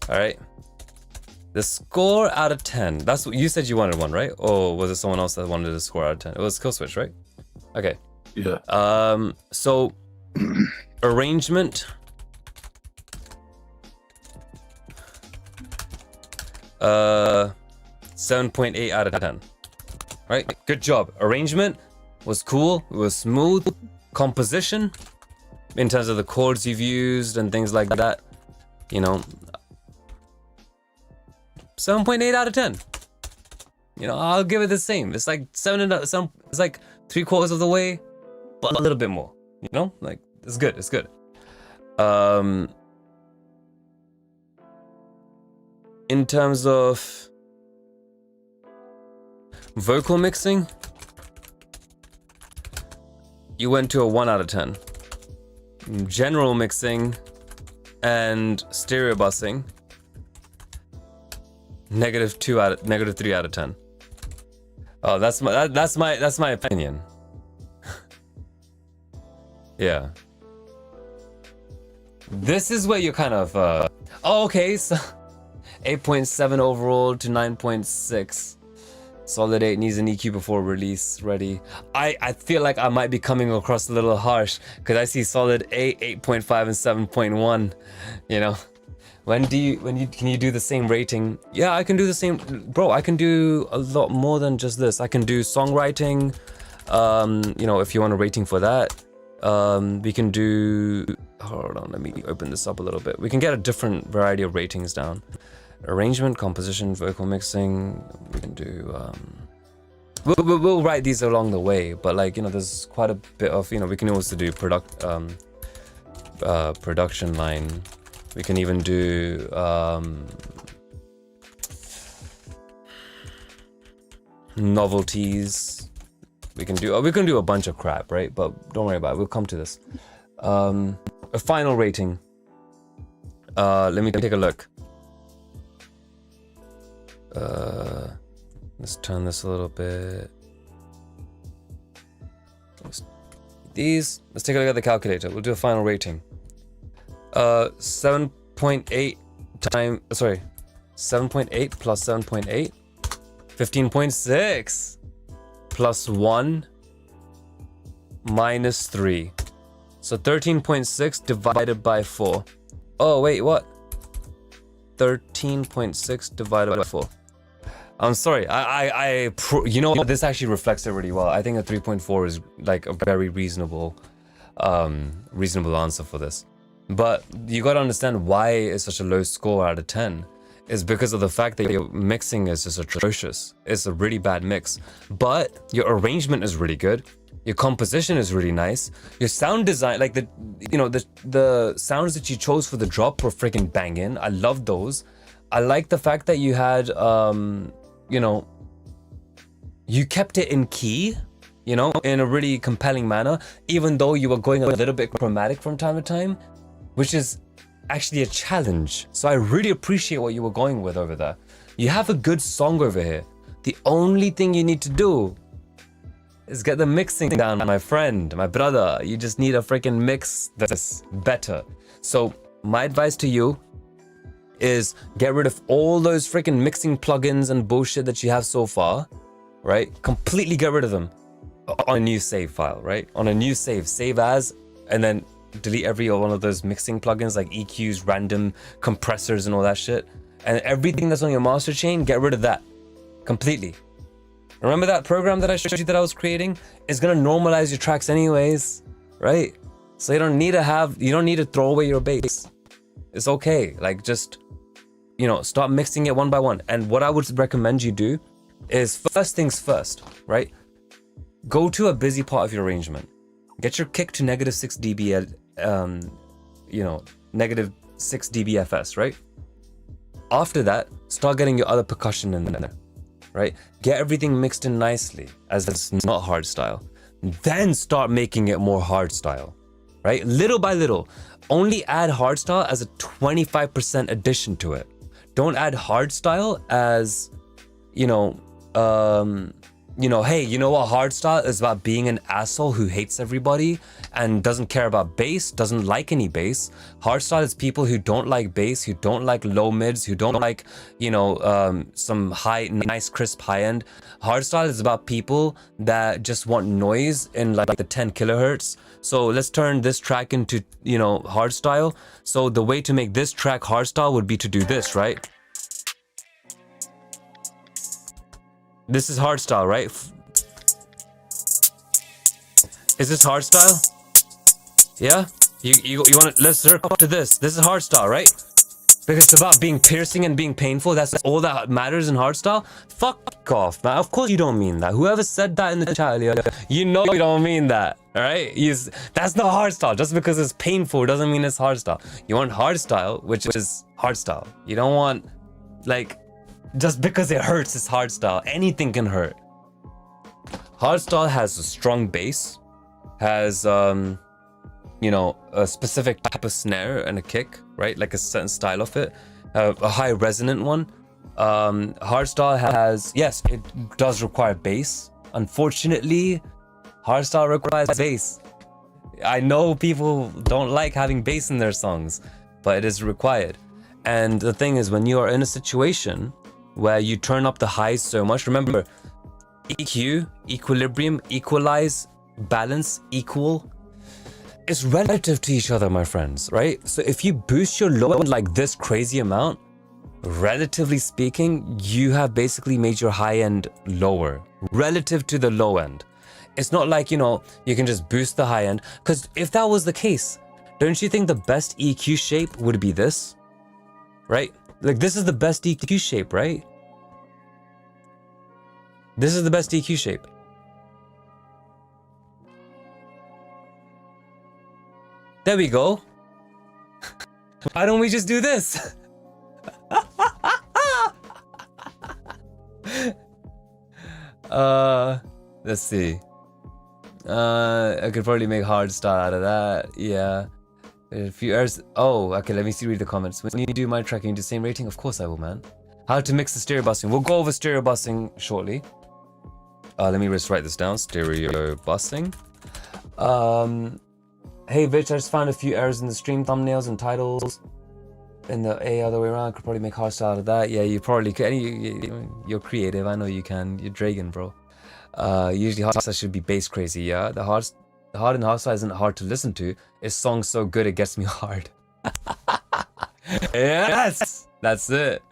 Alright. The score out of 10. That's what you said you wanted one, right? Or was it someone else that wanted a score out of 10? It was Killswitch, right? Okay. Yeah. So arrangement. 7.8 out of 10. Right? Good job. Arrangement was cool. It was smooth. Composition, in terms of the chords you've used and things like that, you know, 7.8 out of 10. You know, I'll give it the same. It's like 7 and some. It's like 3/4 of the way, but a little bit more. You know, like it's good. It's good. In terms of vocal mixing, you went to a 1 out of 10. General mixing and stereo busing, -3 out of 10. Oh, that's my opinion. Yeah. This is where you're kind of oh, okay, so 8.7 overall to 9.6. Solid 8 needs an EQ before release ready. I feel like I might be coming across a little harsh because I see Solid 8, 8.5 and 7.1, you know. Can you do the same rating? Yeah, I can do the same. Bro, I can do a lot more than just this. I can do songwriting, you know, if you want a rating for that. We can do, hold on, let me open this up a little bit. We can get a different variety of ratings down. Arrangement, composition, vocal mixing, we can do, we'll write these along the way, but like, you know, there's quite a bit of, you know, we can also do production line. We can even do, novelties. We can do a bunch of crap, right? But don't worry about it, we'll come to this. A final rating. Let me take a look. Let's turn this a little bit. Let's take a look at the calculator. We'll do a final rating. 7.8 plus 7.8, 15.6 plus 1 minus 3. So 13.6 divided by 4. Oh, wait, what? 13.6 divided by 4. I'm sorry, you know what, this actually reflects it really well. I think a 3.4 is like a very reasonable answer for this. But you gotta understand why it's such a low score out of 10. It's because of the fact that your mixing is just atrocious. It's a really bad mix. But your arrangement is really good. Your composition is really nice. Your sound design, like the sounds that you chose for the drop were freaking banging. I love those. I like the fact that you had, you know, you kept it in key, you know, in a really compelling manner, even though you were going a little bit chromatic from time to time, which is actually a challenge. So I really appreciate what you were going with over there. You have a good song over here. The only thing you need to do is get the mixing down, my friend, my brother. You just need a freaking mix that's better. So my advice to you is get rid of all those freaking mixing plugins and bullshit that you have so far, right? Completely get rid of them on a new save file, right? On a new save as, and then delete every one of those mixing plugins like EQs, random compressors and all that shit. And everything that's on your master chain, get rid of that completely. Remember that program that I showed you that I was creating? It's gonna normalize your tracks anyways, right? So you don't need to throw away your bass. It's okay, like just, you know, start mixing it one by one. And what I would recommend you do is, first things first, right? Go to a busy part of your arrangement. Get your kick to -6 dB at, you know, -6 dB FS, right? After that, start getting your other percussion in there, right? Get everything mixed in nicely, as it's not hardstyle. Then start making it more hardstyle, right? Little by little. Only add hardstyle as a 25% addition to it. Don't add hardstyle as, hey, you know what? Hardstyle is about being an asshole who hates everybody and doesn't care about bass, doesn't like any bass. Hardstyle is people who don't like bass, who don't like low mids, who don't like, some nice crisp high end. Hardstyle is about people that just want noise in like the 10 kilohertz. So let's turn this track into, hardstyle. So the way to make this track hardstyle would be to do this, right? This is hardstyle, right? Is this hardstyle? Yeah? You want to, let's circle up to this. This is hardstyle, right? Because it's about being piercing and being painful. That's all that matters in hardstyle. Fuck off, man. Of course you don't mean that. Whoever said that in the chat earlier, you know you don't mean that, alright? That's not hardstyle. Just because it's painful doesn't mean it's hardstyle. You want hardstyle, which is hardstyle. You don't want, just because it hurts, it's hardstyle. Anything can hurt. Hardstyle has a strong bass, has a specific type of snare and a kick, right? Like a certain style of it, a high resonant one. Hardstyle has, yes, it does require bass. Unfortunately, hardstyle requires bass. I know people don't like having bass in their songs, but it is required. And the thing is, when you are in a situation where you turn up the highs so much, remember, EQ, equilibrium, equalize, balance, equal, it's relative to each other, my friends, right? So if you boost your low end like this crazy amount, relatively speaking, you have basically made your high end lower relative to the low end. It's not like, you know, you can just boost the high end, because if that was the case, don't you think the best EQ shape would be this? Right? Like, this is the best EQ shape, right? This is the best EQ shape. There we go. Why don't we just do this? Let's see. I could probably make hard style out of that. Yeah. A few errors. Oh, okay. Let me read the comments. When you do my tracking, you do the same rating? Of course I will, man. How to mix the stereo busing. We'll go over stereo busing shortly. Let me just write this down. Stereo busing. Hey, Vitch, I just found a few errors in the stream thumbnails and titles. In the other way around, I could probably make hard style out of that. Yeah, you probably could. You're creative. I know you can. You're Dragon, bro. Usually hardstyle should be bass crazy. Yeah, the hard and hardstyle isn't hard to listen to. It's song's so good it gets me hard. Yes, that's it.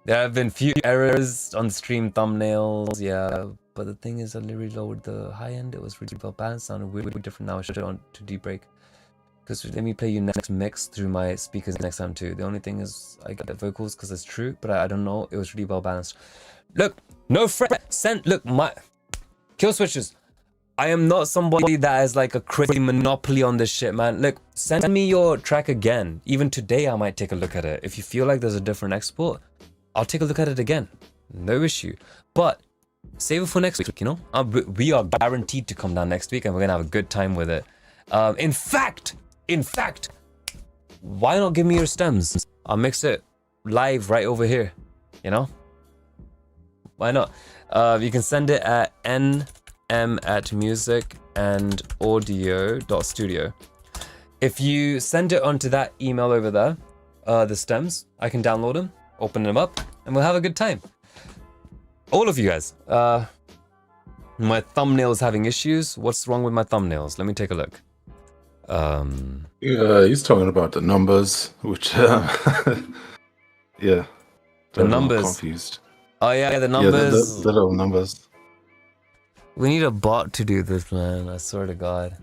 There have been few errors on stream thumbnails. Yeah, but the thing is, I literally lowered the high end. It was really well balanced. Sounded weird different now. I should on to deep break. Because let me play you next mix through my speakers next time too. The only thing is I get the vocals because it's true, but I don't know. It was really well balanced. Look, no fret. Look, my kill switches. I am not somebody that has like a crazy monopoly on this shit, man. Look, send me your track again. Even today, I might take a look at it. If you feel like there's a different export, I'll take a look at it again. No issue. But save it for next week, you know? We are guaranteed to come down next week and we're gonna have a good time with it. In fact, why not give me your stems? I'll mix it live right over here, you know? Why not? You can send it at nm@musicandaudio.studio. If you send it onto that email over there, the stems, I can download them, open them up, and we'll have a good time. All of you guys. My thumbnail is having issues. What's wrong with my thumbnails? Let me take a look. Yeah, he's talking about the numbers, which yeah, The numbers. Confused. Oh yeah, the numbers. Yeah, the little numbers. We need a bot to do this, man. I swear to God.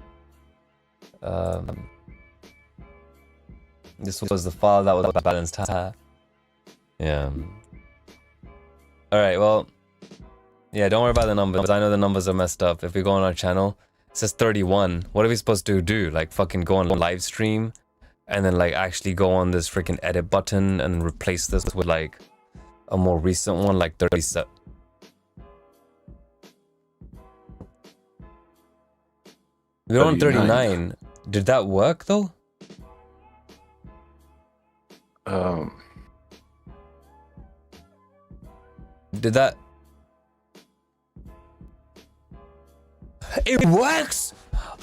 This was the file that was balanced. Yeah. All right. Well. Yeah. Don't worry about the numbers. I know the numbers are messed up. If we go on our channel, it says 31. What are we supposed to do? Like fucking go on live stream, and then like actually go on this freaking edit button and replace this with like a more recent one, like 37. We're on 39. Did that work though? Did that? It works!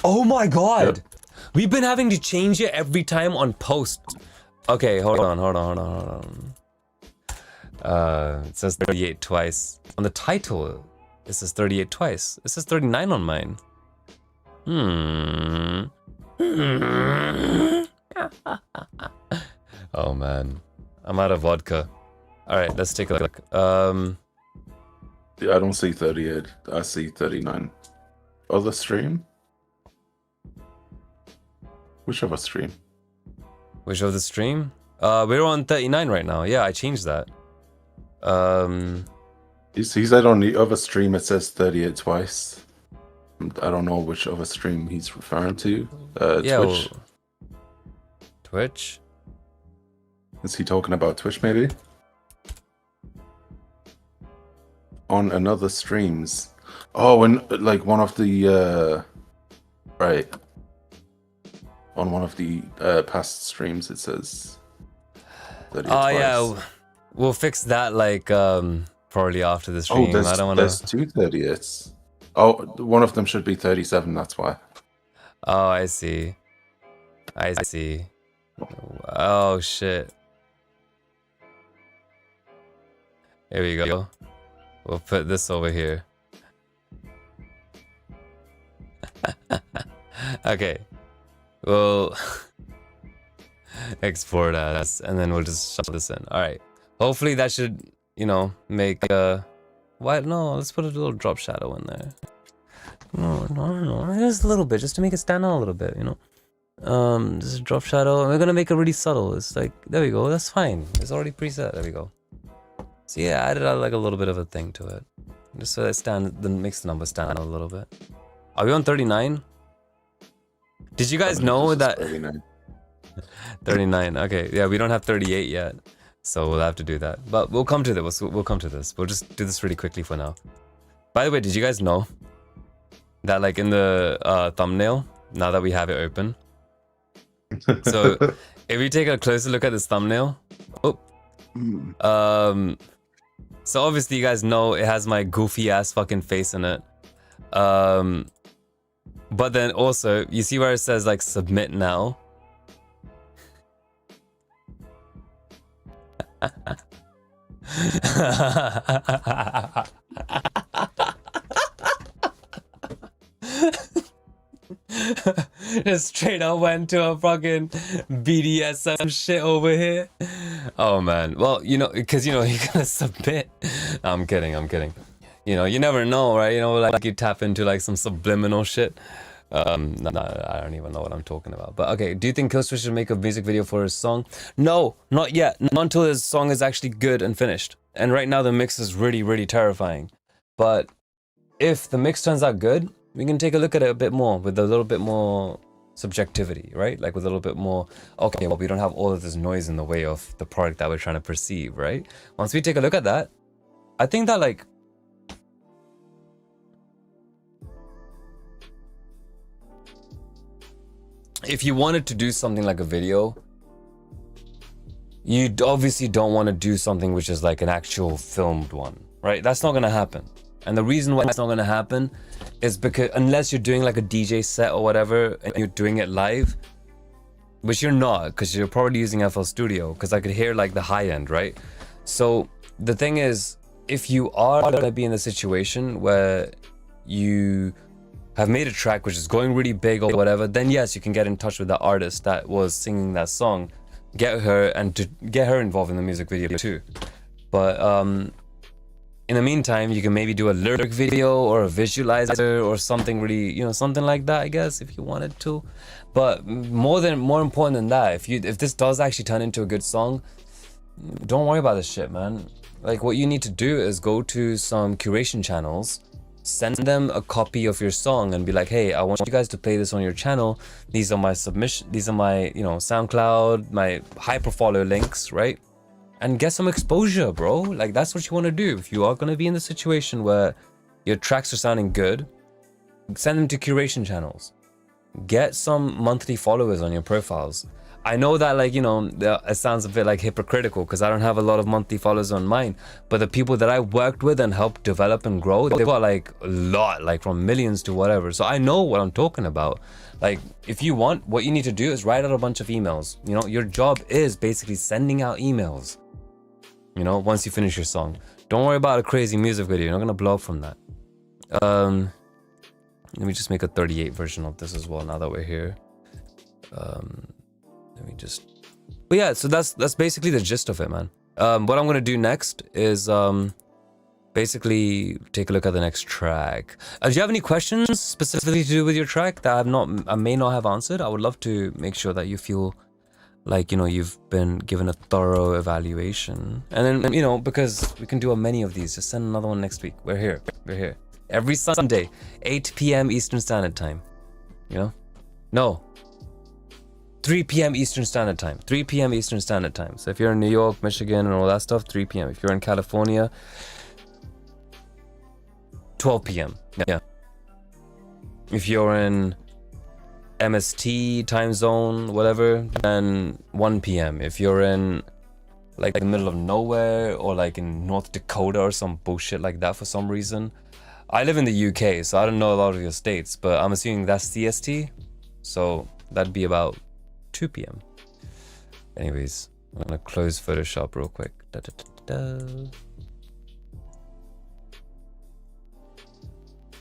Oh my God! Yep. We've been having to change it every time on post. Okay, hold on. It says 38 twice. On the title, it says 38 twice. It says 39 on mine. Oh man. I'm out of vodka. Alright, let's take a look. Yeah, I don't see 38. I see 39. Other stream? Which other stream? Which of the stream? We're on 39 right now. Yeah, I changed that. He said on the other stream it says 38 twice. I don't know which other stream he's referring to. Yeah, Twitch. Twitch? Is he talking about Twitch maybe? On another streams. Oh, and like one of the right. On one of the past streams it says 38 twice. Yeah. We'll fix that like probably after the Oh, stream. I don't want there's to. 238s. Oh, one of them should be 37. That's why. Oh, I see. I see. Oh shit. Here we go. We'll put this over here. Okay. We'll export as, and then we'll just shove this in. All right. Hopefully that should, you know, make why no? Let's put a little drop shadow in there. No, just a little bit, just to make it stand out a little bit, you know. Just a drop shadow, and we're gonna make it really subtle. It's like, there we go. That's fine. It's already preset. There we go. So yeah, I added like a little bit of a thing to it, just so that then makes the number stand out a little bit. Are we on 39? Did you guys know that 39. 39? Okay, yeah, we don't have 38 yet, so we'll have to do that. But we'll come to this. We'll come to this. We'll just do this really quickly for now. By the way, did you guys know that like in the thumbnail, now that we have it open, so if you take a closer look at this thumbnail, so obviously you guys know it has my goofy ass fucking face in it. But then also, you see where it says like submit now? Just straight up went to a fucking BDSM shit over here. Oh man. Well, you know, because you know, you're gonna submit. I'm kidding. You know, you never know, right? You know, like you tap into like some subliminal shit. I don't even know what I'm talking about. But okay, do you think Killswitch should make a music video for his song? No, not yet. Not until his song is actually good and finished. And right now the mix is really, really terrifying. But if the mix turns out good, we can take a look at it a bit more with a little bit more subjectivity, right? Like with a little bit more, okay, well, we don't have all of this noise in the way of the product that we're trying to perceive, right? Once we take a look at that, I think that like, if you wanted to do something like a video, you obviously don't want to do something which is like an actual filmed one, right? That's not going to happen. And the reason why it's not going to happen is because unless you're doing like a DJ set or whatever and you're doing it live, which you're not, because you're probably using FL Studio, because I could hear like the high end, right? So the thing is, if you are going to be in a situation where you have made a track which is going really big or whatever, then yes, you can get in touch with the artist that was singing that song, get her and to get her involved in the music video too. But in the meantime, you can maybe do a lyric video or a visualizer or something really, you know, something like that, I guess, if you wanted to. But more important than that, if this does actually turn into a good song, don't worry about this shit, man. Like what you need to do is go to some curation channels, send them a copy of your song and be like, hey, I want you guys to play this on your channel. These are my submission, these are my, you know, SoundCloud, my hyperfollow links, right? And get some exposure, bro. Like that's what you want to do. If you are going to be in the situation where your tracks are sounding good, send them to curation channels. Get some monthly followers on your profiles. I know that, like, you know, it sounds a bit like hypocritical because I don't have a lot of monthly followers on mine, but the people that I worked with and helped develop and grow, they've got like a lot, like from millions to whatever. So I know what I'm talking about. Like, if you want, what you need to do is write out a bunch of emails. You know, your job is basically sending out emails. You know, once you finish your song, don't worry about a crazy music video. You're not gonna blow up from that. Let me just make a 38 version of this as well. Now that we're here, let me just. But yeah, so that's basically the gist of it, man. What I'm gonna do next is basically take a look at the next track. Do you have any questions specifically to do with your track that I may not have answered? I would love to make sure that you feel like, you know, you've been given a thorough evaluation. And then, you know, because we can do many of these, just send another one next week. We're here. Every Sunday, 8 p.m. Eastern Standard Time. You know? No. 3 p.m. Eastern Standard Time. 3 p.m. Eastern Standard Time. So if you're in New York, Michigan, and all that stuff, 3 p.m. If you're in California, 12 p.m. Yeah. If you're in MST time zone, whatever, then 1 p.m. If you're in like in the middle of nowhere or like in North Dakota or some bullshit like that for some reason. I live in the UK, so I don't know a lot of your states, but I'm assuming that's CST, so that'd be about 2 p.m. Anyways, I'm gonna close Photoshop real quick. Da, da, da, da.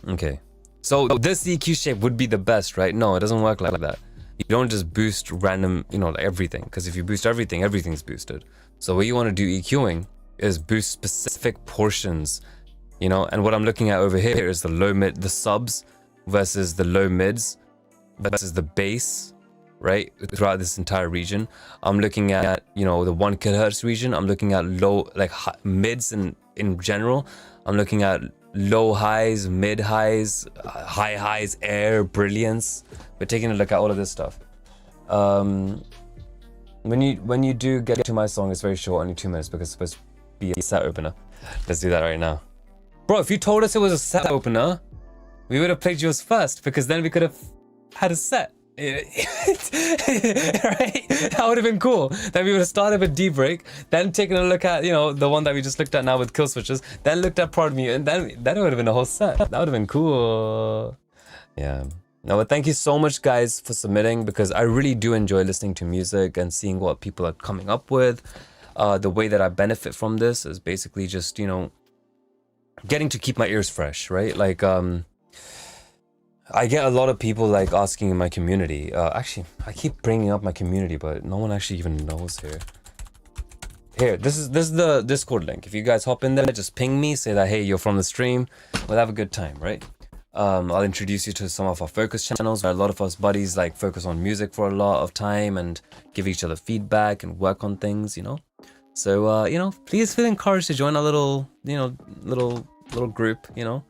Okay, so this EQ shape would be the best, right? No, it doesn't work like that. You don't just boost random, you know, like everything, because if you boost everything, everything's boosted. So what you want to do EQing is boost specific portions, you know, and what I'm looking at over here is the low mid, the subs versus the low mids versus the bass, right? Throughout this entire region, I'm looking at, you know, the 1 kilohertz region. I'm looking at low, like mids in general. I'm looking at low highs, mid highs, high highs, air, brilliance. We're taking a look at all of this stuff. When you do get to my song, it's very short, only 2 minutes, because it's supposed to be a set opener. Let's do that right now. Bro, if you told us it was a set opener, we would have played yours first, because then we could have had a set. Right? That would have been cool. Then we would have started with D-Break, then taken a look at, you know, the one that we just looked at now with Kill Switches, then looked at Prod Mutant, then that would have been a whole set. That would have been cool. Yeah. No, but thank you so much, guys, for submitting, because I really do enjoy listening to music and seeing what people are coming up with. The way that I benefit from this is basically just, you know, getting to keep my ears fresh, right? Like, I get a lot of people like asking in my community. Actually, I keep bringing up my community, but no one actually even knows here. Here, this is the Discord link. If you guys hop in there, just ping me, say that, hey, you're from the stream. We'll have a good time, right? I'll introduce you to some of our focus channels where a lot of us buddies like focus on music for a lot of time and give each other feedback and work on things, you know? So, you know, please feel encouraged to join our little, you know, little group, you know?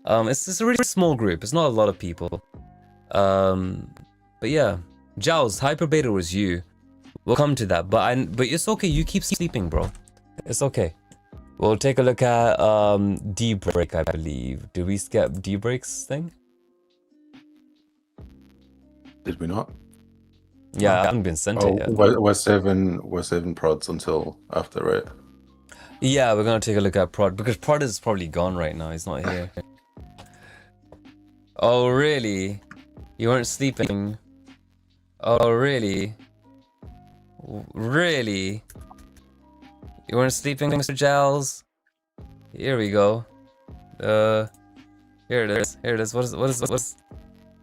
It's a really small group. It's not a lot of people. But yeah, Giles, Hyper Beta was you. We'll come to that, but it's okay. You keep sleeping, bro. It's okay. We'll take a look at D-Break, I believe. Did we skip D-Break's thing? Did we not? Yeah, I haven't been sent it yet. We're saving prods until after, right? Yeah, we're gonna take a look at Prod, because Prod is probably gone right now. He's not here. Oh, really? You weren't sleeping? Oh, really? Really? You weren't sleeping, Mr. Giles? Here we go. Here it is. Here it is. What is this?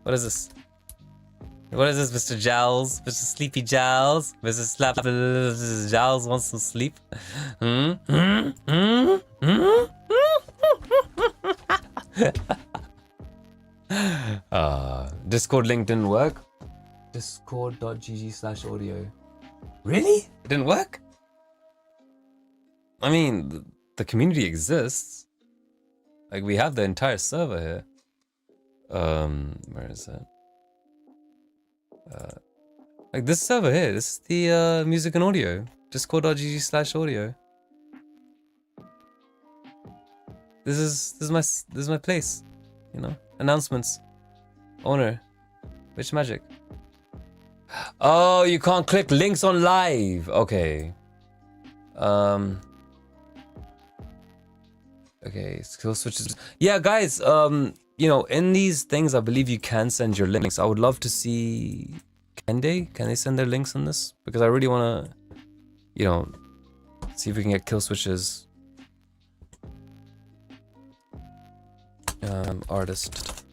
What is this, Mr. Giles? Mr. Sleepy Giles? Mr. Giles wants some sleep? Discord link didn't work. Discord.gg/audio. Really? It didn't work? I mean, the community exists. Like, we have the entire server here. Where is it? Like this server here, this is the music and audio. Discord.gg/audio. This is my place. You know? Announcements. Owner. Witch Magic. Oh, you can't click links on live. Okay. Okay, skill switches. Yeah, guys, you know, in these things, I believe you can send your links. I would love to see... Can they send their links on this? Because I really want to, you know, see if we can get kill switches. Artist.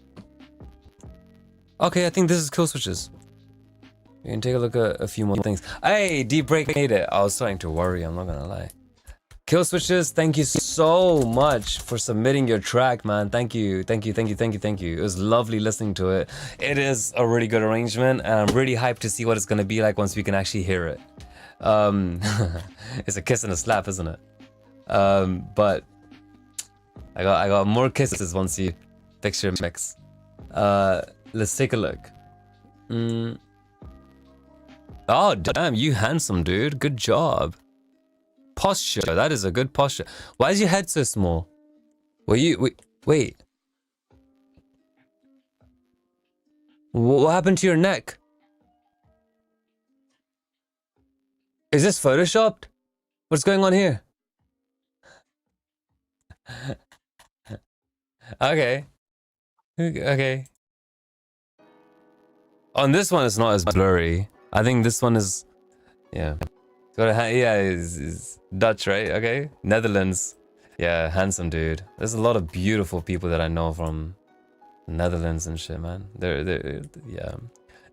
Okay, I think this is kill switches. You can take a look at a few more things. Hey, D-Break made it. I was starting to worry, I'm not gonna lie. Kill switches, thank you so much for submitting your track, man. Thank you. It was lovely listening to it. It is a really good arrangement, and I'm really hyped to see what it's gonna be like once we can actually hear it. It's a kiss and a slap, isn't it? But I got more kisses once you fix your mix. Let's take a look. Oh damn, you handsome dude. Good job. Posture, that is a good posture. Why is your head so small? Wait. What happened to your neck? Is this photoshopped? What's going on here? Okay. Okay. On this one, it's not as blurry. I think this one is, yeah. Yeah, is Dutch, right? Okay. Netherlands. Yeah, handsome dude. There's a lot of beautiful people that I know from Netherlands and shit, man. Yeah.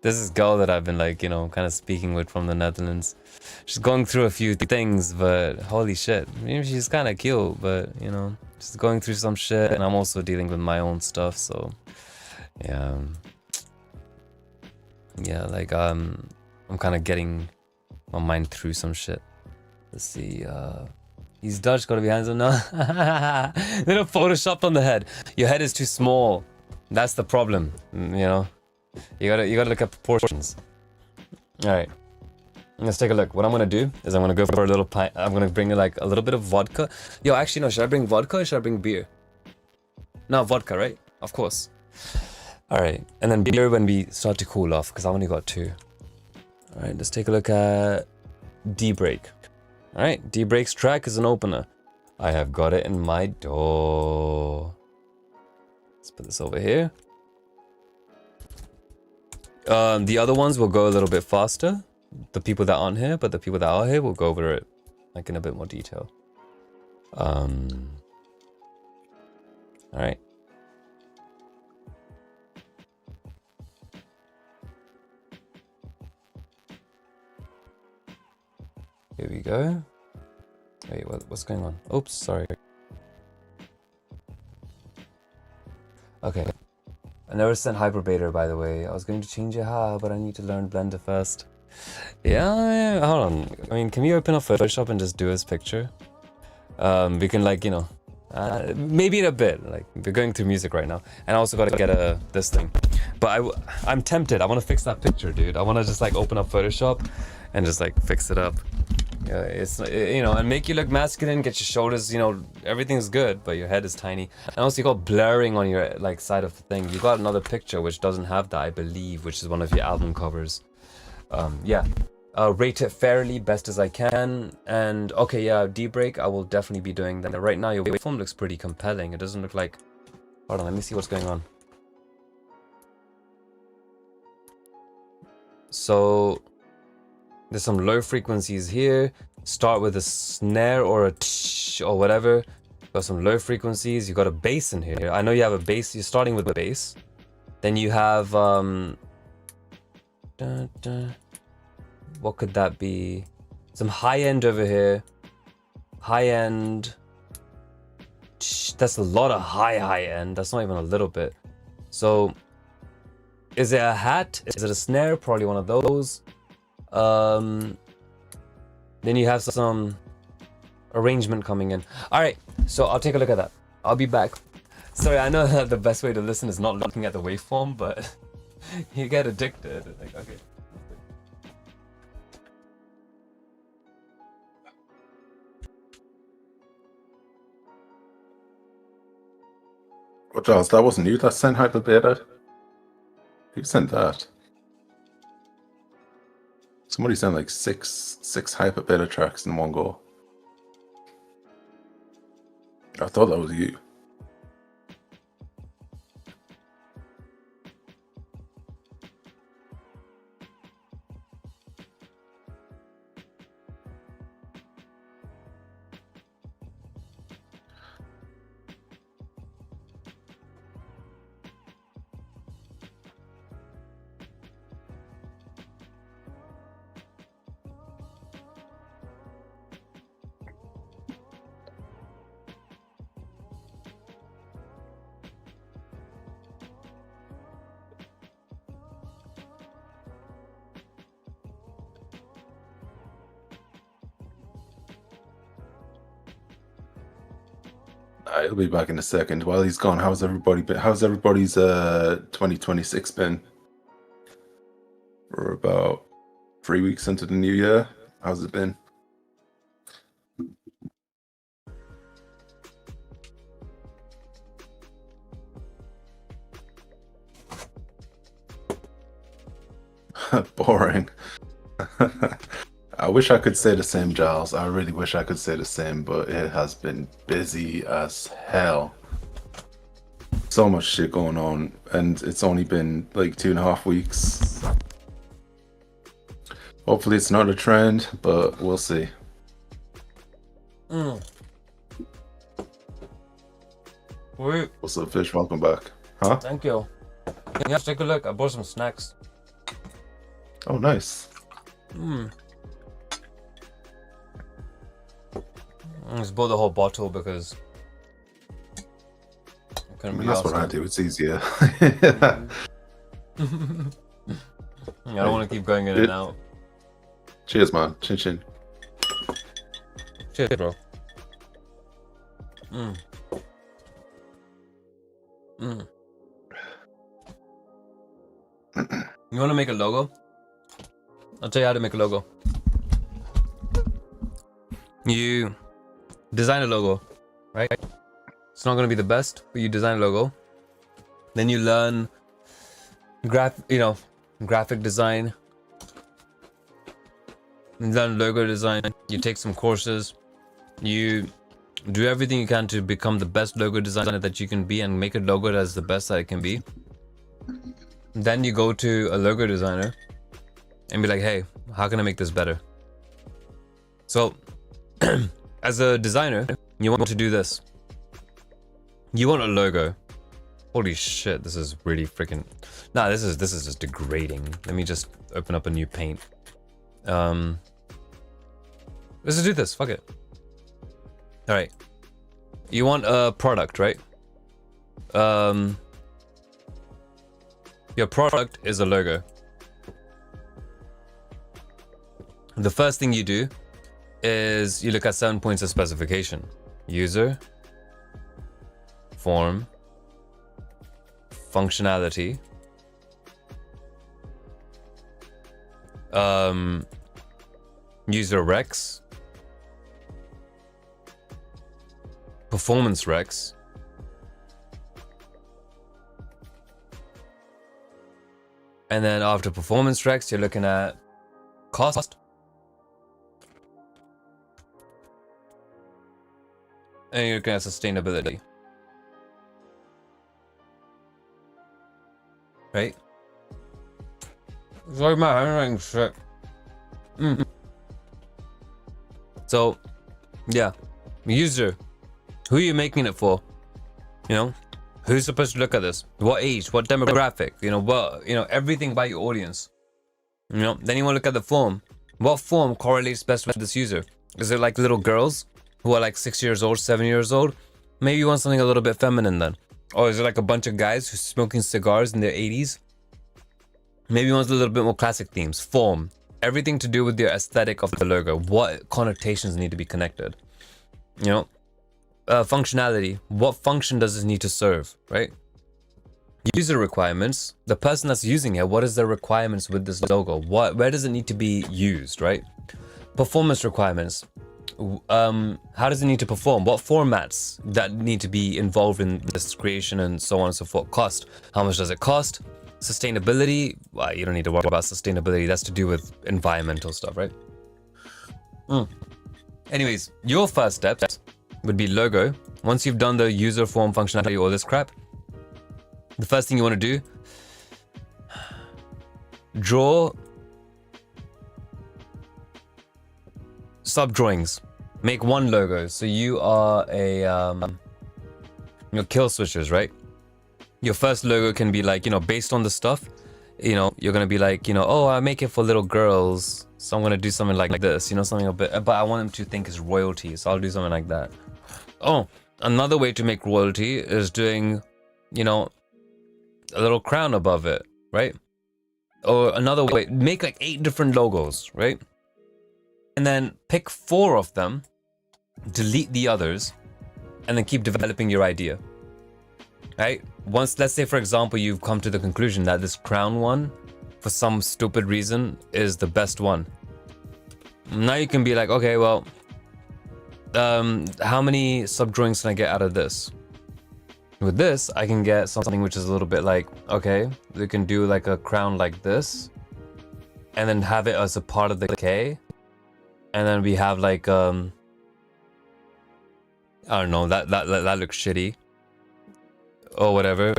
There's this girl that I've been like, you know, kind of speaking with from the Netherlands. She's going through a few things, but holy shit. Maybe she's kind of cute, but you know, she's going through some shit, and I'm also dealing with my own stuff, so yeah. Yeah, like I'm kind of getting my mind through some shit. Let's see, he's Dutch, gotta be handsome now. Little Photoshop on the head. Your head is too small. That's the problem, you know. You gotta look at proportions. All right, let's take a look. What I'm gonna do is I'm gonna go for a little pint. I'm gonna bring like a little bit of vodka. Yo, actually no. Should I bring vodka or should I bring beer? No, vodka, right? Of course. All right, and then beer when we start to cool off, because I only got 2. All right, let's take a look at D-Break. All right, D-Break's track is an opener. I have got it in my door. Let's put this over here. The other ones will go a little bit faster. The people that aren't here, but the people that are here will go over it like in a bit more detail. All right. Here we go. Wait, what's going on? Oops, sorry. Okay. I never sent Hyperbeta, by the way. I was going to change it, but I need to learn Blender first. Yeah, hold on. I mean, can we open up Photoshop and just do his picture? We can, like, you know, maybe in a bit. Like, we're going through music right now. And I also got to get this thing. But I'm tempted. I want to fix that picture, dude. I want to just, like, open up Photoshop and just, like, fix it up. Yeah, it's, you know, and make you look masculine, get your shoulders, you know, everything's good, but your head is tiny. And also you got blurring on your, like, side of the thing. You got another picture which doesn't have that, I believe, which is one of your album covers. Yeah. Rate it fairly, best as I can. And, okay, yeah, D-Break, I will definitely be doing that. Right now, your waveform looks pretty compelling. It doesn't look like... Hold on, let me see what's going on. So... There's some low frequencies here. Start with a snare or a tsh or whatever. Got some low frequencies. You got a bass in here. I know you have a bass. You're starting with a bass. Then you have what could that be? Some high end over here. High end. That's a lot of high end. That's not even a little bit. So, is it a hat? Is it a snare? Probably one of those. Then you have some arrangement coming in. All right, so I'll take a look at that. I'll be back. Sorry, I know that the best way to listen is not looking at the waveform, but you get addicted. Like, okay. What, Charles? That wasn't you that sent Hyperbeta? Who sent that? Somebody sent like six Hyperbeta tracks in one go. I thought that was you. He'll be back in a second. While he's gone, how's everybody been? How's everybody's 2026 been? We're about 3 weeks into the new year. How's it been? Boring. wish I could say the same, Giles. I really wish I could say the same, but it has been busy as hell. So much shit going on, and it's only been like 2.5 weeks. Hopefully it's not a trend, but we'll see. Wait, What's up, Fish? Welcome back. Huh? thank you. Yeah, take a look. I bought some snacks. Oh, nice. I just bought the whole bottle because I I couldn't mean, be that's what I arsed. do. It's easier. I don't want to keep going in and out. Cheers, man. Chin chin. Cheers, bro. You want to make a logo? I'll tell you how to make a logo. You design a logo, right? It's not going to be the best, but you design a logo. Then you learn graphic design. You learn logo design. You take some courses. You do everything you can to become the best logo designer that you can be and make a logo that's the best that it can be. Then you go to a logo designer and be like, hey, how can I make this better? So as a designer, you want to do this. You want a logo. Holy shit, this is really freaking... Nah, this is just degrading. Let me just open up a new paint. Let's just do this, fuck it. Alright. You want a product, right? Your product is a logo. The first thing you do is you look at 7 points of specification. User, form, functionality, user recs, performance recs, and then after performance recs, you're looking at cost, and you're looking at sustainability. Right? Sorry, my handwriting shit. So, yeah, user, who are you making it for? You know, who's supposed to look at this? What age? What demographic? Everything about your audience. Then you want to look at the form. What form correlates best with this user? Is it like little girls who are like 6 years old, 7 years old? Maybe you want something a little bit feminine then. Or is it like a bunch of guys who's smoking cigars in their 80s? Maybe you want a little bit more classic themes. Form. Everything to do with the aesthetic of the logo. What connotations need to be connected? Functionality. What function does this need to serve, right? User requirements. The person that's using it, what is their requirements with this logo? Where does it need to be used, right? Performance requirements. How does it need to perform? What formats that need to be involved in this creation and so on and so forth? Cost. How much does it cost? Sustainability. Well, you don't need to worry about sustainability. That's to do with environmental stuff, right? Anyways, your first steps would be logo. Once you've done the user form functionality, all this crap, the first thing you want to do, draw sub drawings. Make one logo. So you are a your kill switchers, right? Your first logo can be like, based on the stuff, you're gonna be like, oh, I make it for little girls, so I'm gonna do something like this, something a bit, but I want them to think it's royalty, so I'll do something like that. Oh, another way to make royalty is doing, a little crown above it, right? Or another way, make like 8 different logos, right? And then pick 4 of them, delete the others, and then keep developing your idea. Right? Once, let's say for example, you've come to the conclusion that this crown one, for some stupid reason, is the best one. Now you can be like, okay, well, how many sub drawings can I get out of this? With this, I can get something which is a little bit like, okay, we can do like a crown like this, and then have it as a part of the K, And then we have like I don't know, that looks shitty. Or whatever.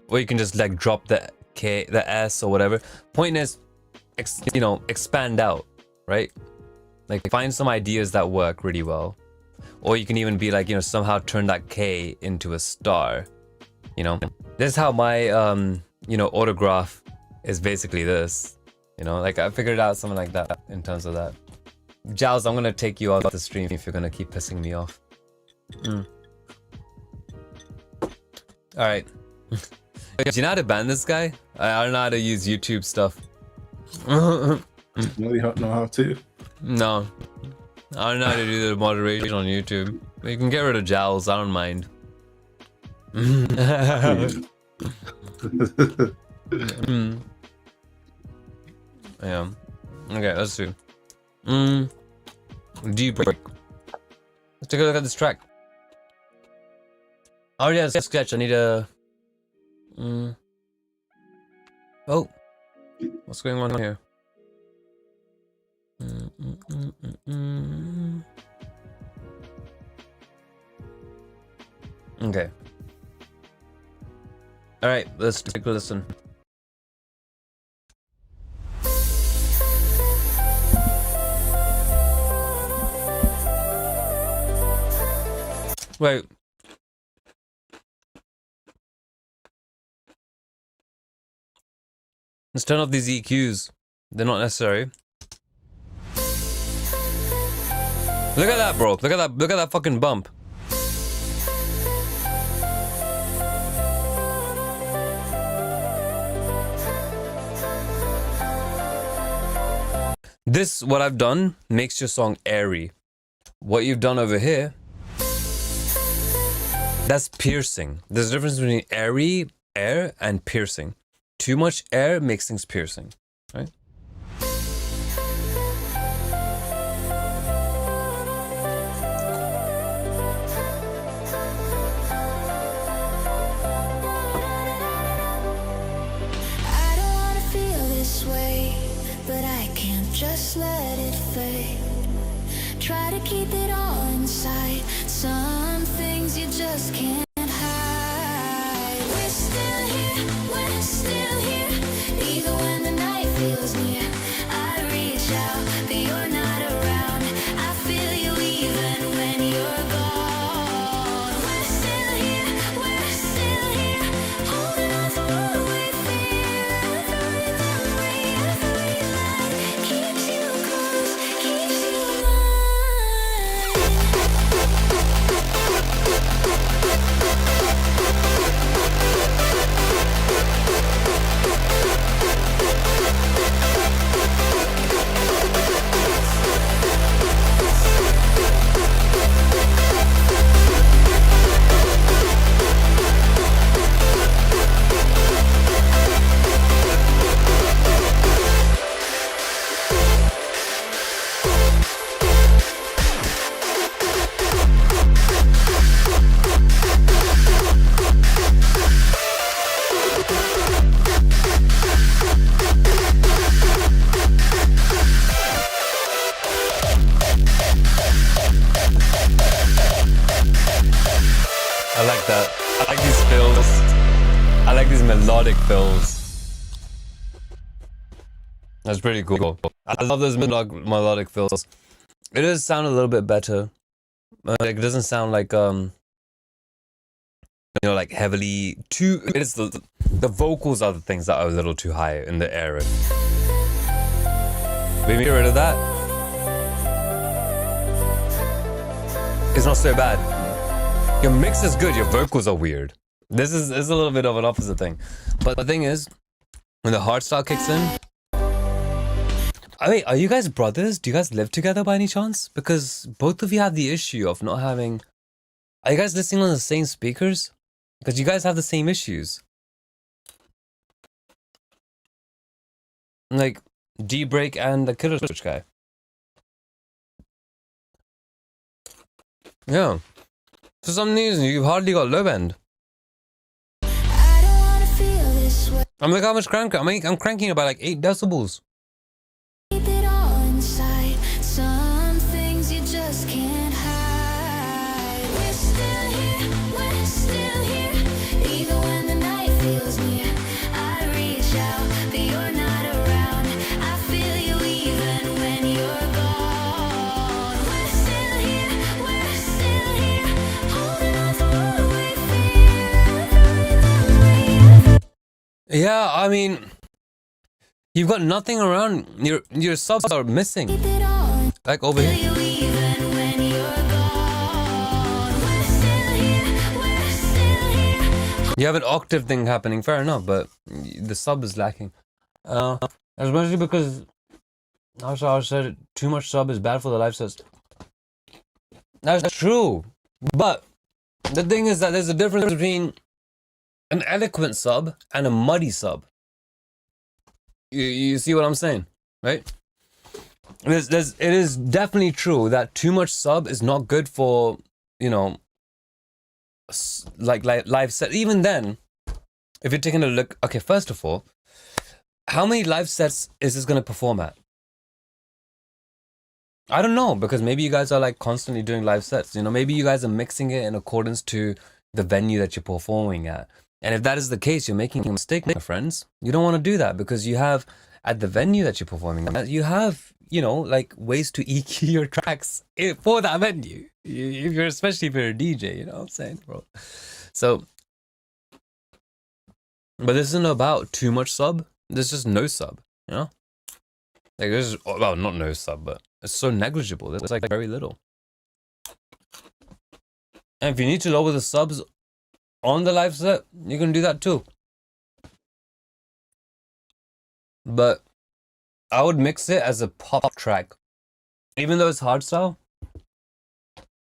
Or you can just like drop the K, the S or whatever. Point is, expand out, right? Like find some ideas that work really well. Or you can even be like, somehow turn that K into a star. This is how my autograph is basically this. Like I figured out something like that in terms of that. Giles, I'm gonna take you off the stream if you're gonna keep pissing me off. Alright. Do you know how to ban this guy? I don't know how to use YouTube stuff. No, you don't know how to. No. I don't know how to do the moderation on YouTube. You can get rid of Giles, I don't mind. Yeah. Okay, let's see. Deep break. Let's take a look at this track. I already have a sketch. I need a. Oh, what's going on here? Okay. All right, let's take a listen. Wait. Let's turn off these EQs. They're not necessary. Look at that, bro. Look at that. Look at that fucking bump. This, what I've done, makes your song airy. What you've done over here, that's piercing. There's a difference between airy, air, and piercing. Too much air makes things piercing, right? I don't wanna feel this way, but I can't just let it fade. Try to keep it all inside. Some things you just can't hide. We're still here, we're still here. Even when the night feels near, I reach out, but you're not around. I feel you even when you're gone. We're still here, holding on for what we feel. Every memory, every line keeps you close, keeps you I like that. I like these fills. I like these melodic fills. That's pretty cool. I love those melodic fills. It does sound a little bit better. Like it doesn't sound like like heavily too. It's the vocals are the things that are a little too high in the air. Maybe get rid of that. It's not so bad. Your mix is good, your vocals are weird. This is a little bit of an opposite thing. But the thing is, when the hardstyle kicks in... Wait, are you guys brothers? Do you guys live together by any chance? Because both of you have the issue of not having... Are you guys listening on the same speakers? Because you guys have the same issues. Like, D-Break and the Killer Switch guy. Yeah. For some reason, you've hardly got low end. I don't wanna feel this way. I'm like, how much crank? I'm cranking it by like 8 decibels. Keep it all inside. Some Yeah, I mean, you've got nothing around. Your subs are missing. Keep it on. Like over Till here. you even when you're gone. We're still here. We're still here. You have an octave thing happening, fair enough, but the sub is lacking. Especially because also I said too much sub is bad for the live sets. That's true. But the thing is that there's a difference between an eloquent sub and a muddy sub. You see what I'm saying, right? It is definitely true that too much sub is not good for, you know, like live set. Even then, if you're taking a look, okay, first of all, how many live sets is this going to perform at? I don't know, because maybe you guys are like constantly doing live sets. You know, maybe you guys are mixing it in accordance to the venue that you're performing at. And if that is the case, you're making a mistake, my friends. You don't want to do that because you have, at the venue that you're performing at, you have, you know, like ways to EQ your tracks for that venue. If you're, especially if you're a DJ, you know what I'm saying, bro? So, but this isn't about too much sub. There's just no sub, you know? Like there's, well, not no sub, but it's so negligible. There's like very little. And if you need to lower the subs on the live set, you can do that too. But I would mix it as a pop track. Even though it's hardstyle,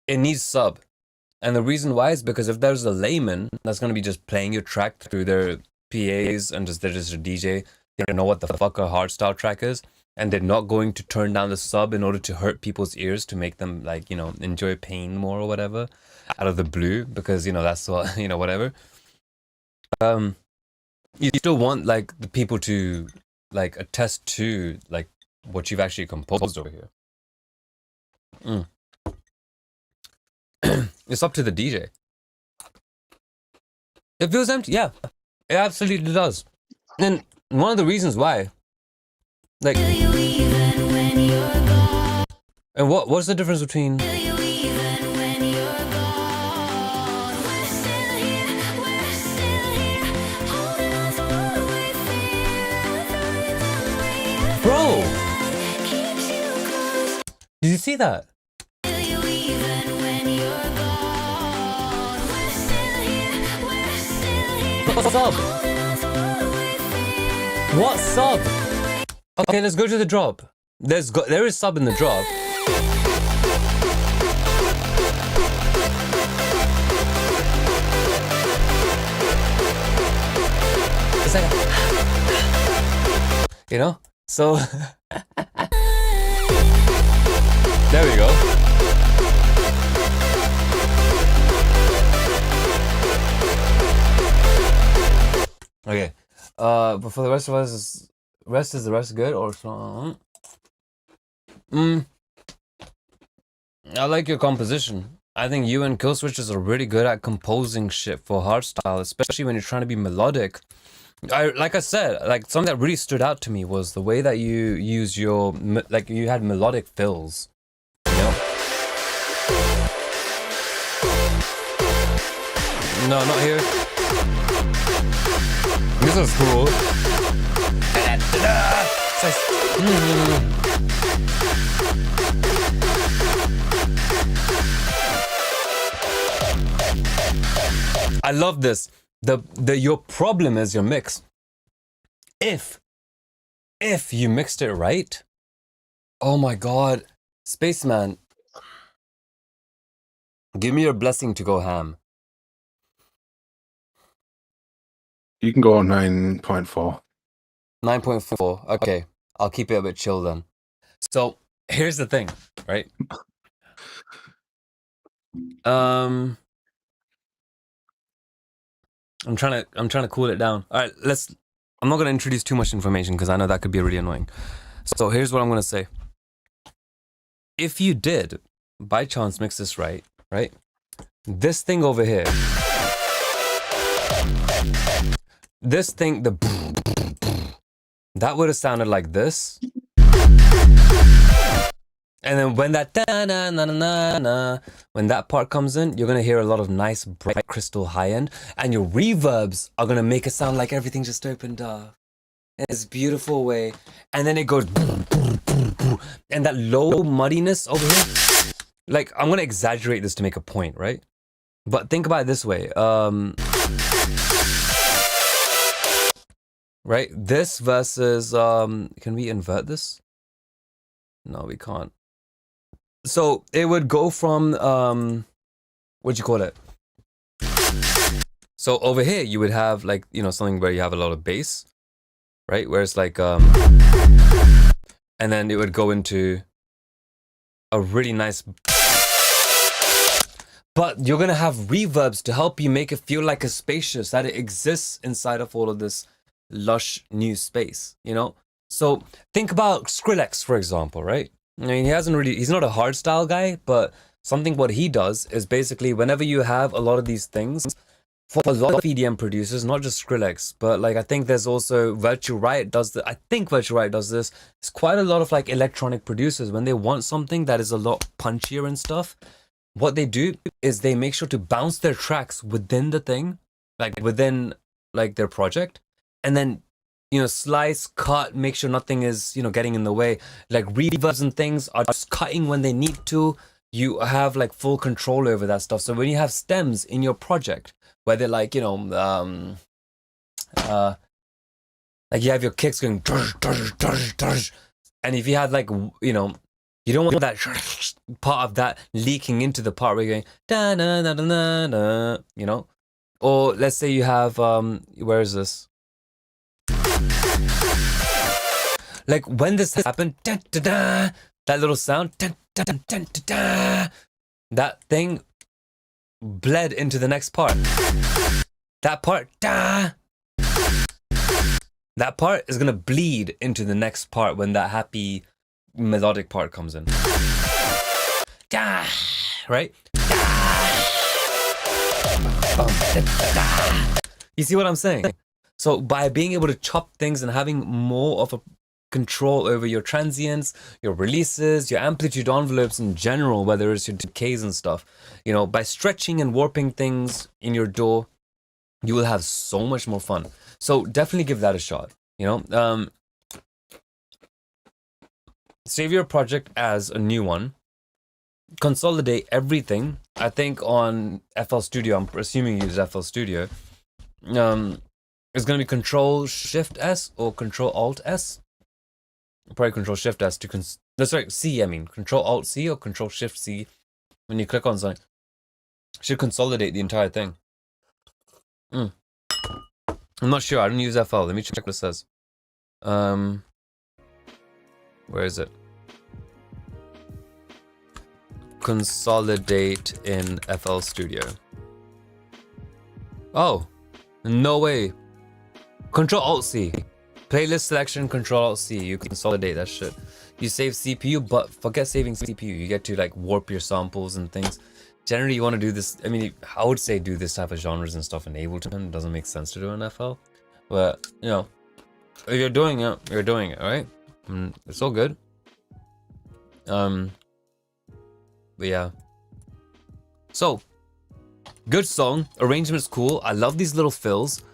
it needs sub. And the reason why is because if there's a layman that's going to be just playing your track through their PAs and they're just a DJ, they don't know what the fuck a hardstyle track is, and they're not going to turn down the sub in order to hurt people's ears to make them, like, you know, enjoy pain more or whatever out of the blue, because, you know, that's what, you know, whatever. You still want like the people to like attest to like what you've actually composed over here. It's up to the DJ. It feels empty, yeah. It absolutely does. And one of the reasons why, like, Till you even when you're gone. and what's the difference between Till you even when you're gone. We're still here. We're still here. Holding on to what we feel. Every bro? memory keeps you close. Did you see that? Till you even when you're gone. We're still here. We're still here. What sub? Holding on to what we feel. What sub? Okay, let's go to the drop. There is sub in the drop. It's like, you know? So there we go. Okay. But for the rest of us, is the rest good or so? I like your composition. I think you and Kill Switches are really good at composing shit for hardstyle, especially when you're trying to be melodic. Like I said, like something that really stood out to me was the way that you use your like you had melodic fills. You know? No, not here. This is cool. I love this. Your problem is your mix. If you mixed it right, oh my god, Spaceman, give me your blessing to go ham. You can go on 9.4. 9.4. Okay, I'll keep it a bit chill then. So here's the thing, right? I'm trying to cool it down. All right, I'm not gonna introduce too much information because I know that could be really annoying. So here's what I'm gonna say. If you did, by chance, mix this right, this thing over here, this thing, that would have sounded like this. And then when that da na na na na na, when that part comes in, you're gonna hear a lot of nice bright crystal high end, and your reverbs are gonna make it sound like everything just opened up in this beautiful way. And then it goes, and that low muddiness over here. Like, I'm gonna exaggerate this to make a point, right? But think about it this way. Right? This versus can we invert this? No, we can't. So it would go from what'd you call it? So over here you would have like, you know, something where you have a lot of bass, right? Where it's like and then it would go into a really nice, but you're gonna have reverbs to help you make it feel like a spacious, that it exists inside of all of this lush new space, you know? So think about Skrillex, for example, right? I mean, he's not a hardstyle guy, but something what he does is basically whenever you have a lot of these things, for a lot of EDM producers, not just Skrillex, but like I think there's also Virtual Riot does this. I think Virtual Riot does this. It's quite a lot of like electronic producers when they want something that is a lot punchier and stuff. What they do is they make sure to bounce their tracks within the thing, like within like their project, and then, you know, slice, cut, make sure nothing is, you know, getting in the way. Like reverbs and things are just cutting when they need to. You have like full control over that stuff. So when you have stems in your project, where they're like, you know, like you have your kicks going, and if you had like, you know, you don't want that part of that leaking into the part where you're going, da na na na na na, you know? Or let's say you have, where is this? Like when this happened, da, da, da, that little sound, da, da, da, da, da, that thing bled into the next part. That part, da, that part is gonna bleed into the next part when that happy melodic part comes in. Da, right? Da. You see what I'm saying? So by being able to chop things and having more of a control over your transients, your releases, your amplitude envelopes in general, whether it's your decays and stuff, you know, by stretching and warping things in your DAW, you will have so much more fun. So definitely give that a shot, you know. Save your project as a new one. Consolidate everything. I think on FL Studio, I'm assuming you use FL Studio. It's going to be Control Shift S or Control Alt S. Probably Control Shift S to C. I mean Control Alt C or Control Shift C. When you click on something, should consolidate the entire thing. I'm not sure. I don't use FL. Let me check what it says. Where is it? Consolidate in FL Studio. Oh, no way. Control Alt C. Playlist selection, Control Alt C. You consolidate that shit. You save CPU, but forget saving CPU. You get to like warp your samples and things. Generally, you want to do this. I mean, I would say do this type of genres and stuff in Ableton. It doesn't make sense to do in FL. But, you know, if you're doing it, you're doing it, right? It's all good. But yeah. So, good song. Arrangement's cool. I love these little fills.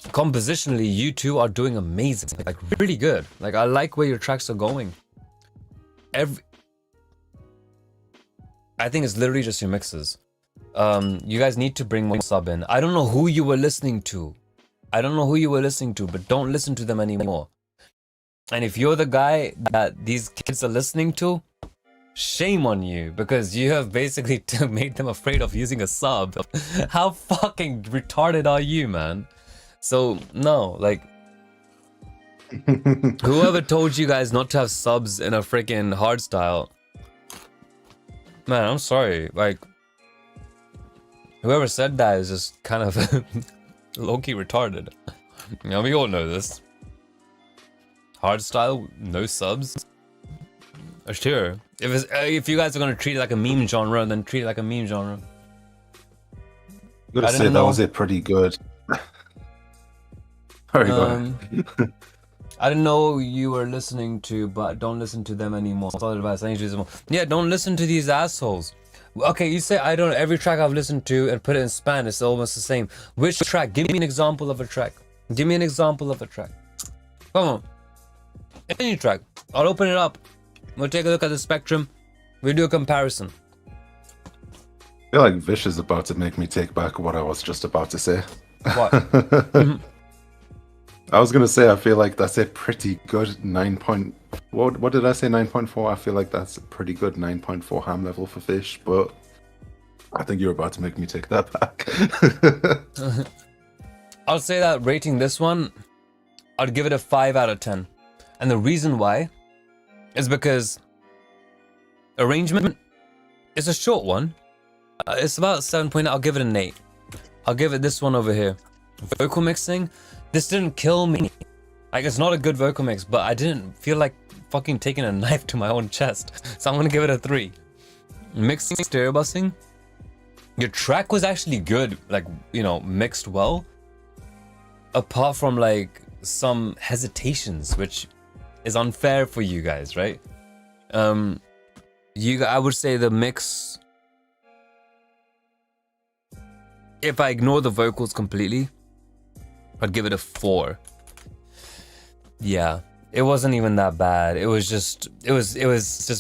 Compositionally, you two are doing amazing. Like, really good. Like, I like where your tracks are going. I think it's literally just your mixes. You guys need to bring more sub in. I don't know who you were listening to. But don't listen to them anymore. And if you're the guy that these kids are listening to, shame on you, because you have basically made them afraid of using a sub. How fucking retarded are you, man? So, no, like, whoever told you guys not to have subs in a freaking hardstyle, man, I'm sorry. Like, whoever said that is just kind of low-key retarded. You know, we all know this. Hardstyle, no subs. Sure. If you guys are gonna treat it like a meme genre, then treat it like a meme genre. I'm gonna say that was it pretty good. Very good. I didn't know you were listening to, but don't listen to them anymore. Solid advice. I need to do some more. Yeah, don't listen to these assholes. Okay, you say I don't know every track I've listened to and put it in Spanish. It's almost the same. Which track? Give me an example of a track. Give me an example of a track. Come on. Any track. I'll open it up. We'll take a look at the spectrum. We'll do a comparison. I feel like Vish is about to make me take back what I was just about to say. What? I was gonna say I feel like that's a pretty good 9 point. What did I say? 9.4. I feel like that's a pretty good 9.4 ham level for Fish, but I think you're about to make me take that back. I'll say that rating this one, I'd give it a 5 out of 10. And the reason why is because arrangement is a short one. It's about 7 point. I'll give it an 8. I'll give it this one over here. Vocal mixing, this didn't kill me. Like, it's not a good vocal mix, but I didn't feel like fucking taking a knife to my own chest. So I'm gonna give it a 3. Mixing, stereo busing, your track was actually good, like, you know, mixed well. Apart from like some hesitations, which is unfair for you guys, right? I would say the mix, if I ignore the vocals completely, I'd give it a 4. Yeah, it wasn't even that bad. It was just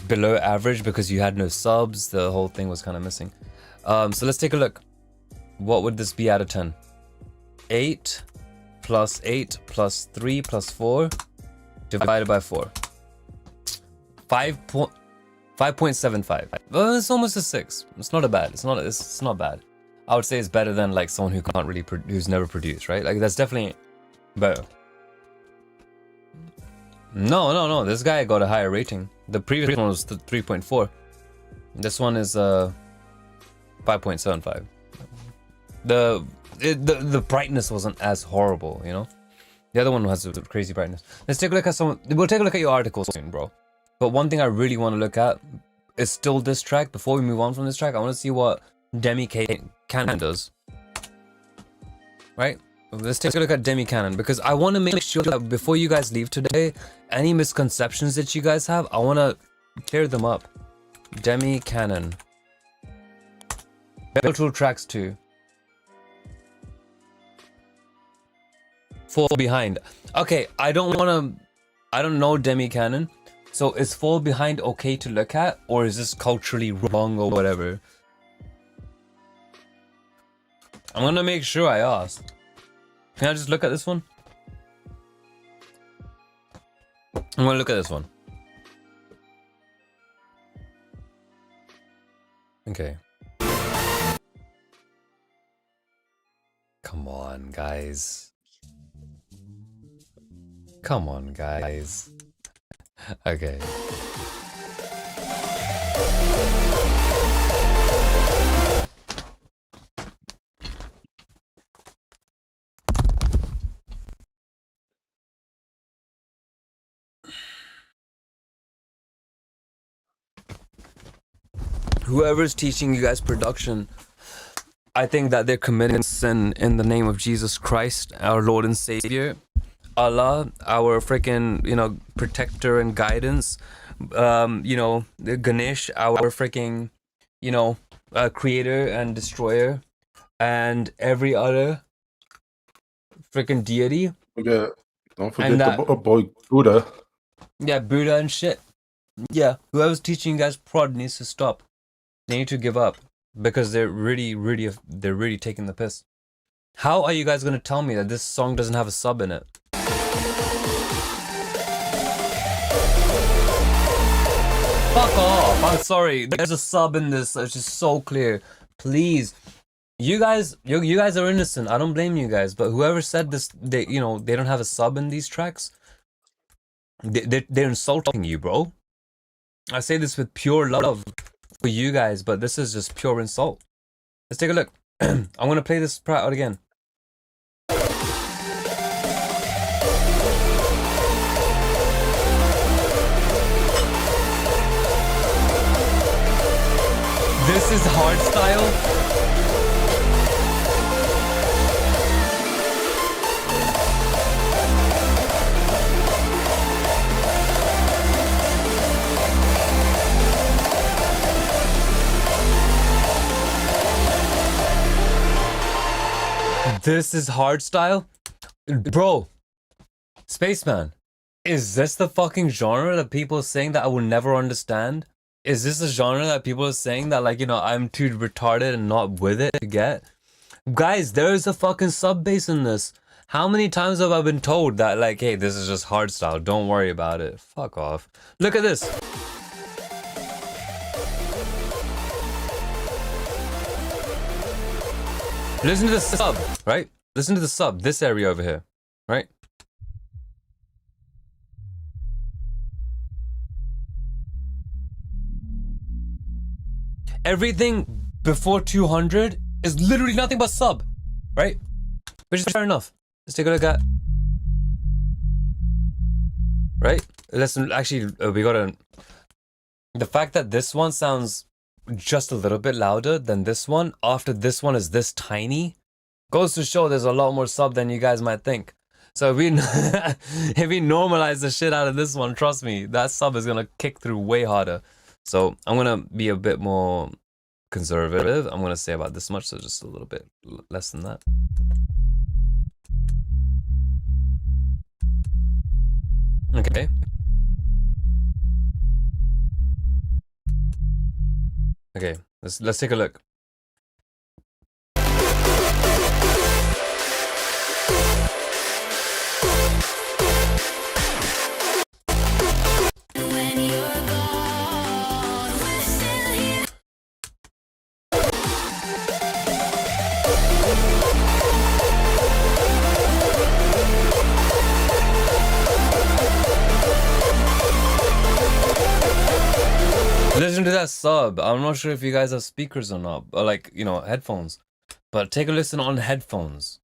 below average because you had no subs. The whole thing was kind of missing. So let's take a look. What would this be out of 10? 8 plus 8 plus 3 plus 4 divided by 4. 5.75. Well, it's almost a 6. It's not a bad. It's not bad. I would say it's better than like someone who can't really who's never produced, right? Like, that's definitely better. No. This guy got a higher rating. The previous one was 3.4. This one is 5.75. The brightness wasn't as horrible, you know. The other one has a crazy brightness. Let's take a look at we'll take a look at your articles soon, bro. But one thing I really want to look at is still this track. Before we move on from this track, I want to see what Demi Cannon does. Right? Let's take a look at Demi Cannon, because I want to make sure that before you guys leave today, any misconceptions that you guys have, I want to clear them up. Demi Cannon. Virtual tracks 2. Fall Behind. Okay, I don't know Demi Cannon. So is Fall Behind okay to look at, or is this culturally wrong or whatever? I'm gonna make sure I ask. Can I just look at this one? I'm gonna look at this one. Okay. Come on, guys. Come on, guys. Okay. Whoever's teaching you guys production, I think that they're committing sin in the name of Jesus Christ, our Lord and Savior. Allah, our freaking, protector and guidance. Ganesh, our freaking, creator and destroyer. And every other freaking deity. Don't forget the boy Buddha. Yeah, Buddha and shit. Yeah, whoever's teaching you guys prod needs to stop. They need to give up, because they're really taking the piss. How are you guys gonna tell me that this song doesn't have a sub in it? Fuck off! I'm sorry. There's a sub in this. It's just so clear. Please, you guys are innocent. I don't blame you guys. But whoever said this, they don't have a sub in these tracks. They're insulting you, bro. I say this with pure love for you guys, but this is just pure insult. Let's take a look. I'm gonna play this part out again. This is hardstyle. This is hardstyle? Bro, Spaceman, is this the fucking genre that people are saying that I will never understand? Is this a genre that people are saying that, like, you know, I'm too retarded and not with it to get? Guys, there is a fucking sub bass in this. How many times have I been told that, like, hey, this is just hardstyle, don't worry about it? Fuck off. Look at this. Listen to the sub, right? Listen to the sub, this area over here, right? Everything before 200 is literally nothing but sub, right? Which is fair enough. Let's take a look at... Right? Listen, actually, we gotta... The fact that this one sounds just a little bit louder than this one, after this one is this tiny, goes to show there's a lot more sub than you guys might think. So if we, if we normalize the shit out of this one, trust me, that sub is gonna kick through way harder. So I'm gonna be a bit more conservative. I'm gonna say about this much, so just a little bit less than that. Okay. Okay, let's take a look. When you're gone, we're still here. Listen to that sub. I'm not sure if you guys have speakers or not, or like, you know, headphones. But take a listen on headphones.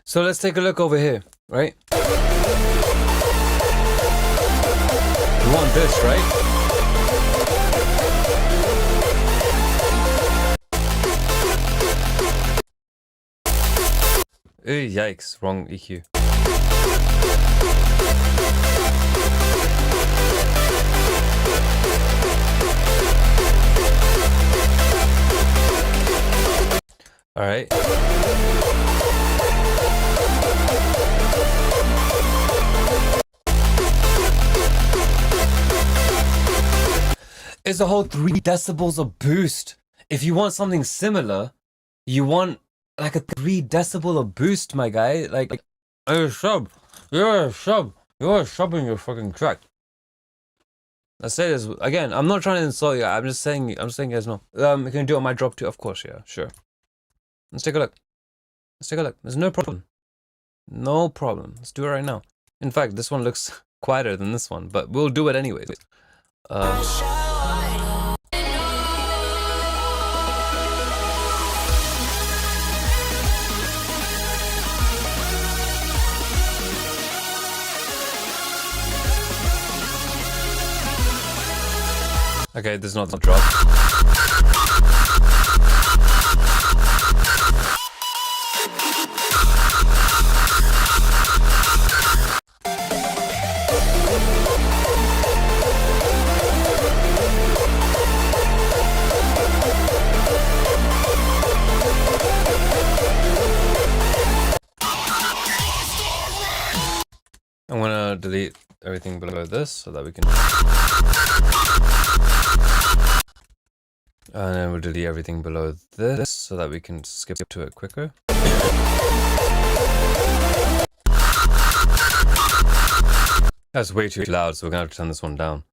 So let's take a look over here, right? You want this, right? Yikes, wrong EQ. All right. It's a whole 3 decibels of boost. If you want something similar, you want like a 3 decibel of boost, my guy. Like you're a sub. You're a sub. You're a sub in your fucking track. Let's say this again. I'm not trying to insult you. I'm just saying you guys know. You can do it on my drop too, of course, yeah, sure. Let's take a look. Let's take a look. There's no problem. No problem. Let's do it right now. In fact, this one looks quieter than this one, but we'll do it anyways. Okay, this is not the drop. I'm gonna delete everything below this so that we can... And then we'll delete everything below this so that we can skip to it quicker. That's way too loud, so we're gonna have to turn this one down.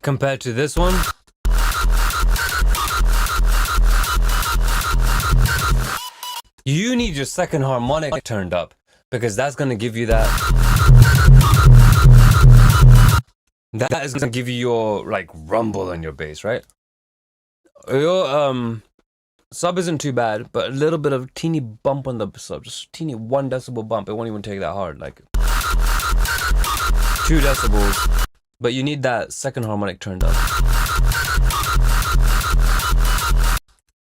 Compared to this one, you need your second harmonic turned up because that's gonna give you that That is gonna give you your like rumble on your bass, right? Your sub isn't too bad, but a little bit of teeny bump on the sub, just teeny 1 decibel bump. It won't even take that hard, like 2 decibels. But you need that second harmonic turned up.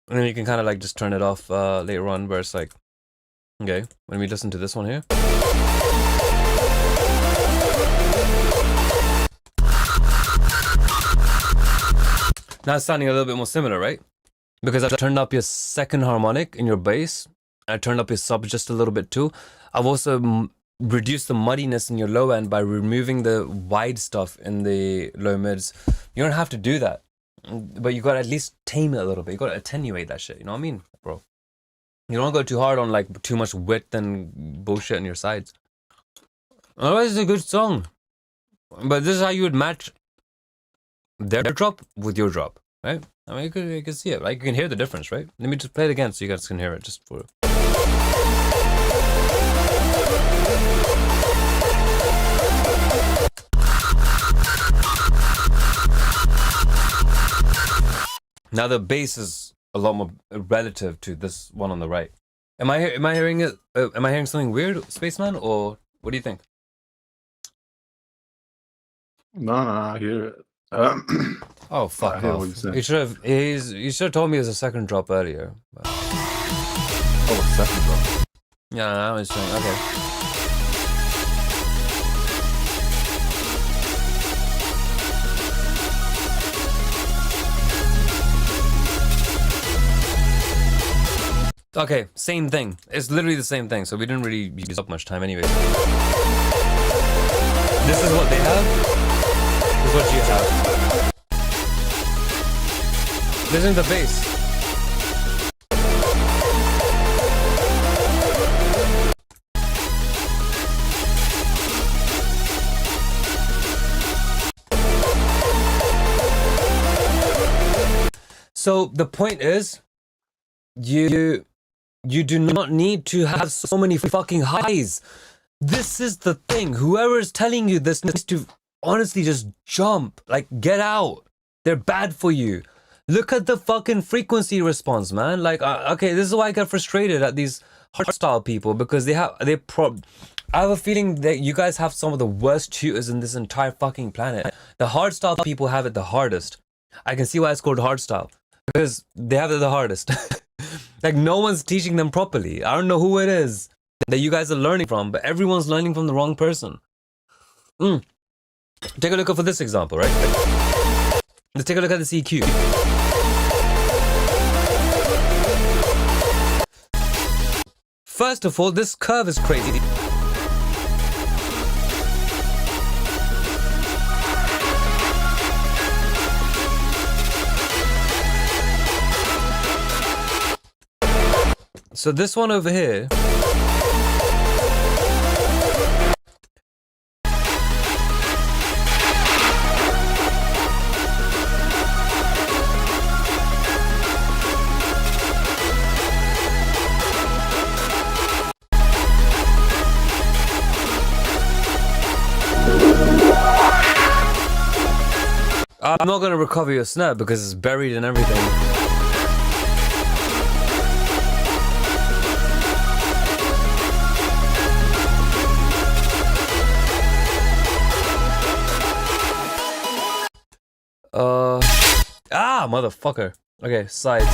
And then you can kind of like just turn it off later on, where it's like, okay, when we listen to this one here. Now it's sounding a little bit more similar, right? Because I've turned up your second harmonic in your bass. I turned up your sub just a little bit too. I've also reduced the muddiness in your low end by removing the wide stuff in the low mids. You don't have to do that, but you gotta at least tame it a little bit. You gotta attenuate that shit, you know what I mean, bro? You don't go too hard on like too much width and bullshit on your sides. Otherwise, it's a good song. But this is how you would match their drop with your drop, right? I mean, you can see it, like you can hear the difference, right? Let me just play it again so you guys can hear it just for. Now the bass is a lot more relative to this one on the right. Am I hearing it? Am I hearing something weird, Spaceman, or what do you think? No, I hear it. Oh fuck I hear what off! you're saying. You should have told me it was a second drop earlier. But... Oh, second drop. Yeah, I was saying okay. Okay, same thing. It's literally the same thing, so we didn't really use up much time anyway. This is what they have. This is what you have. Listen to the bass. So the point is, you do not need to have so many fucking highs. This is the thing. Whoever is telling you this needs to honestly just jump. Like, get out. They're bad for you. Look at the fucking frequency response, man. Like, okay, this is why I get frustrated at these hardstyle people, because I have a feeling that you guys have some of the worst tutors in this entire fucking planet. The hardstyle people have it the hardest. I can see why it's called hardstyle, because they have it the hardest. Like, no one's teaching them properly. I don't know who it is that you guys are learning from, but everyone's learning from the wrong person. Take a look for this example, right? Let's take a look at the EQ. First of all, this curve is crazy. So this one over here, I'm not going to recover your snap because it's buried in everything. Motherfucker. Okay, sides.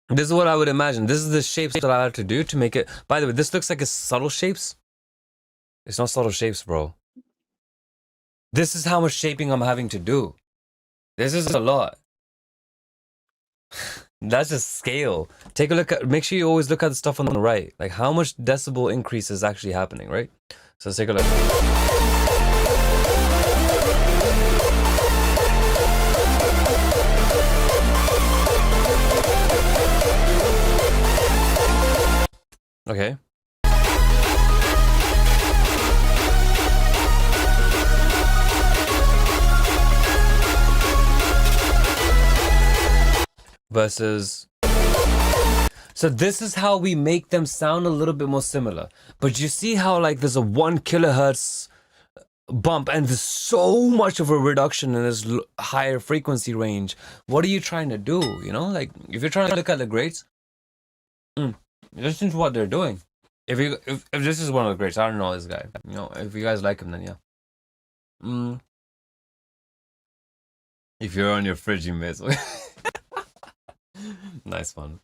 This is what I would imagine. This is the shapes that I have to do to make it. By the way, this looks like it's subtle shapes. It's not subtle shapes, bro. This is how much shaping I'm having to do. This is a lot. That's just scale. Take a look at, make sure you always look at the stuff on the right. Like how much decibel increase is actually happening, right? So let's take a look. Okay. Versus. So this is how we make them sound a little bit more similar. But you see how like there's a 1 kilohertz bump and there's so much of a reduction in this higher frequency range. What are you trying to do? You know, like if you're trying to look at the greats, listen to what they're doing. If this is one of the greats, I don't know this guy. You know, if you guys like him, then yeah. If you're on your fridge, you may as well. Nice one.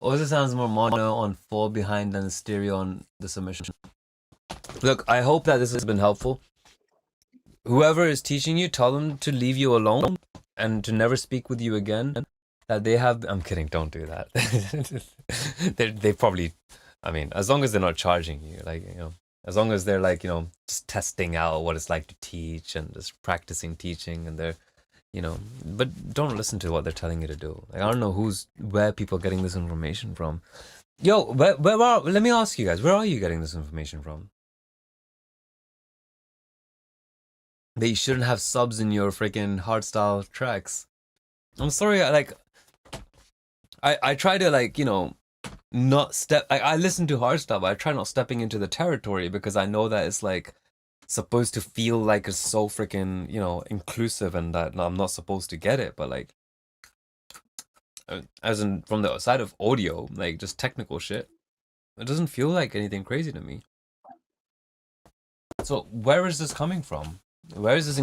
Also sounds more mono on 4 behind than stereo on the submission. Look, I hope that this has been helpful. Whoever is teaching you, tell them to leave you alone and to never speak with you again. That they have. I'm kidding. Don't do that. They probably. I mean, as long as they're not charging you, like, you know, as long as they're like, you know, just testing out what it's like to teach and just practicing teaching, and they're, you know, but don't listen to what they're telling you to do. Like, I don't know where people are getting this information from. Yo, let me ask you guys, where are you getting this information from? That you shouldn't have subs in your freaking hardstyle tracks. I'm sorry, I try to, like, you know, not step. I listen to hardstyle, but I try not stepping into the territory because I know that it's like supposed to feel like it's so freaking, you know, inclusive, and that I'm not supposed to get it. But like, as in from the side of audio, like just technical shit, it doesn't feel like anything crazy to me. So where is this coming from? Where is this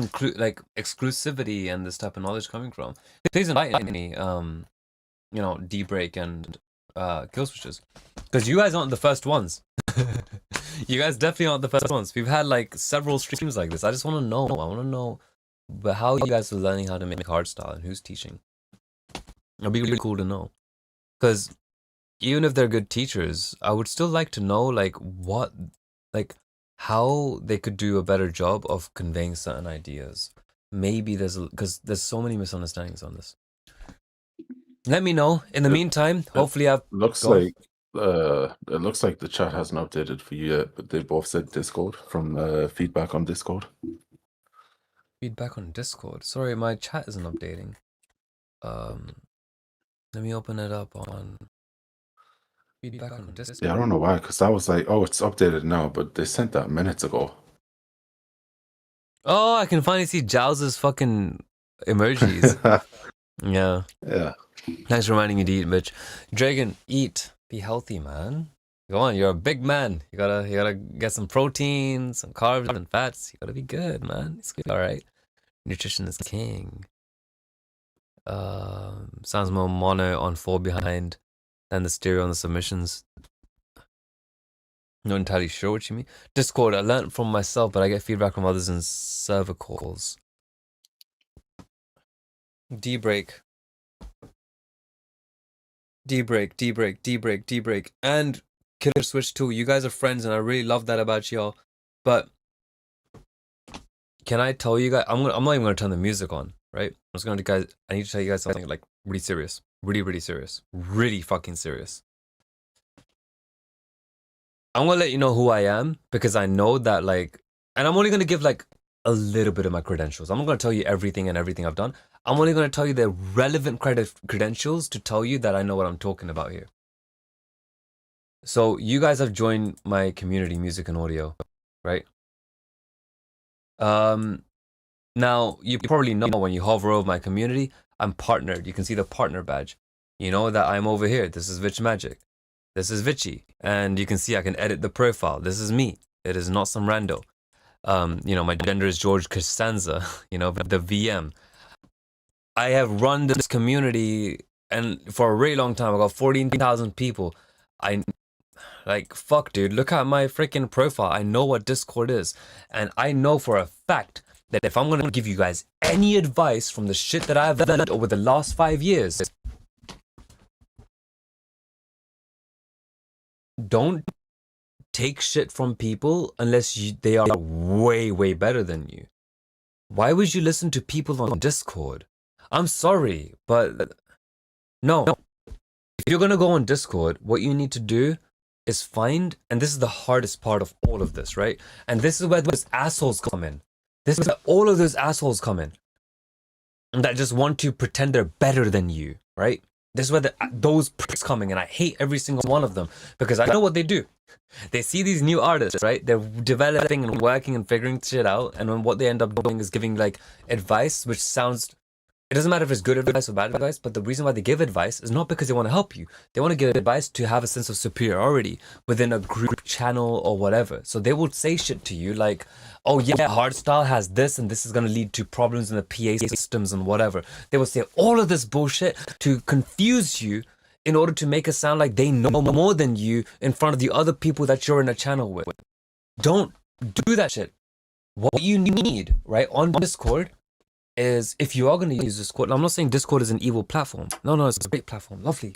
exclusivity and this type of knowledge coming from? Please enlighten me, you know, D-Break and kill switches, because you guys aren't the first ones. You guys definitely aren't the first ones. We've had like several streams like this. I just want to know. I want to know, but how you guys are learning how to make hardstyle and who's teaching. It'd be really cool to know, because even if they're good teachers, I would still like to know how they could do a better job of conveying certain ideas. Maybe because there's so many misunderstandings on this. Let me know. In the meantime, hopefully it looks like the chat hasn't updated for you yet, but they both said Discord from feedback on Discord. Feedback on Discord. Sorry, my chat isn't updating. Let me open it up on feedback on Discord. Yeah, I don't know why, because I was like, oh, it's updated now, but they sent that minutes ago. Oh, I can finally see Jows's fucking emojis. Yeah. Yeah. Thanks for reminding me to eat, bitch. Dragon, eat. Be healthy, man. Go on, you're a big man. You gotta get some protein, some carbs and fats. You gotta be good, man. It's good. Alright. Nutrition is king. Sounds more mono on 4 behind than the stereo on the submissions. Not entirely sure what you mean. Discord, I learned from myself, but I get feedback from others in server calls. D-Break. D-Break. And Killer Switch 2. You guys are friends, and I really love that about y'all. But can I tell you guys, I'm not even gonna turn the music on, right? I'm just gonna I need to tell you guys something like really serious. Really serious. Really fucking serious. I'm gonna let you know who I am, because I know that, like, and I'm only gonna give like a little bit of my credentials. I'm not gonna tell you everything I've done. I'm only gonna tell you the relevant credentials to tell you that I know what I'm talking about here. So you guys have joined my community, music and audio, right? Now you probably know when you hover over my community, I'm partnered. You can see the partner badge. You know that I'm over here. This is Vich Magic. This is Vichy. And you can see I can edit the profile. This is me. It is not some rando. You know, my gender is George Costanza, you know, the VM. I have run this community and for a really long time. I got 14,000 people. Fuck, dude, look at my freaking profile. I know what Discord is. And I know for a fact that if I'm going to give you guys any advice from the shit that I've learned over the last 5 years, don't take shit from people unless they are way better than you. Why would you listen to people on Discord? I'm sorry, but no. If you're going to go on Discord, what you need to do is find, and this is the hardest part of all of this, right? And this is where those assholes come in. This is where all of those assholes come in. And that just want to pretend they're better than you, right? This is where those pricks coming, and I hate every single one of them because I know what they do. They see these new artists, right? They're developing and working and figuring shit out, and then what they end up doing is giving like advice, which sounds. It doesn't matter if it's good advice or bad advice, but the reason why they give advice is not because they want to help you. They want to give advice to have a sense of superiority within a group channel or whatever. So they will say shit to you like, oh yeah, hardstyle has this and this is going to lead to problems in the PA systems and whatever. They will say all of this bullshit to confuse you in order to make it sound like they know more than you in front of the other people that you're in a channel with. Don't do that shit. What you need, right, on Discord is, if you are going to use Discord, I'm not saying Discord is an evil platform. No, it's a great platform. Lovely.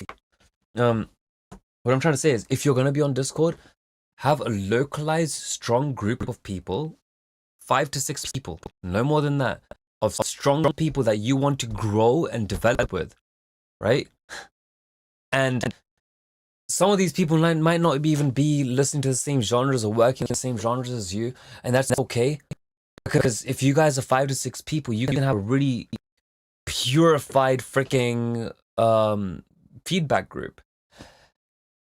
What I'm trying to say is, if you're going to be on Discord, have a localized, strong group of people, 5 to 6 people, no more than that, of strong people that you want to grow and develop with, right? And some of these people might not even be listening to the same genres or working in the same genres as you, and that's okay. Because if you guys are 5 to 6 people, you can have a really purified freaking feedback group.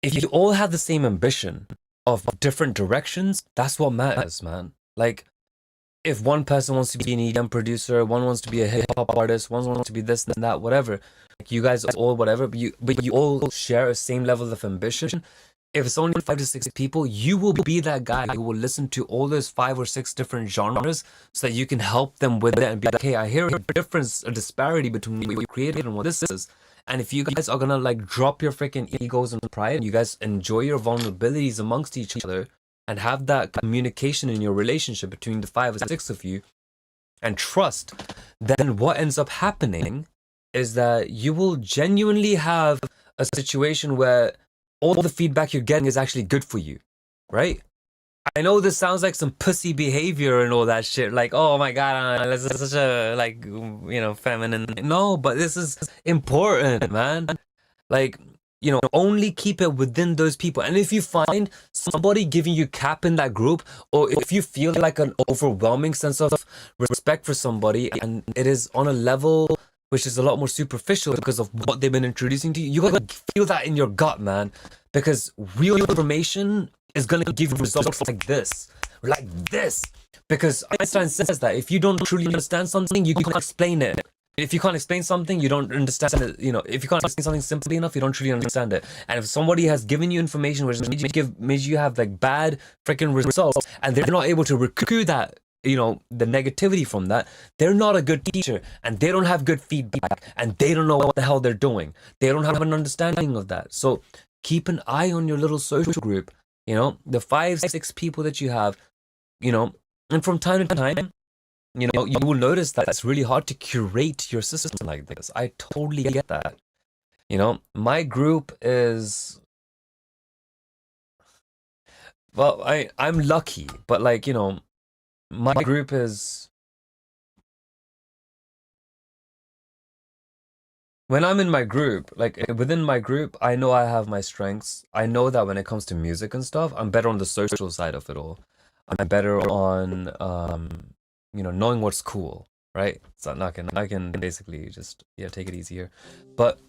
If you all have the same ambition of different directions, that's what matters, man. Like, if one person wants to be an EDM producer, one wants to be a hip hop artist, one wants to be this and that, whatever. Like, you guys all whatever, but you all share a same level of ambition. If it's only 5 to 6 people, you will be that guy who will listen to all those 5 or 6 different genres so that you can help them with it and be like, hey, I hear a difference, a disparity between what you created and what this is. And if you guys are gonna like drop your freaking egos and pride, and you guys enjoy your vulnerabilities amongst each other and have that communication in your relationship between the 5 or 6 of you and trust, then what ends up happening is that you will genuinely have a situation where all the feedback you're getting is actually good for you, right? I know this sounds like some pussy behavior and all that shit, like, oh my god, this is such a, like, you know, feminine. No, but this is important, man. Like, you know, only keep it within those people. And if you find somebody giving you cap in that group, or if you feel like an overwhelming sense of respect for somebody and it is on a level which is a lot more superficial because of what they've been introducing to you, you gotta feel that in your gut, man. Because real information is gonna give you results like this. Because Einstein says that if you don't truly understand something, you can't explain it. If you can't explain something, you don't understand it. You know, if you can't explain something simply enough, you don't truly understand it. And if somebody has given you information which made you have like bad freaking results, and they're not able to recoup that, you know, the negativity from that, they're not a good teacher, and they don't have good feedback, and they don't know what the hell they're doing. They don't have an understanding of that. So keep an eye on your little social group, you know, the 5, 6 people that you have, you know, and from time to time, you know, you will notice that it's really hard to curate your system like this. I totally get that. You know, my group is, well, I'm lucky, but like, you know, my group is, when I'm in my group, like within my group, I know I have my strengths. I know that when it comes to music and stuff, I'm better on the social side of it all. I'm better on, you know, knowing what's cool, right? So I can basically just, yeah, take it easy here. But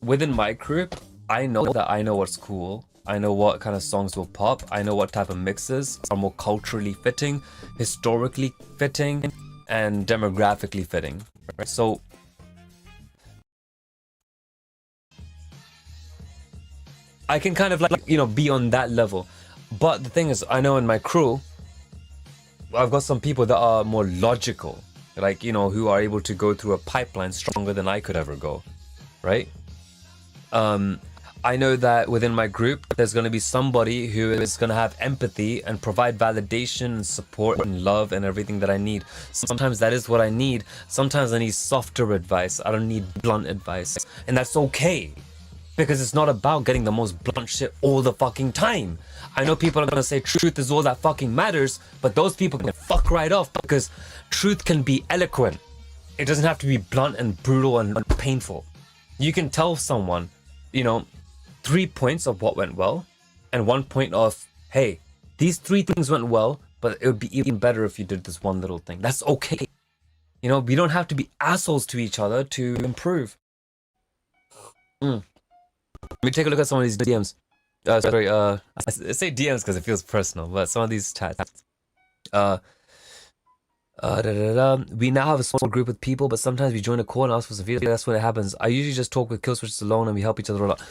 within my group, I know that I know what's cool. I know what kind of songs will pop. I know what type of mixes are more culturally fitting, historically fitting, and demographically fitting. Right? So I can kind of like, you know, be on that level. But the thing is, I know in my crew, I've got some people that are more logical, like, you know, who are able to go through a pipeline stronger than I could ever go, right? I know that within my group, there's going to be somebody who is going to have empathy and provide validation and support and love and everything that I need. Sometimes that is what I need. Sometimes I need softer advice. I don't need blunt advice. And that's okay. Because it's not about getting the most blunt shit all the fucking time. I know people are going to say truth is all that fucking matters, but those people can fuck right off, because truth can be eloquent. It doesn't have to be blunt and brutal and painful. You can tell someone, you know, 3 points of what went well, and 1 point of, hey, these 3 things went well, but it would be even better if you did this one little thing. That's okay. You know, we don't have to be assholes to each other to improve. Let me take a look at some of these DMs. Sorry, I say DMs because it feels personal, but some of these chats. We now have a small group of people, but sometimes we join a call and ask for some feedback. That's when it happens. I usually just talk with kill switches alone and we help each other a lot.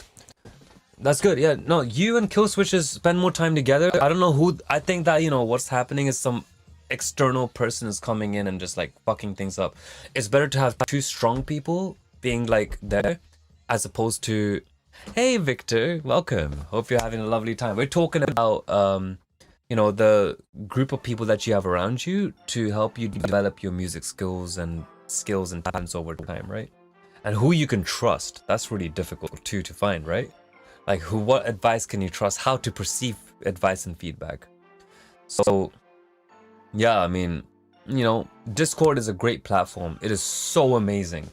That's good. Yeah, no, you and kill switches spend more time together. I don't know who. I think that, you know, what's happening is some external person is coming in and just like fucking things up. It's better to have two strong people being like there as opposed to, hey Victor, welcome. Hope you're having a lovely time. We're talking about you know, the group of people that you have around you to help you develop your music skills and talents over time, right? And who you can trust. That's really difficult too to find, right? Like what advice can you trust? How to perceive advice and feedback. So yeah, I mean, you know, Discord is a great platform. It is so amazing.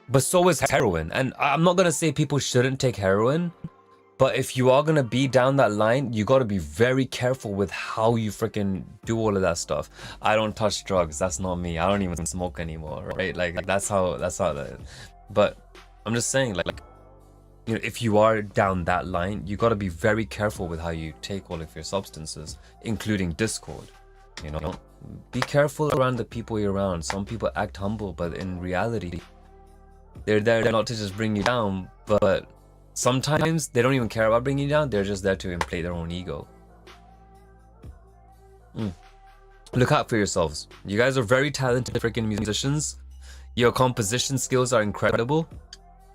But so is heroin. And I'm not gonna say people shouldn't take heroin, but if you are gonna be down that line, you gotta be very careful with how you freaking do all of that stuff. I don't touch drugs. That's not me. I don't even smoke anymore, right? Like that's how that. But I'm just saying, like, you know, if you are down that line, you gotta be very careful with how you take all of your substances, including Discord. You know, be careful around the people you're around. Some people act humble, but in reality, they're there not to just bring you down, but sometimes they don't even care about bringing you down. They're just there to inflate their own ego. Look out for yourselves. You guys are very talented freaking musicians. Your composition skills are incredible.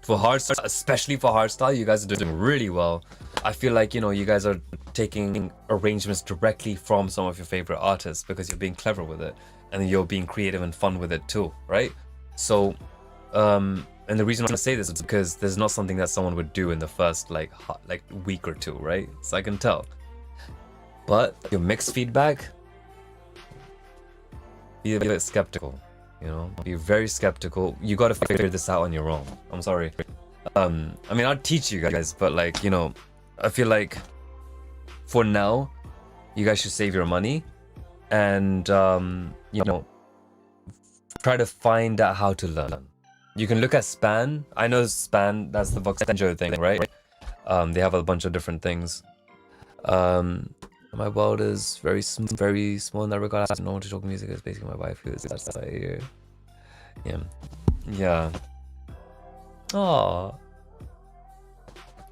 For hardstyle, especially for hardstyle, you guys are doing really well. I feel like, you know, you guys are taking arrangements directly from some of your favorite artists because you're being clever with it and you're being creative and fun with it too, right? So, and the reason I say this is because there's not something that someone would do in the first like week or two, right? So I can tell. But your mixed feedback, be a bit skeptical, you know? Be very skeptical. You gotta figure this out on your own. I'm sorry. I mean, I'll teach you guys, but like, you know, I feel like for now, you guys should save your money and, you know, try to find out how to learn. You can look at Span. I know Span, that's the Voxenjo thing, right? They have a bunch of different things. My world is very small in that regard. I don't know what to talk music is basically my wife. That's what I hear. Yeah. Aww.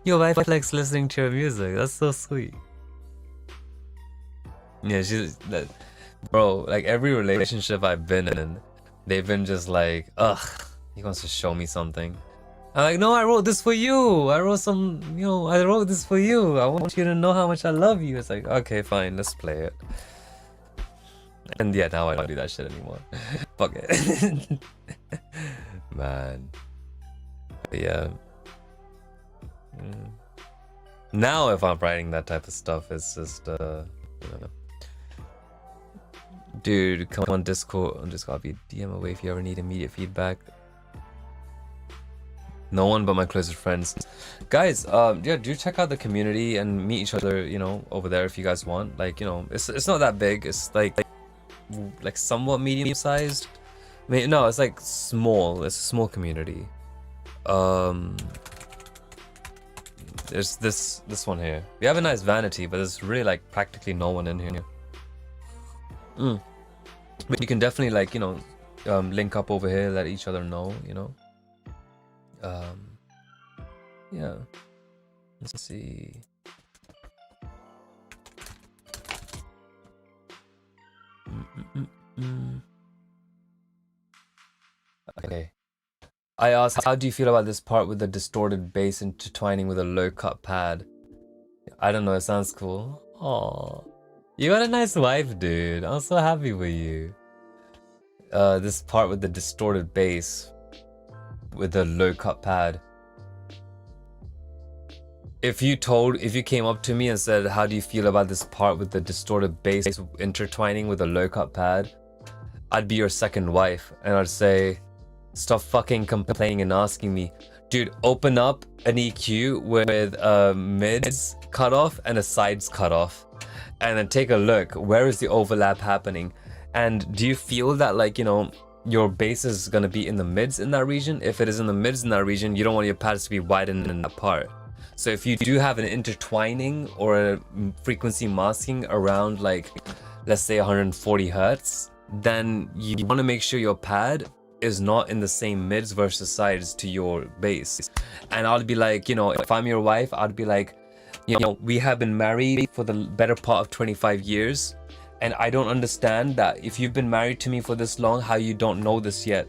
Your wife likes listening to your music. That's so sweet. Yeah, she's... Bro, like every relationship I've been in, they've been just like, ugh. He wants to show me something. I'm like, no, I wrote this for you. I wrote this for you. I want you to know how much I love you. It's like, okay, fine, let's play it. And yeah, now I don't do that shit anymore. Fuck it. Man. But yeah. Now if I'm writing that type of stuff, it's just, I don't know. Dude, come on Discord. I'll be DM away if you ever need immediate feedback. No one but my closest friends. Guys, yeah, do check out the community and meet each other, you know, over there if you guys want. Like, you know, it's not that big. It's like somewhat medium sized. I mean, no, it's like small. It's a small community. There's this one here. We have a nice vanity, but there's really like practically no one in here. But you can definitely like, you know, link up over here, let each other know, you know. Yeah. Let's see. Okay. I asked, how do you feel about this part with the distorted bass intertwining with a low cut pad? I don't know, it sounds cool. Aww. You got a nice wife, dude. I'm so happy with you. This part with the distorted bass with the low cut pad. If you came up to me and said, how do you feel about this part with the distorted bass intertwining with a low cut pad? I'd be your second wife and I'd say, stop fucking complaining and asking me. Dude, open up an EQ with a mids cut off and a sides cut off. And then take a look, where is the overlap happening? And do you feel that, like, you know, your bass is gonna be in the mids in that region? If it is in the mids in that region, you don't want your pads to be widened in that part. So if you do have an intertwining or a frequency masking around like, let's say 140 hertz, then you want to make sure your pad is not in the same mids versus sides to your bass. And I'll be like, you know, if I'm your wife, I'd be like, you know, we have been married for the better part of 25 years. And I don't understand that if you've been married to me for this long, how you don't know this yet.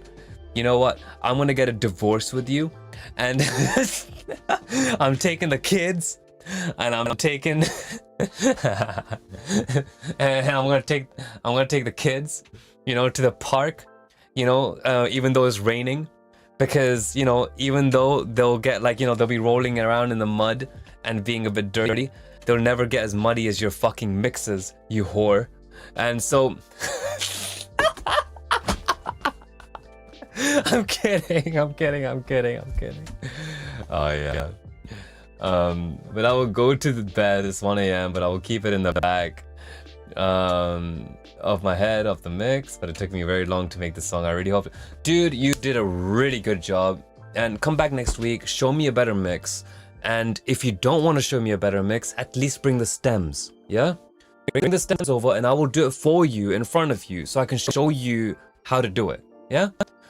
You know what? I'm gonna get a divorce with you, and I'm taking the kids, and I'm taking, and I'm gonna take the kids, you know, to the park, you know, even though it's raining, because, you know, even though they'll get like, you know, they'll be rolling around in the mud and being a bit dirty, they'll never get as muddy as your fucking mixes, you whore. And so I'm kidding. Oh yeah. But I will go to the bed. It's 1 a.m. but I will keep it in the back of my head, of the mix. But it took me very long to make this song. I really hope, dude, you did a really good job. And come back next week, show me a better mix. And if you don't want to show me a better mix, at least bring the stems. Yeah, bring the stems over, and I will do it for you in front of you, so I can show you how to do it. Yeah,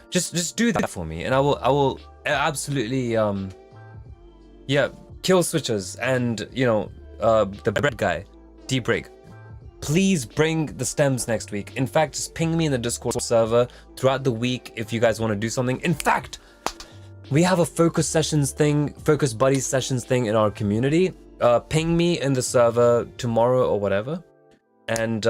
just do that for me, and I will absolutely yeah, kill switches and, you know, the bread guy, D-break. Please bring the stems next week. In fact, just ping me in the Discord server throughout the week if you guys want to do something. In fact, we have a focus buddies sessions thing in our community. Ping me in the server tomorrow or whatever, and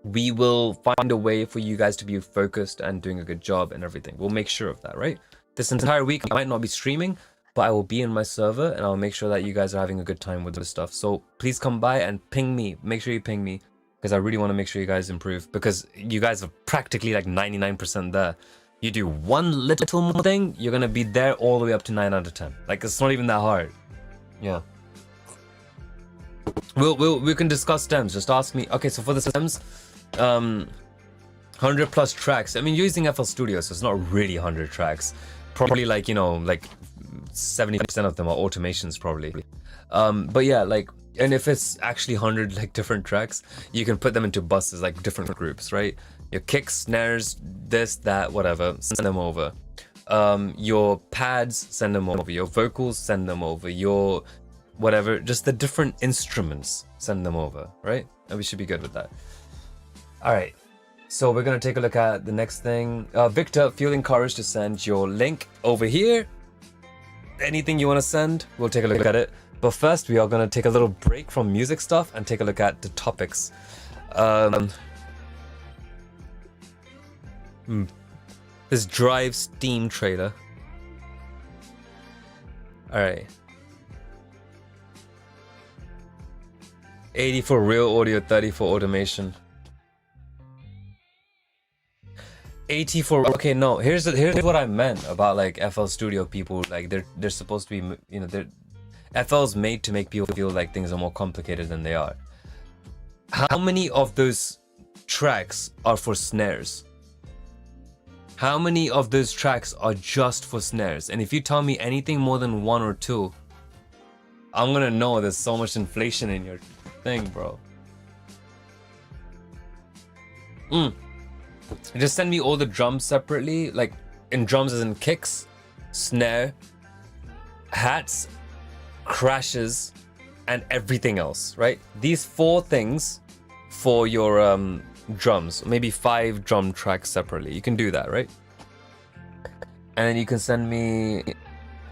we will find a way for you guys to be focused and doing a good job and everything. We'll make sure of that, right? This entire week I might not be streaming, but I will be in my server, and I'll make sure that you guys are having a good time with this stuff. So please come by and ping me. Make sure you ping me, because I really want to make sure you guys improve, because you guys are practically like 99% there. You do one little more thing, you're gonna be there all the way up to 9 out of 10. Like, it's not even that hard. Yeah. We can discuss stems. Just ask me. Okay, so for the stems, 100 plus tracks. I mean, you're using FL Studio, so it's not really 100 tracks. Probably like, you know, like 70% of them are automations probably. But yeah, like, and if it's actually 100 like different tracks, you can put them into buses, like different groups, right? Your kicks, snares, this, that, whatever, send them over. Your pads, send them over. Your vocals, send them over. Your whatever, just the different instruments, send them over, right? And we should be good with that. All right, so we're gonna take a look at the next thing. Victor, feel encouraged to send your link over here. Anything you want to send, we'll take a look at it. But first, we are gonna take a little break from music stuff and take a look at the topics. This Drive Steam trailer. All right. 80 for real audio, 30 for automation. 80 for, okay, no, here's what I meant about like FL Studio people. Like they're supposed to be, you know, FL's made to make people feel like things are more complicated than they are. How many of those tracks are for snares? How many of those tracks are just for snares? And if you tell me anything more than 1 or 2, I'm gonna know there's so much inflation in your thing, bro. Just send me all the drums separately, like in drums as in kicks, snare, hats, crashes, and everything else, right? These 4 things for your drums, maybe 5 drum tracks separately. You can do that, right? And then you can send me,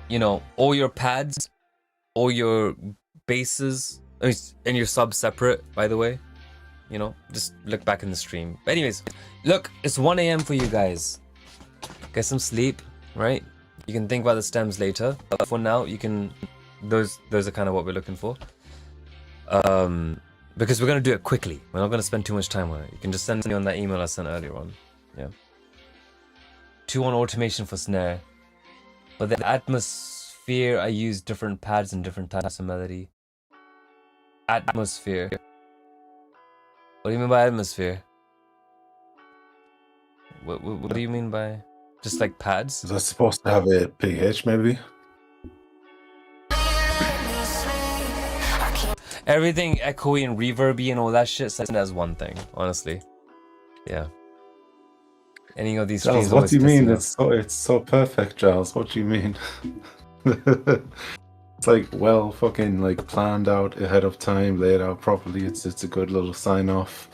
you know, all your pads, all your basses, and your subs separate, by the way. You know, just look back in the stream. But anyways, look, it's 1 a.m. for you guys. Get some sleep, right? You can think about the stems later. But for now, you can, those are kind of what we're looking for. Because we're gonna do it quickly. We're not gonna spend too much time on it. You can just send me on that email I sent earlier on. Yeah. 2 on automation for snare. But the atmosphere, I use different pads and different types of melody. Atmosphere. What do you mean by atmosphere? What do you mean by just like pads? Is that supposed to have a PH maybe? everything echoey and reverby and all that shit, send it as one thing, honestly. Yeah. Any of these Giles, streams what always do you piss mean? me off. It's so perfect, Giles. What do you mean? It's like well fucking like planned out ahead of time, laid out properly. It's a good little sign off.